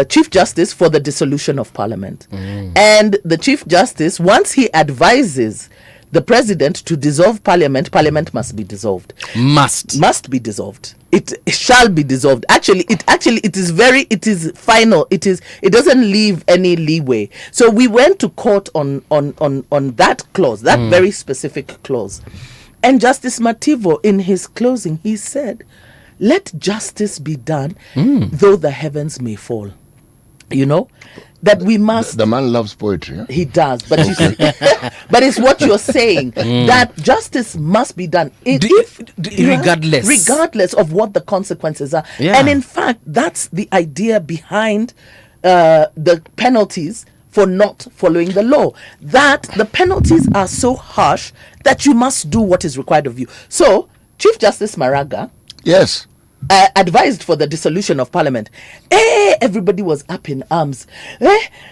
Chief Justice for the dissolution of Parliament. And the Chief Justice, once he advises the President to dissolve Parliament, Parliament must be dissolved. Must be dissolved. It shall be dissolved. It is final. It doesn't leave any leeway. So we went to court on that clause, that very specific clause. And Justice Mativo, in his closing, he said, let justice be done, though the heavens may fall. You know, that we must. The man loves poetry. Huh? He does, but you see, but it's what you're saying, that justice must be done, regardless of what the consequences are. Yeah. And in fact, that's the idea behind the penalties for not following the law. That the penalties are so harsh that you must do what is required of you. So, Chief Justice Maraga, yes, advised for the dissolution of Parliament. Everybody was up in arms.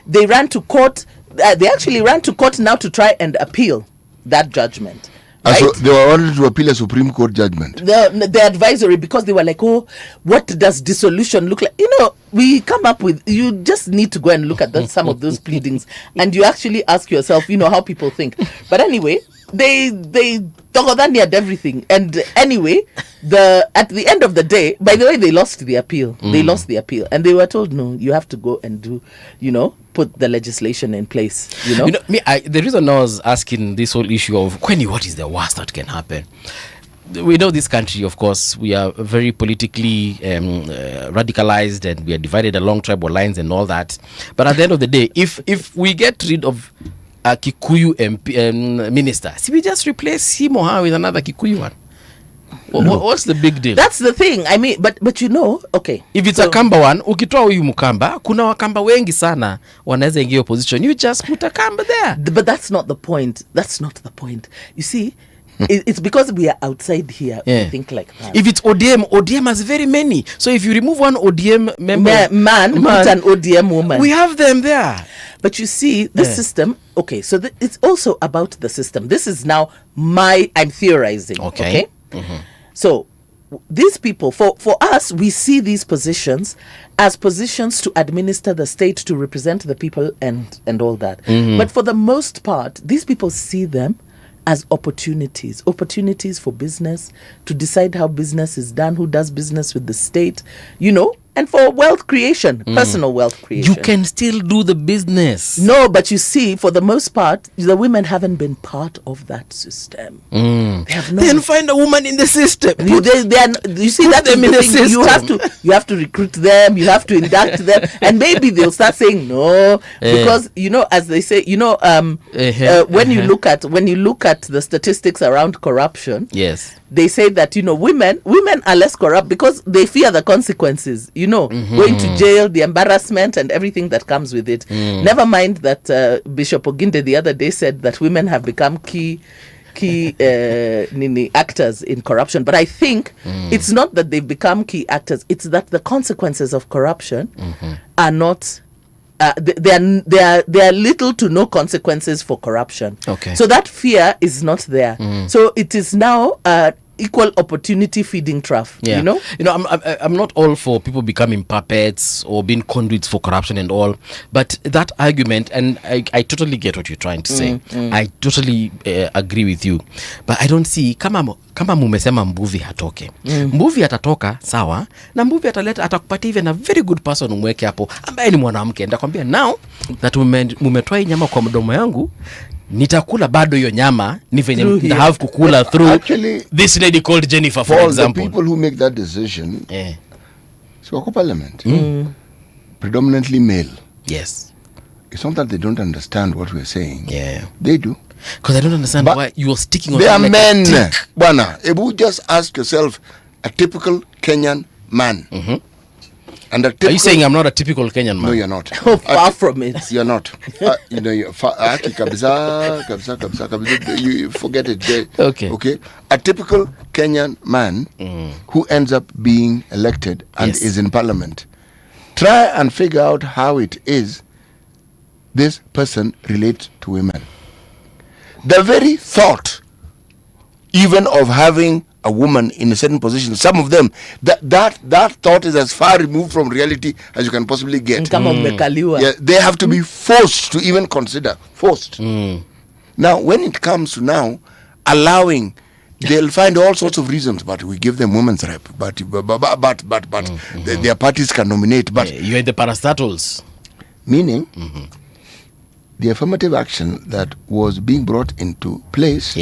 They ran to court. They actually ran to court now to try and appeal that judgment. Right? So they were ordered to appeal a Supreme Court judgment. The advisory, because they were like, oh, what does dissolution look like? You know, we come up with, you just need to go and look at some of those pleadings, and you actually ask yourself, you know, how people think. But anyway, they had everything. And anyway, at the end of the day, by the way, they lost the appeal. They lost the appeal, and they were told, no, you have to go and do, you know, put the legislation in place. You know, the reason I was asking this whole issue of Kweni, what is the worst that can happen? We know this country, of course, we are very politically radicalized, and we are divided along tribal lines and all that. But at the end of the day, if we get rid of a Kikuyu MP, minister, see, we just replace him or her with another Kikuyu one. What's the big deal? That's the thing. I mean, but you know, okay. If it's a Kamba one, ukitoa huyu Mkamba, kuna Wakamba wengi sana wanaweza ingia opposition. You just put a Kamba there. But that's not the point. That's not the point. You see, it's because we are outside here. We think like that. If it's ODM has very many. So if you remove one ODM member, man, put an ODM woman. We have them there. But you see, the system, okay, so it's also about the system. This is now I'm theorizing. Okay? Mm-hmm. So these people, for us, we see these positions as positions to administer the state, to represent the people and all that. Mm-hmm. But for the most part, these people see them as opportunities for business, to decide how business is done, who does business with the state, you know, and for wealth creation, personal wealth creation. You can still do the business. No, but you see, for the most part, the women haven't been part of that system. They have not. Then find a woman in the system. You see, that's them in the system. You have to recruit them. You have to induct them, and maybe they'll start saying no, because you know, as they say, you know, when you look at the statistics around corruption, yes, they say that, you know, women are less corrupt because they fear the consequences, you know, going to jail, the embarrassment and everything that comes with it. Never mind that Bishop Oginde the other day said that women have become key actors in corruption. But I think it's not that they've become key actors, it's that the consequences of corruption are not there are little to no consequences for corruption. Okay. So that fear is not there. So it is now equal opportunity feeding trough. Yeah. You know, I'm not all for people becoming puppets or being conduits for corruption and all, but that argument, and I totally get what you're trying to say. I totally agree with you, but I don't see kama mumesema Mbuvi hatoke. Mbuvi atatoka sawa, na Mbuvi atakupatia even a very good person umweke hapo ambaye ni mwanamke. Ndakwambia now that mumetoa hii nyama kwa mdomo yangu, nitakula bado hiyo nyama ni venye na have kukula through actually, this lady called Jennifer, for example. The people who make that decision, so parliament, predominantly male. Yes. It's not that they don't understand what we're saying. Yeah. They do. Because I don't understand why you're sticking on. They are men. Bwana, if you just ask yourself, a typical Kenyan man. And are you saying I'm not a typical Kenyan man? No, you're not. Far from it. You're not. You know, you forget it. Okay. A typical Kenyan man who ends up being elected and is in parliament. Try and figure out how it is this person relates to women. The very thought even of having a woman in a certain position, some of them, that thought is as far removed from reality as you can possibly get. Yeah, they have to be forced to even consider. Forced. Now, when it comes to now allowing, they'll find all sorts of reasons, but we give them women's rep, but their parties can nominate. But you're the parastatals. Meaning, the affirmative action that was being brought into place,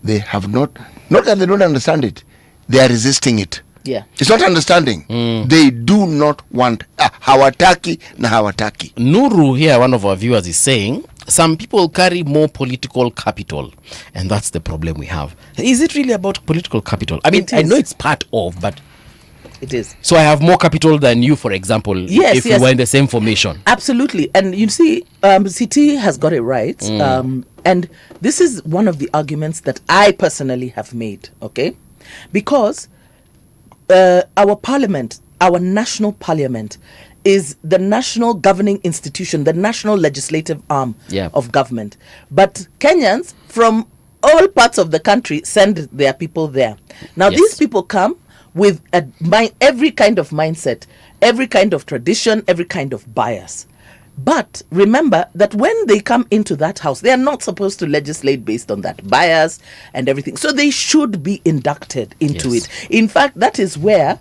they have not that they don't understand it, they are resisting it. Yeah. It's not understanding. They do not want hawataki na hawataki. Nuru here, one of our viewers, is saying some people carry more political capital, and that's the problem we have. Is it really about political capital? I mean, I know it's part of, but it is. So I have more capital than you, for example, if we were in the same formation. Absolutely. And you see, CT has got it right. And this is one of the arguments that I personally have made, okay? Because our parliament, our national parliament, is the national governing institution, the national legislative arm of government. But Kenyans from all parts of the country send their people there. Now, these people come with every kind of mindset, every kind of tradition, every kind of bias. But remember that when they come into that house, they are not supposed to legislate based on that bias and everything. So they should be inducted into it. In fact, that is where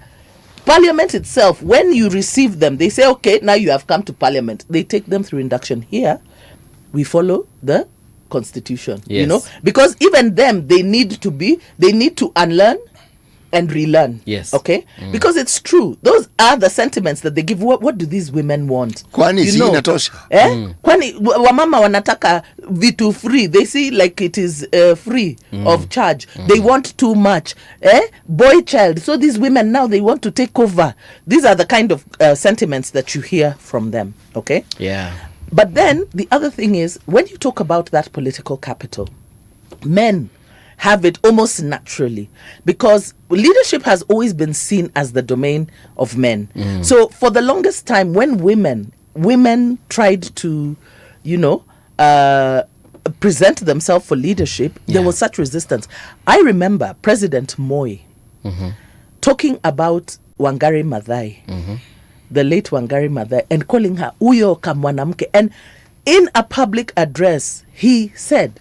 Parliament itself, when you receive them, they say, okay, now you have come to Parliament. They take them through induction. Here, we follow the Constitution, you know, because even them, they need to unlearn and relearn. Okay? Because it's true. Those are the sentiments that they give. What do these women want? Kwani si inatosha? Kwani wamama wanataka vitu free. They see like it is free of charge. They want too much. Boy child. So these women now, they want to take over. These are the kind of sentiments that you hear from them. Okay? Yeah. But then the other thing is, when you talk about that political capital, men have it almost naturally, because leadership has always been seen as the domain of men. So for the longest time, when women tried to, present themselves for leadership, there was such resistance. I remember President Moi talking about Wangari Maathai, the late Wangari Maathai, and calling her uyo kamwanamke. And in a public address, he said,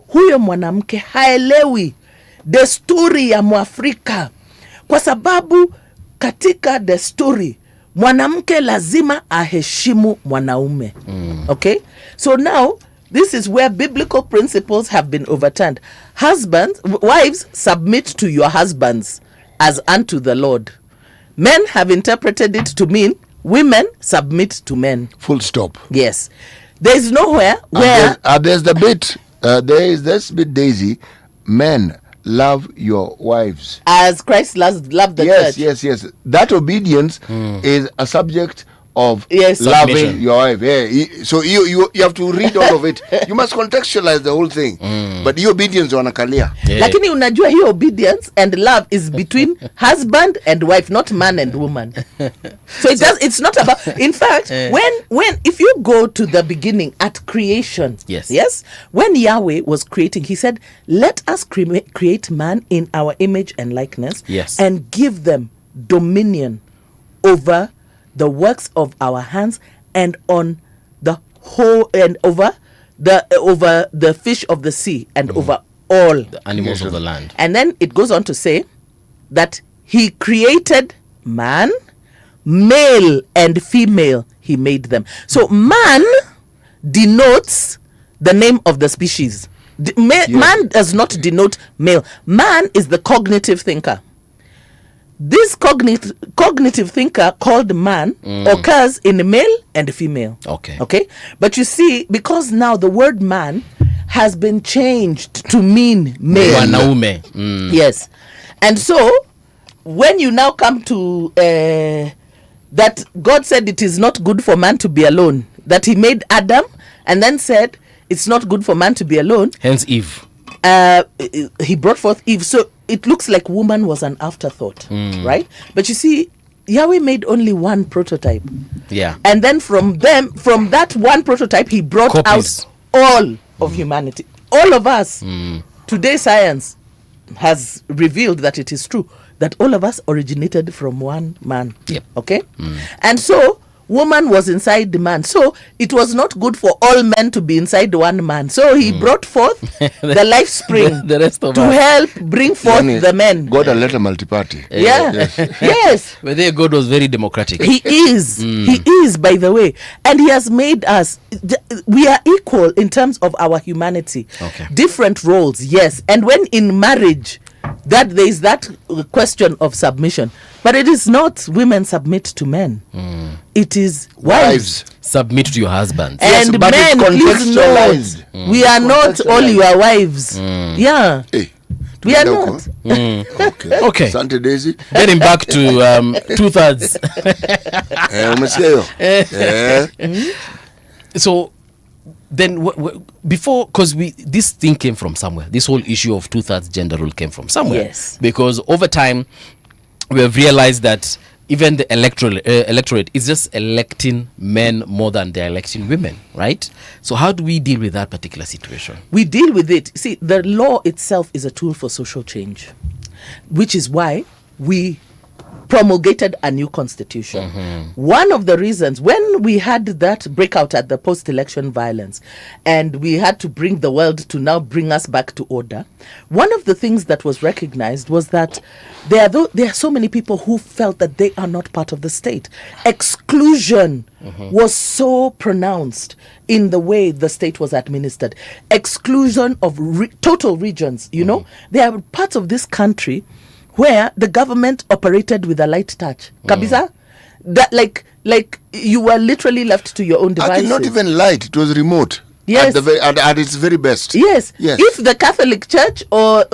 huyo mwanamke haelewi desturi ya Mwafrika, kwa sababu katika desturi mwanamke lazima aheshimu mwanaume. Okay? So now this is where biblical principles have been overturned. Wives, submit to your husbands as unto the Lord. Men have interpreted it to mean women submit to men. Full stop. Yes. There is nowhere where there's the bit. There is this bit, Daisy. Men, love your wives as Christ loved the church. Yes. That obedience is a subject of loving submission. your wife. So you have to read all of it. You must contextualize the whole thing. But the obedience wanakalia. Lakini unajua hiyo obedience and love is between husband and wife, not man and woman. So it's not about, in fact, when if you go to the beginning at creation, yes, when Yahweh was creating, he said, let us create man in our image and likeness, and give them dominion over the works of our hands, and on the whole, and over the fish of the sea, and over all the animals of the land. And then it goes on to say that he created man, male and female, he made them. So man denotes the name of the species. Man does not denote male. Man is the cognitive thinker. This cognitive thinker called man occurs in male and female. Okay. But you see, because now the word man has been changed to mean male. Wanaume. Yes. And so when you now come to that God said it is not good for man to be alone, that he made Adam and then said it's not good for man to be alone. Hence Eve. He brought forth Eve. So it looks like woman was an afterthought, right? But you see, Yahweh made only one prototype. Yeah. And then from that one prototype, he brought out all of humanity. All of us. Today, science has revealed that it is true that all of us originated from one man. Yep. Okay? And so woman was inside the man. So it was not good for all men to be inside one man. So he brought forth the life spring the rest of to us. help bring forth the men. God and let a multi-party. Yeah. Yes. But there God was very democratic. He is. He is, by the way. And he has made us, we are equal in terms of our humanity. Okay. Different roles, yes. And when in marriage, that there is that question of submission. But it is not women submit to men. It is wives. Submit to your husband. And but men, it's please note, we are not all your wives. Yeah. Hey. We are not. Okay. Sante Daisy. Getting back to 2/3. So then before, because this thing came from somewhere, this whole issue of 2/3 gender rule came from somewhere. Yes. Because over time we have realized that even the electorate is just electing men more than they're electing women, right? So how do we deal with that particular situation? We deal with it. See, the law itself is a tool for social change, which is why we promulgated a new constitution. One of the reasons, when we had that breakout at the post-election violence, and we had to bring the world to now bring us back to order, one of the things that was recognized was that there are so many people who felt that they are not part of the state. Exclusion was so pronounced in the way the state was administered. Exclusion of total regions, you know. There are parts of this country where the government operated with a light touch. Kabisa, that like you were literally left to your own devices. Not even light; it was remote. Yes, at its very best. Yes. If the Catholic Church or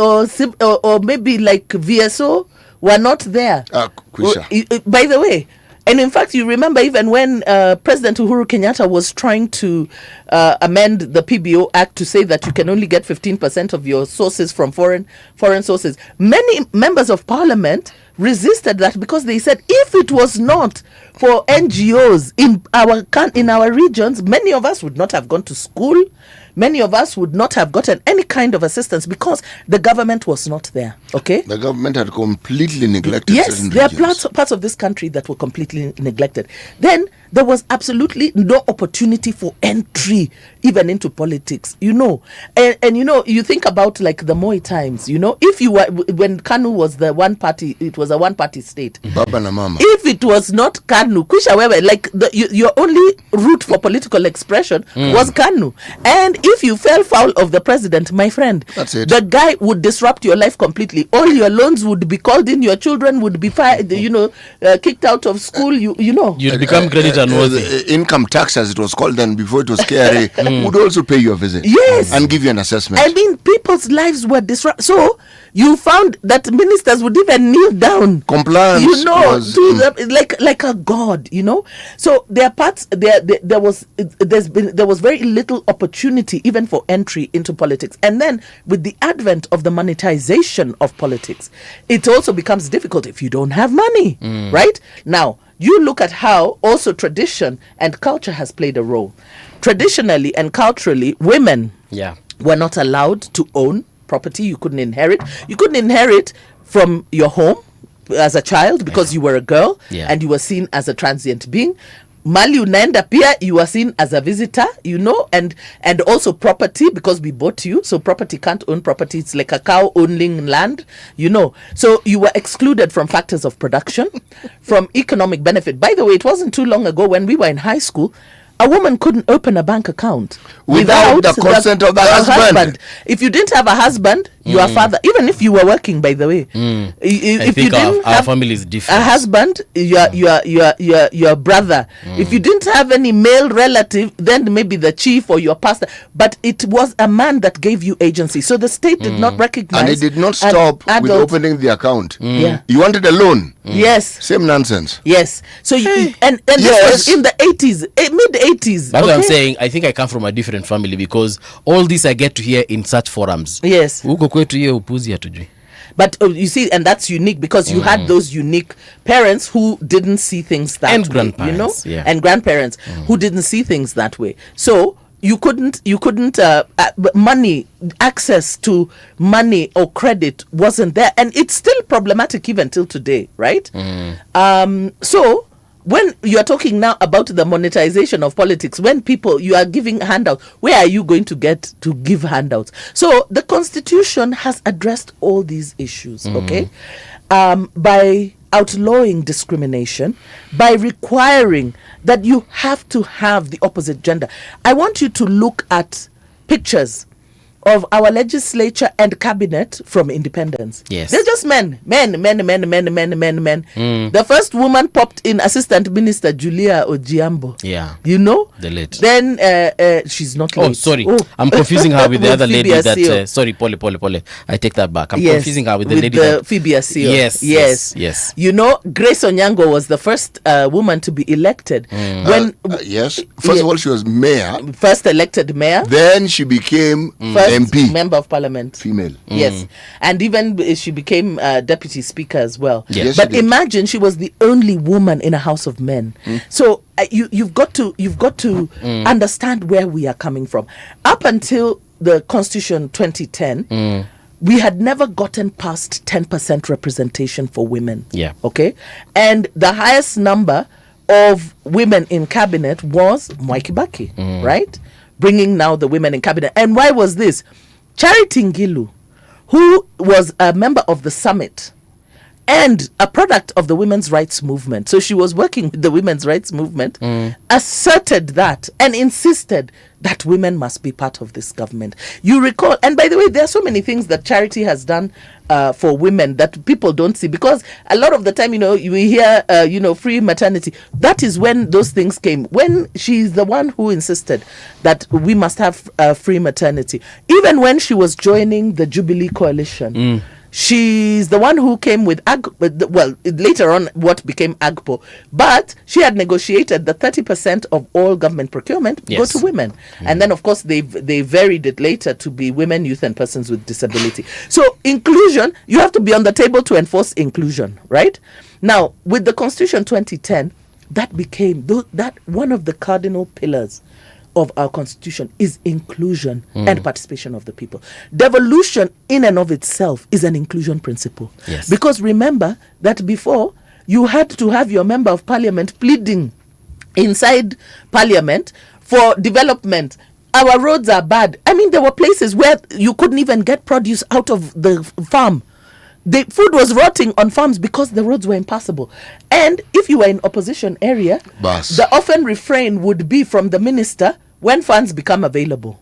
maybe like VSO were not there. By the way. And in fact, you remember even when President Uhuru Kenyatta was trying to amend the PBO Act to say that you can only get 15% of your sources from foreign sources, many members of parliament resisted that because they said if it was not for NGOs in our regions, many of us would not have gone to school. Many of us would not have gotten any kind of assistance because the government was not there. Okay? The government had completely neglected certain there regions. are parts of this country that were completely neglected. Then there was absolutely no opportunity for entry even into politics, you know. And you know, you think about like the Moi times, you know, if you were, when KANU was the one party, it was a one party state. Baba na mama. If it was not KANU, kusha wewe, like your only route for political expression was KANU. And if you fell foul of the president, my friend, that's it. The guy would disrupt your life completely. All your loans would be called in, your children would be fired, kicked out of school, you know. You'd become credit unworthy. Income tax, as it was called then before it was KRA, would also pay you a visit. Yes. And give you an assessment. I mean, people's lives were disrupted. So you found that ministers would even kneel down. Compliance, you know, like a god, you know. So there are parts there was very little opportunity even for entry into politics. And then with the advent of the monetization of politics, it also becomes difficult if you don't have money, right? Now, you look at how also tradition and culture has played a role. Traditionally and culturally, women were not allowed to own property. You couldn't inherit. You couldn't inherit from your home as a child because you were a girl and you were seen as a transient being. Mali unaenda pia, you were seen as a visitor, you know, and also property, because we bought you, so property can't own property. It's like a cow owning land, you know. So you were excluded from factors of production, from economic benefit. By the way, it wasn't too long ago when we were in high school, a woman couldn't open a bank account without the consent of the husband. If you didn't have a husband, your father, even if you were working, by the way, if you didn't have our family is different. A husband, your brother. If you didn't have any male relative, then maybe the chief or your pastor. But it was a man that gave you agency. So the state did not recognize. And it did not stop with opening the account. Yeah. You wanted a loan. Yes. Same nonsense. Yes. So and this was in the 80s, mid-80s. That's what I'm saying. I think I come from a different family because all this I get to hear in such forums. Yes. But you see, and that's unique because you had those unique parents who didn't see things that way. Grandparents, you know? And grandparents who didn't see things that way. So you couldn't money, access to money or credit wasn't there, and it's still problematic even till today, right? So when you are talking now about the monetization of politics, when you are giving handouts, where are you going to get to give handouts? So the Constitution has addressed all these issues, okay, by outlawing discrimination, by requiring that you have to have the opposite gender. I want you to look at pictures of our legislature and cabinet from independence. Yes. They're just men. The first woman popped in, Assistant Minister Julia Ojiambo. Yeah. You know? The late. Then she's not late. Oh, sorry. I'm confusing her with the other lady that... sorry, Pole. I take that back. I'm confusing her with the lady that... Phoebe Asio. Yes. You know, Grace Onyango was the first woman to be elected. Yes. First of all, she was mayor. First elected mayor. Then she became... MP, member of parliament, female. Yes, and even she became deputy speaker as well. Yes, but imagine she was the only woman in a house of men. So you've got to understand where we are coming from. Up until the Constitution 2010, we had never gotten past 10% representation for women. Yeah. Okay, and the highest number of women in cabinet was Mwai Kibaki, right? Bringing now the women in cabinet. And why was this? Charity Ngilu, who was a member of the summit and a product of the women's rights movement, so she was working with the women's rights movement, asserted that and insisted that women must be part of this government. You recall, and by the way, there are so many things that Charity has done for women that people don't see, because a lot of the time, we hear, free maternity. That is when those things came, when she's the one who insisted that we must have free maternity. Even when she was joining the Jubilee coalition, she's the one who came with later on what became AGPO, but she had negotiated the 30% of all government procurement go to women. And then of course they varied it later to be women, youth and persons with disability. So inclusion, you have to be on the table to enforce inclusion, right? Now with the Constitution 2010, that became that one of the cardinal pillars of our Constitution is inclusion and participation of the people. Devolution in and of itself is an inclusion principle. Yes. Because remember that before, you had to have your member of parliament pleading inside parliament for development. Our roads are bad. I mean, there were places where you couldn't even get produce out of the farm. The food was rotting on farms because the roads were impassable. And if you were in opposition area, the often refrain would be from the minister when funds become available.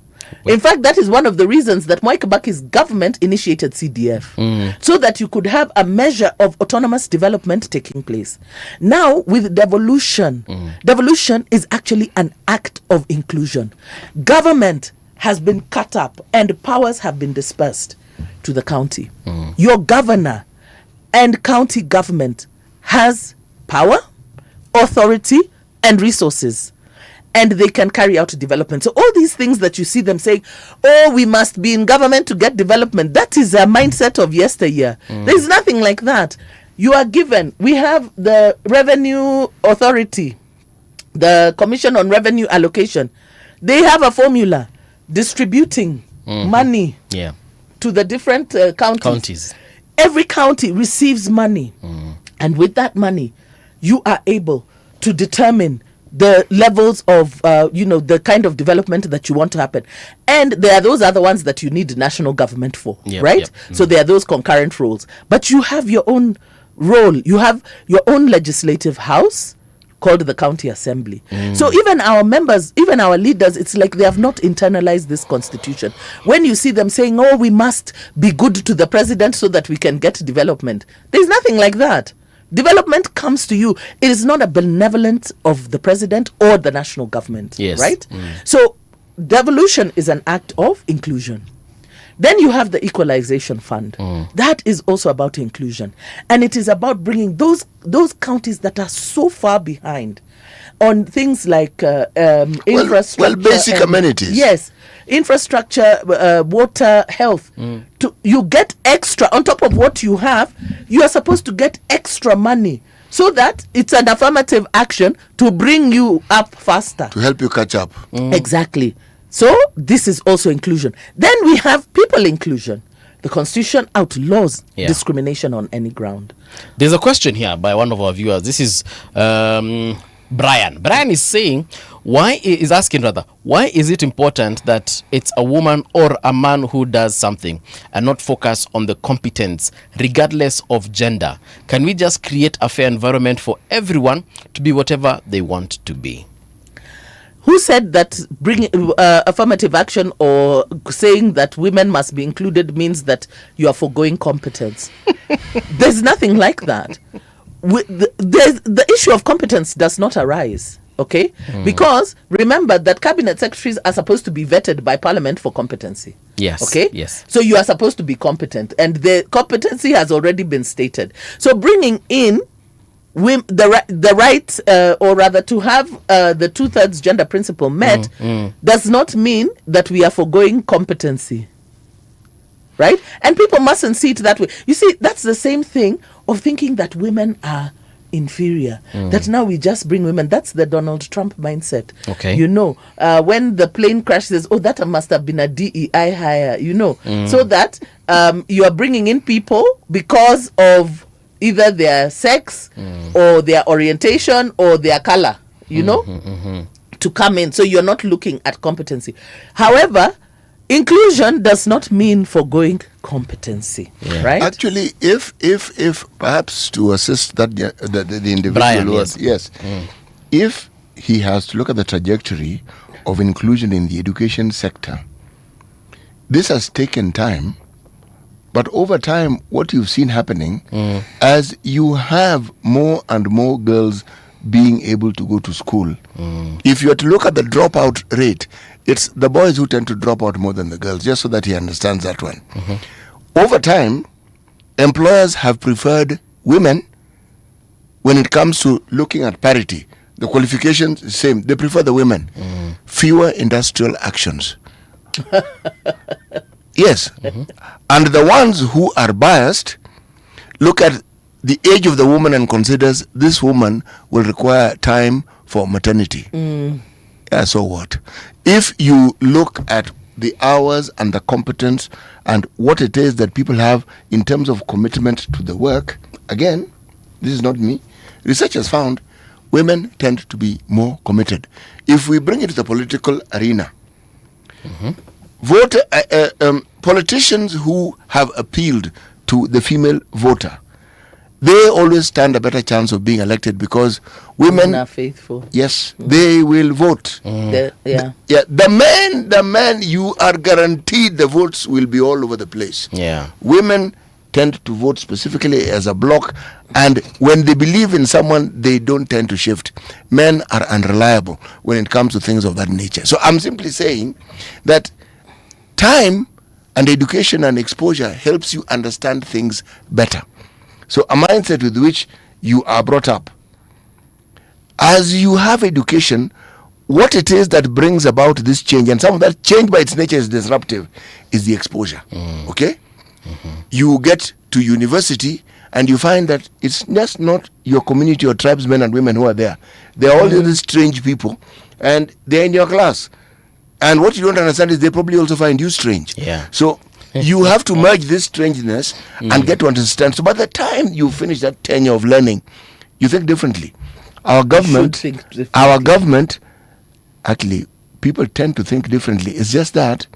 In fact, that is one of the reasons that Mwai Kibaki's government initiated CDF, so that you could have a measure of autonomous development taking place. Now, with devolution, devolution is actually an act of inclusion. Government has been cut up and powers have been dispersed to the county. Your governor and county government has power, authority, and resources, and they can carry out development. So all these things that you see them saying, oh, we must be in government to get development, that is a mindset of yesteryear. There's nothing like that. You are given, we have the Revenue Authority, the Commission on Revenue Allocation. They have a formula distributing money to the different counties. Every county receives money, and with that money, you are able to determine the levels of, the kind of development that you want to happen. And there are those other ones that you need national government for, right? So there are those concurrent roles. But you have your own role. You have your own legislative house called the county assembly. So even our members, even our leaders, it's like they have not internalized this constitution. When you see them saying, oh, we must be good to the president so that we can get development, there's nothing like that. Development comes to you. It is not a benevolence of the president or the national government, right? So devolution is an act of inclusion. Then you have the equalization fund. That is also about inclusion. And it is about bringing those counties that are so far behind on things like infrastructure. Basic amenities. Yes. Infrastructure, water, health. You get extra on top of what you have. You are supposed to get extra money so that it's an affirmative action to bring you up faster. To help you catch up. Exactly. So this is also inclusion. Then we have people inclusion. The Constitution outlaws discrimination on any ground. There's a question here by one of our viewers. This is Brian. Brian is saying, why is it important that it's a woman or a man who does something and not focus on the competence regardless of gender? Can we just create a fair environment for everyone to be whatever they want to be? Who said that bringing affirmative action or saying that women must be included means that you are foregoing competence? There's nothing like that. The issue of competence does not arise, okay? Because remember that cabinet secretaries are supposed to be vetted by parliament for competency. Yes. Okay? Yes. So you are supposed to be competent, and the competency has already been stated. So bringing in the right, or rather to have the 2/3 gender principle met does not mean that we are foregoing competency. Right? And people mustn't see it that way. You see, that's the same thing of thinking that women are inferior. That now we just bring women. That's the Donald Trump mindset. Okay. You know, when the plane crashes, oh, that must have been a DEI hire, you know. So that you are bringing in people because of either their sex or their orientation or their color, you know, to come in. So you're not looking at competency. However, inclusion does not mean foregoing competency, right? Actually, if perhaps to assist that the individual, Brian, if he has to look at the trajectory of inclusion in the education sector, this has taken time. But over time, what you've seen happening, as you have more and more girls being able to go to school, if you are to look at the dropout rate, it's the boys who tend to drop out more than the girls, just so that he understands that one. Over time, employers have preferred women when it comes to looking at parity. The qualifications, the same. They prefer the women. Fewer industrial actions. Yes. And the ones who are biased look at the age of the woman and considers this woman will require time for maternity. Yeah, so what? If you look at the hours and the competence and what it is that people have in terms of commitment to the work, again, this is not me, research has found women tend to be more committed. If we bring it to the political arena, politicians who have appealed to the female voter, they always stand a better chance of being elected because women are faithful. Yes, they will vote. The men, you are guaranteed the votes will be all over the place. Yeah. Women tend to vote specifically as a block, and when they believe in someone, they don't tend to shift. Men are unreliable when it comes to things of that nature. So I'm simply saying that time and education and exposure helps you understand things better. So a mindset with which you are brought up, as you have education, what it is that brings about this change, and some of that change by its nature is disruptive, is the exposure. Okay? You get to university and you find that it's just not your community or tribesmen and women who are there. They're all these strange people and they're in your class. And what you don't understand is they probably also find you strange. Yeah. So you have to merge this strangeness and get to understand. So by the time you finish that tenure of learning, you think differently. Our government, actually, people tend to think differently. It's just that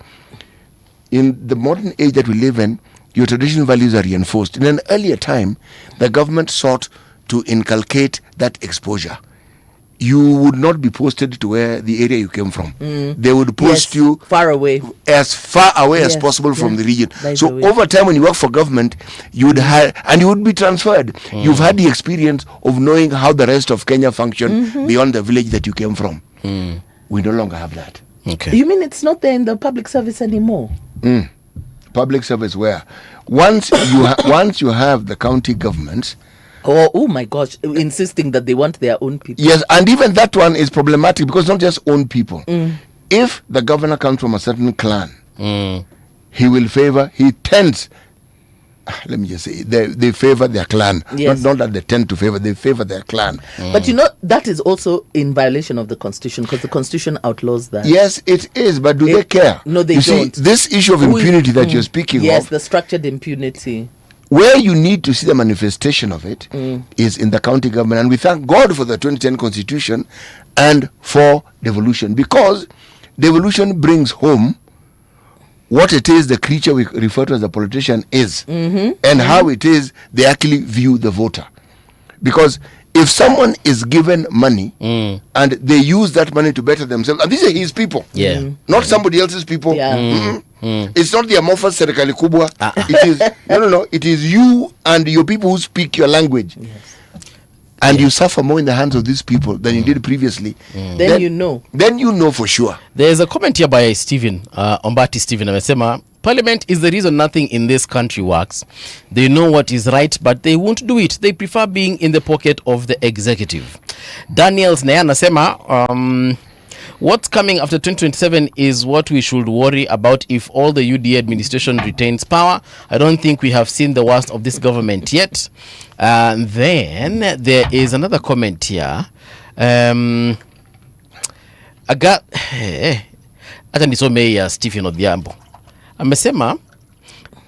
in the modern age that we live in, your traditional values are reinforced. In an earlier time, the government sought to inculcate that exposure. You would not be posted to where the area you came from. They would post you far away as possible from the region. So over time, when you work for government, you would have, and you would be transferred. You've had the experience of knowing how the rest of Kenya function beyond the village that you came from. We no longer have that. Okay. You mean it's not there in the public service anymore? Public service where? Once you have the county governments. Oh my gosh, insisting that they want their own people. Yes, and even that one is problematic because not just own people. If the governor comes from a certain clan, he tends let me just say, they favor their clan. Yes. Not that they tend to favor, they favor their clan. But you know, that is also in violation of the Constitution, because the Constitution outlaws that. Yes, it is, but do they care? No, they you don't. See, this issue of impunity that you're speaking of. Yes, the structured impunity. Where you need to see the manifestation of it is in the county government. And we thank God for the 2010 Constitution and for devolution, because devolution brings home what it is the creature we refer to as a politician is, and how it is they actually view the voter. Because if someone is given money and they use that money to better themselves, and these are his people, not somebody else's people. It's not the amorphous serikali kubwa. It is no. It is you and your people who speak your language. And you suffer more in the hands of these people than you did previously. Then you know. Then you know for sure. There's a comment here by Stephen, Ombati Stephen, amesema, Parliament is the reason nothing in this country works. They know what is right, but they won't do it. They prefer being in the pocket of the executive. Daniels naye anasema, what's coming after 2027 is what we should worry about if all the UDA administration retains power. I don't think we have seen the worst of this government yet. And then there is another comment here. I got hata nisome ya Stephen Odhiambo. Amesema,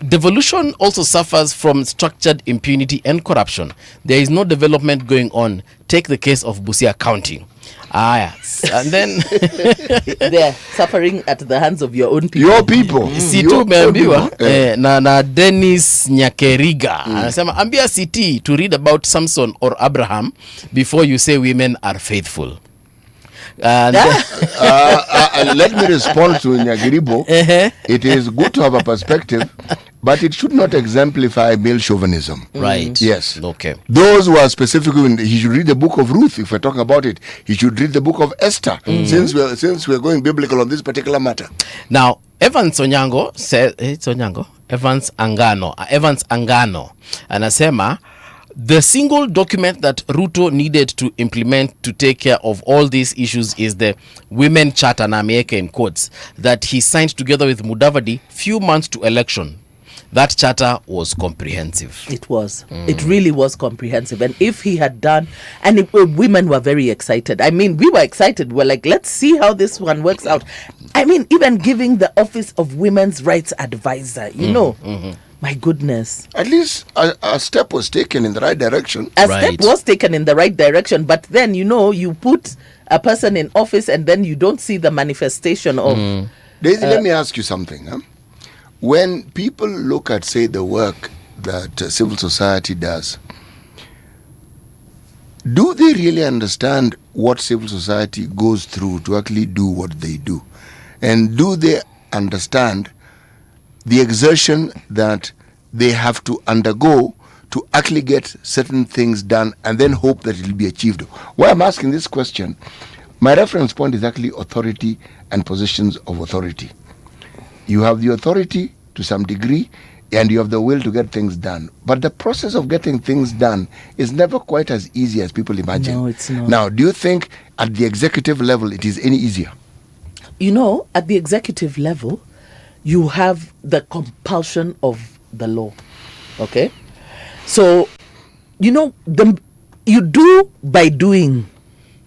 devolution also suffers from structured impunity and corruption. There is no development going on. Take the case of Busia County. Yes. And then they're suffering at the hands of your own people. Your people. Si tu umeambiwa na Dennis Nyakeriga anasema, ambia CT to read about Samson or Abraham before you say women are faithful. Let me respond to Nyagiribo. It is good to have a perspective, but it should not exemplify male chauvinism. Right. Yes. Okay. Those who are specifically, he should read the book of Ruth. If we're talking about it, he should read the book of Esther. Since we're going biblical on this particular matter. Now, Evans Angano anasema, the single document that Ruto needed to implement to take care of all these issues is the Women Charter, na ameweka in quotes, that he signed together with Mudavadi few months to election. That charter was comprehensive. It was. It really was comprehensive. And if he had done, and women were very excited. I mean, we were excited. We're like, let's see how this one works out. I mean, even giving the office of Women's Rights Advisor, you know. My goodness. At least a step was taken in the right direction. A step was taken in the right direction, but then, you know, you put a person in office and then you don't see the manifestation of... Daisy, let me ask you something. When people look at, say, the work that civil society does, do they really understand what civil society goes through to actually do what they do? And do they understand the exertion that they have to undergo to actually get certain things done and then hope that it will be achieved? Why I'm asking this question, my reference point is actually authority and positions of authority. You have the authority to some degree and you have the will to get things done. But the process of getting things done is never quite as easy as people imagine. No, it's not. Now, do you think at the executive level it is any easier? You know, at the executive level, you have the compulsion of the law. Okay? So, you know, you do by doing.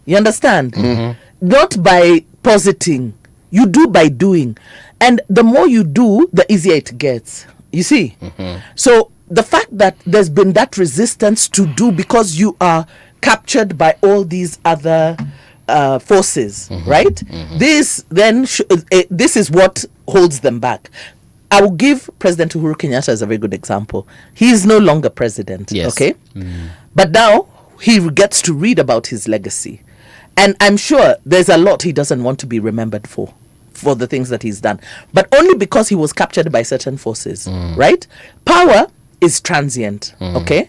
You understand? Not by positing. You do by doing. And the more you do, the easier it gets. You see? So, the fact that there's been that resistance to do because you are captured by all these other forces, right? This then this is what holds them back. I will give President Uhuru Kenyatta as a very good example. He is no longer president, okay? But now he gets to read about his legacy. And I'm sure there's a lot he doesn't want to be remembered for the things that he's done. But only because he was captured by certain forces, right? Power is transient, okay?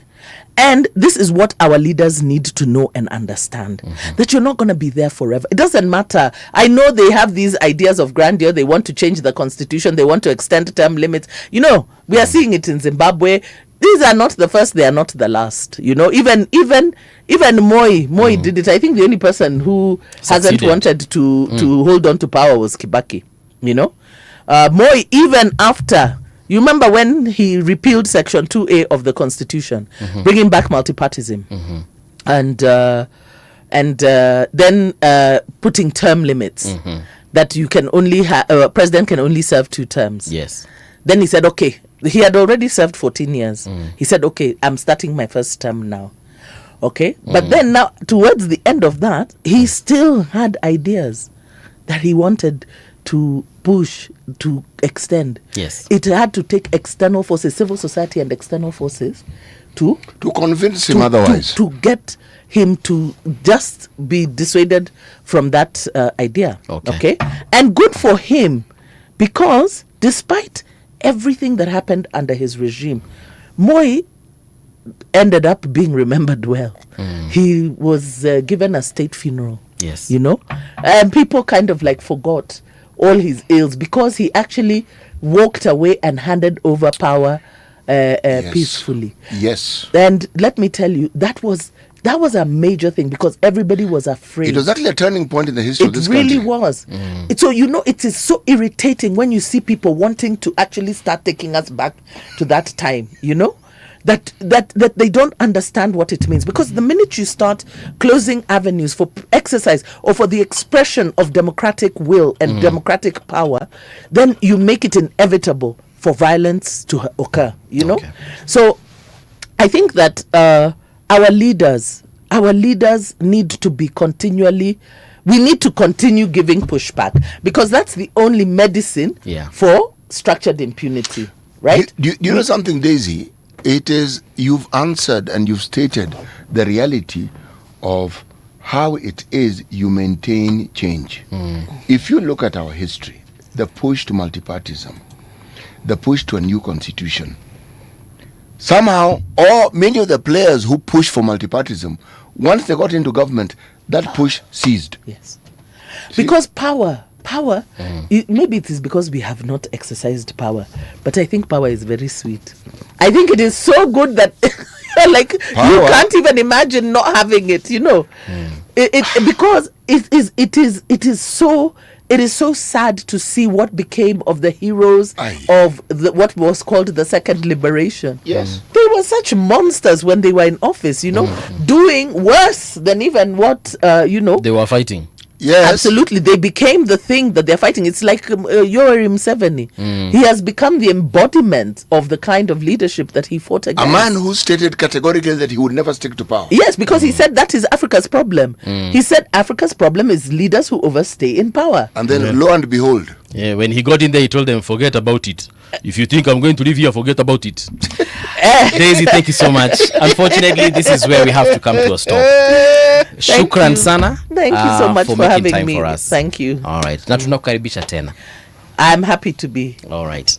And this is what our leaders need to know and understand, that you're not going to be there forever. It doesn't matter. I know they have these ideas of grandeur. They want to change the constitution. They want to extend term limits. You know, we are seeing it in Zimbabwe. These are not the first. They are not the last. You know, even Moi did it. I think the only person who hasn't wanted to hold on to power was Kibaki. You know, Moi, even after You remember when he repealed Section 2A of the Constitution, bringing back multipartism, and then putting term limits, that you can only president can only serve 2 terms. Yes. Then he said, okay, he had already served 14 years. He said, okay, I'm starting my first term now. Okay, but then now towards the end of that, he still had ideas that he wanted to push, to extend. Yes. It had to take external forces, civil society and external forces to convince him otherwise. To get him to just be dissuaded from that idea. Okay. And good for him, because despite everything that happened under his regime, Moi ended up being remembered well. He was given a state funeral. Yes. You know, and people kind of like forgot all his ills because he actually walked away and handed over power peacefully. Yes. And let me tell you, that was a major thing because everybody was afraid. It was actually a turning point in the history of this country. It really was. So, you know, it is so irritating when you see people wanting to actually start taking us back to that time, you know? That they don't understand what it means, because the minute you start closing avenues for exercise or for the expression of democratic will and democratic power, then you make it inevitable for violence to occur, you know. So I think that our leaders need to be we need to continue giving pushback, because that's the only medicine for structured impunity, right? Do you know something, Daisy? It is, you've answered and you've stated the reality of how it is you maintain change. If you look at our history, the push to multipartism, the push to a new constitution, somehow, many of the players who pushed for multipartism, once they got into government, that push ceased. Yes. Because power, maybe it is because we have not exercised power, but I think power is very sweet. I think it is so good that like power. You can't even imagine not having it, you know. Because it is so sad to see what became of the heroes of what was called the second liberation. Yes. They were such monsters when they were in office, you know, doing worse than even what they were fighting. Yes. Absolutely. They became the thing that they're fighting. It's like Yoweri Museveni. He has become the embodiment of the kind of leadership that he fought against. A man who stated categorically that he would never stick to power. Yes, because he said that is Africa's problem. He said Africa's problem is leaders who overstay in power. And then lo and behold. Yeah, when he got in there, he told them, forget about it. If you think I'm going to live here, forget about it. Daisy, thank you so much. Unfortunately, this is where we have to come to a stop. Shukran sana. Thank you so much for having time me. For us. Thank you. All right. Na tunakukaribisha tena. I'm happy to be. All right.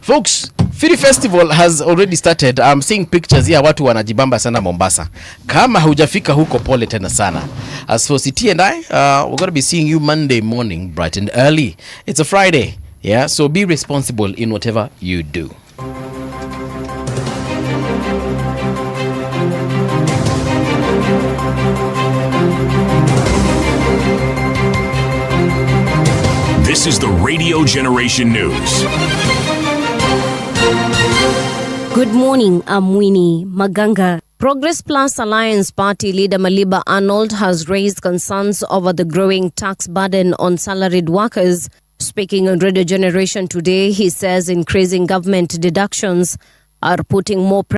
Folks, Firi Festival has already started. I'm seeing pictures here, watu wanajibamba sana Mombasa. Kama hujafika huko, pole tena sana. As for City and I, we're going to be seeing you Monday morning, bright and early. It's a Friday. Yeah, so be responsible in whatever you do. This is the Radio Generation News. Good morning, I'm Winnie Maganga. Progress Plus Alliance Party leader Maliba Arnold has raised concerns over the growing tax burden on salaried workers. Speaking on Radio Generation today, he says increasing government deductions are putting more pressure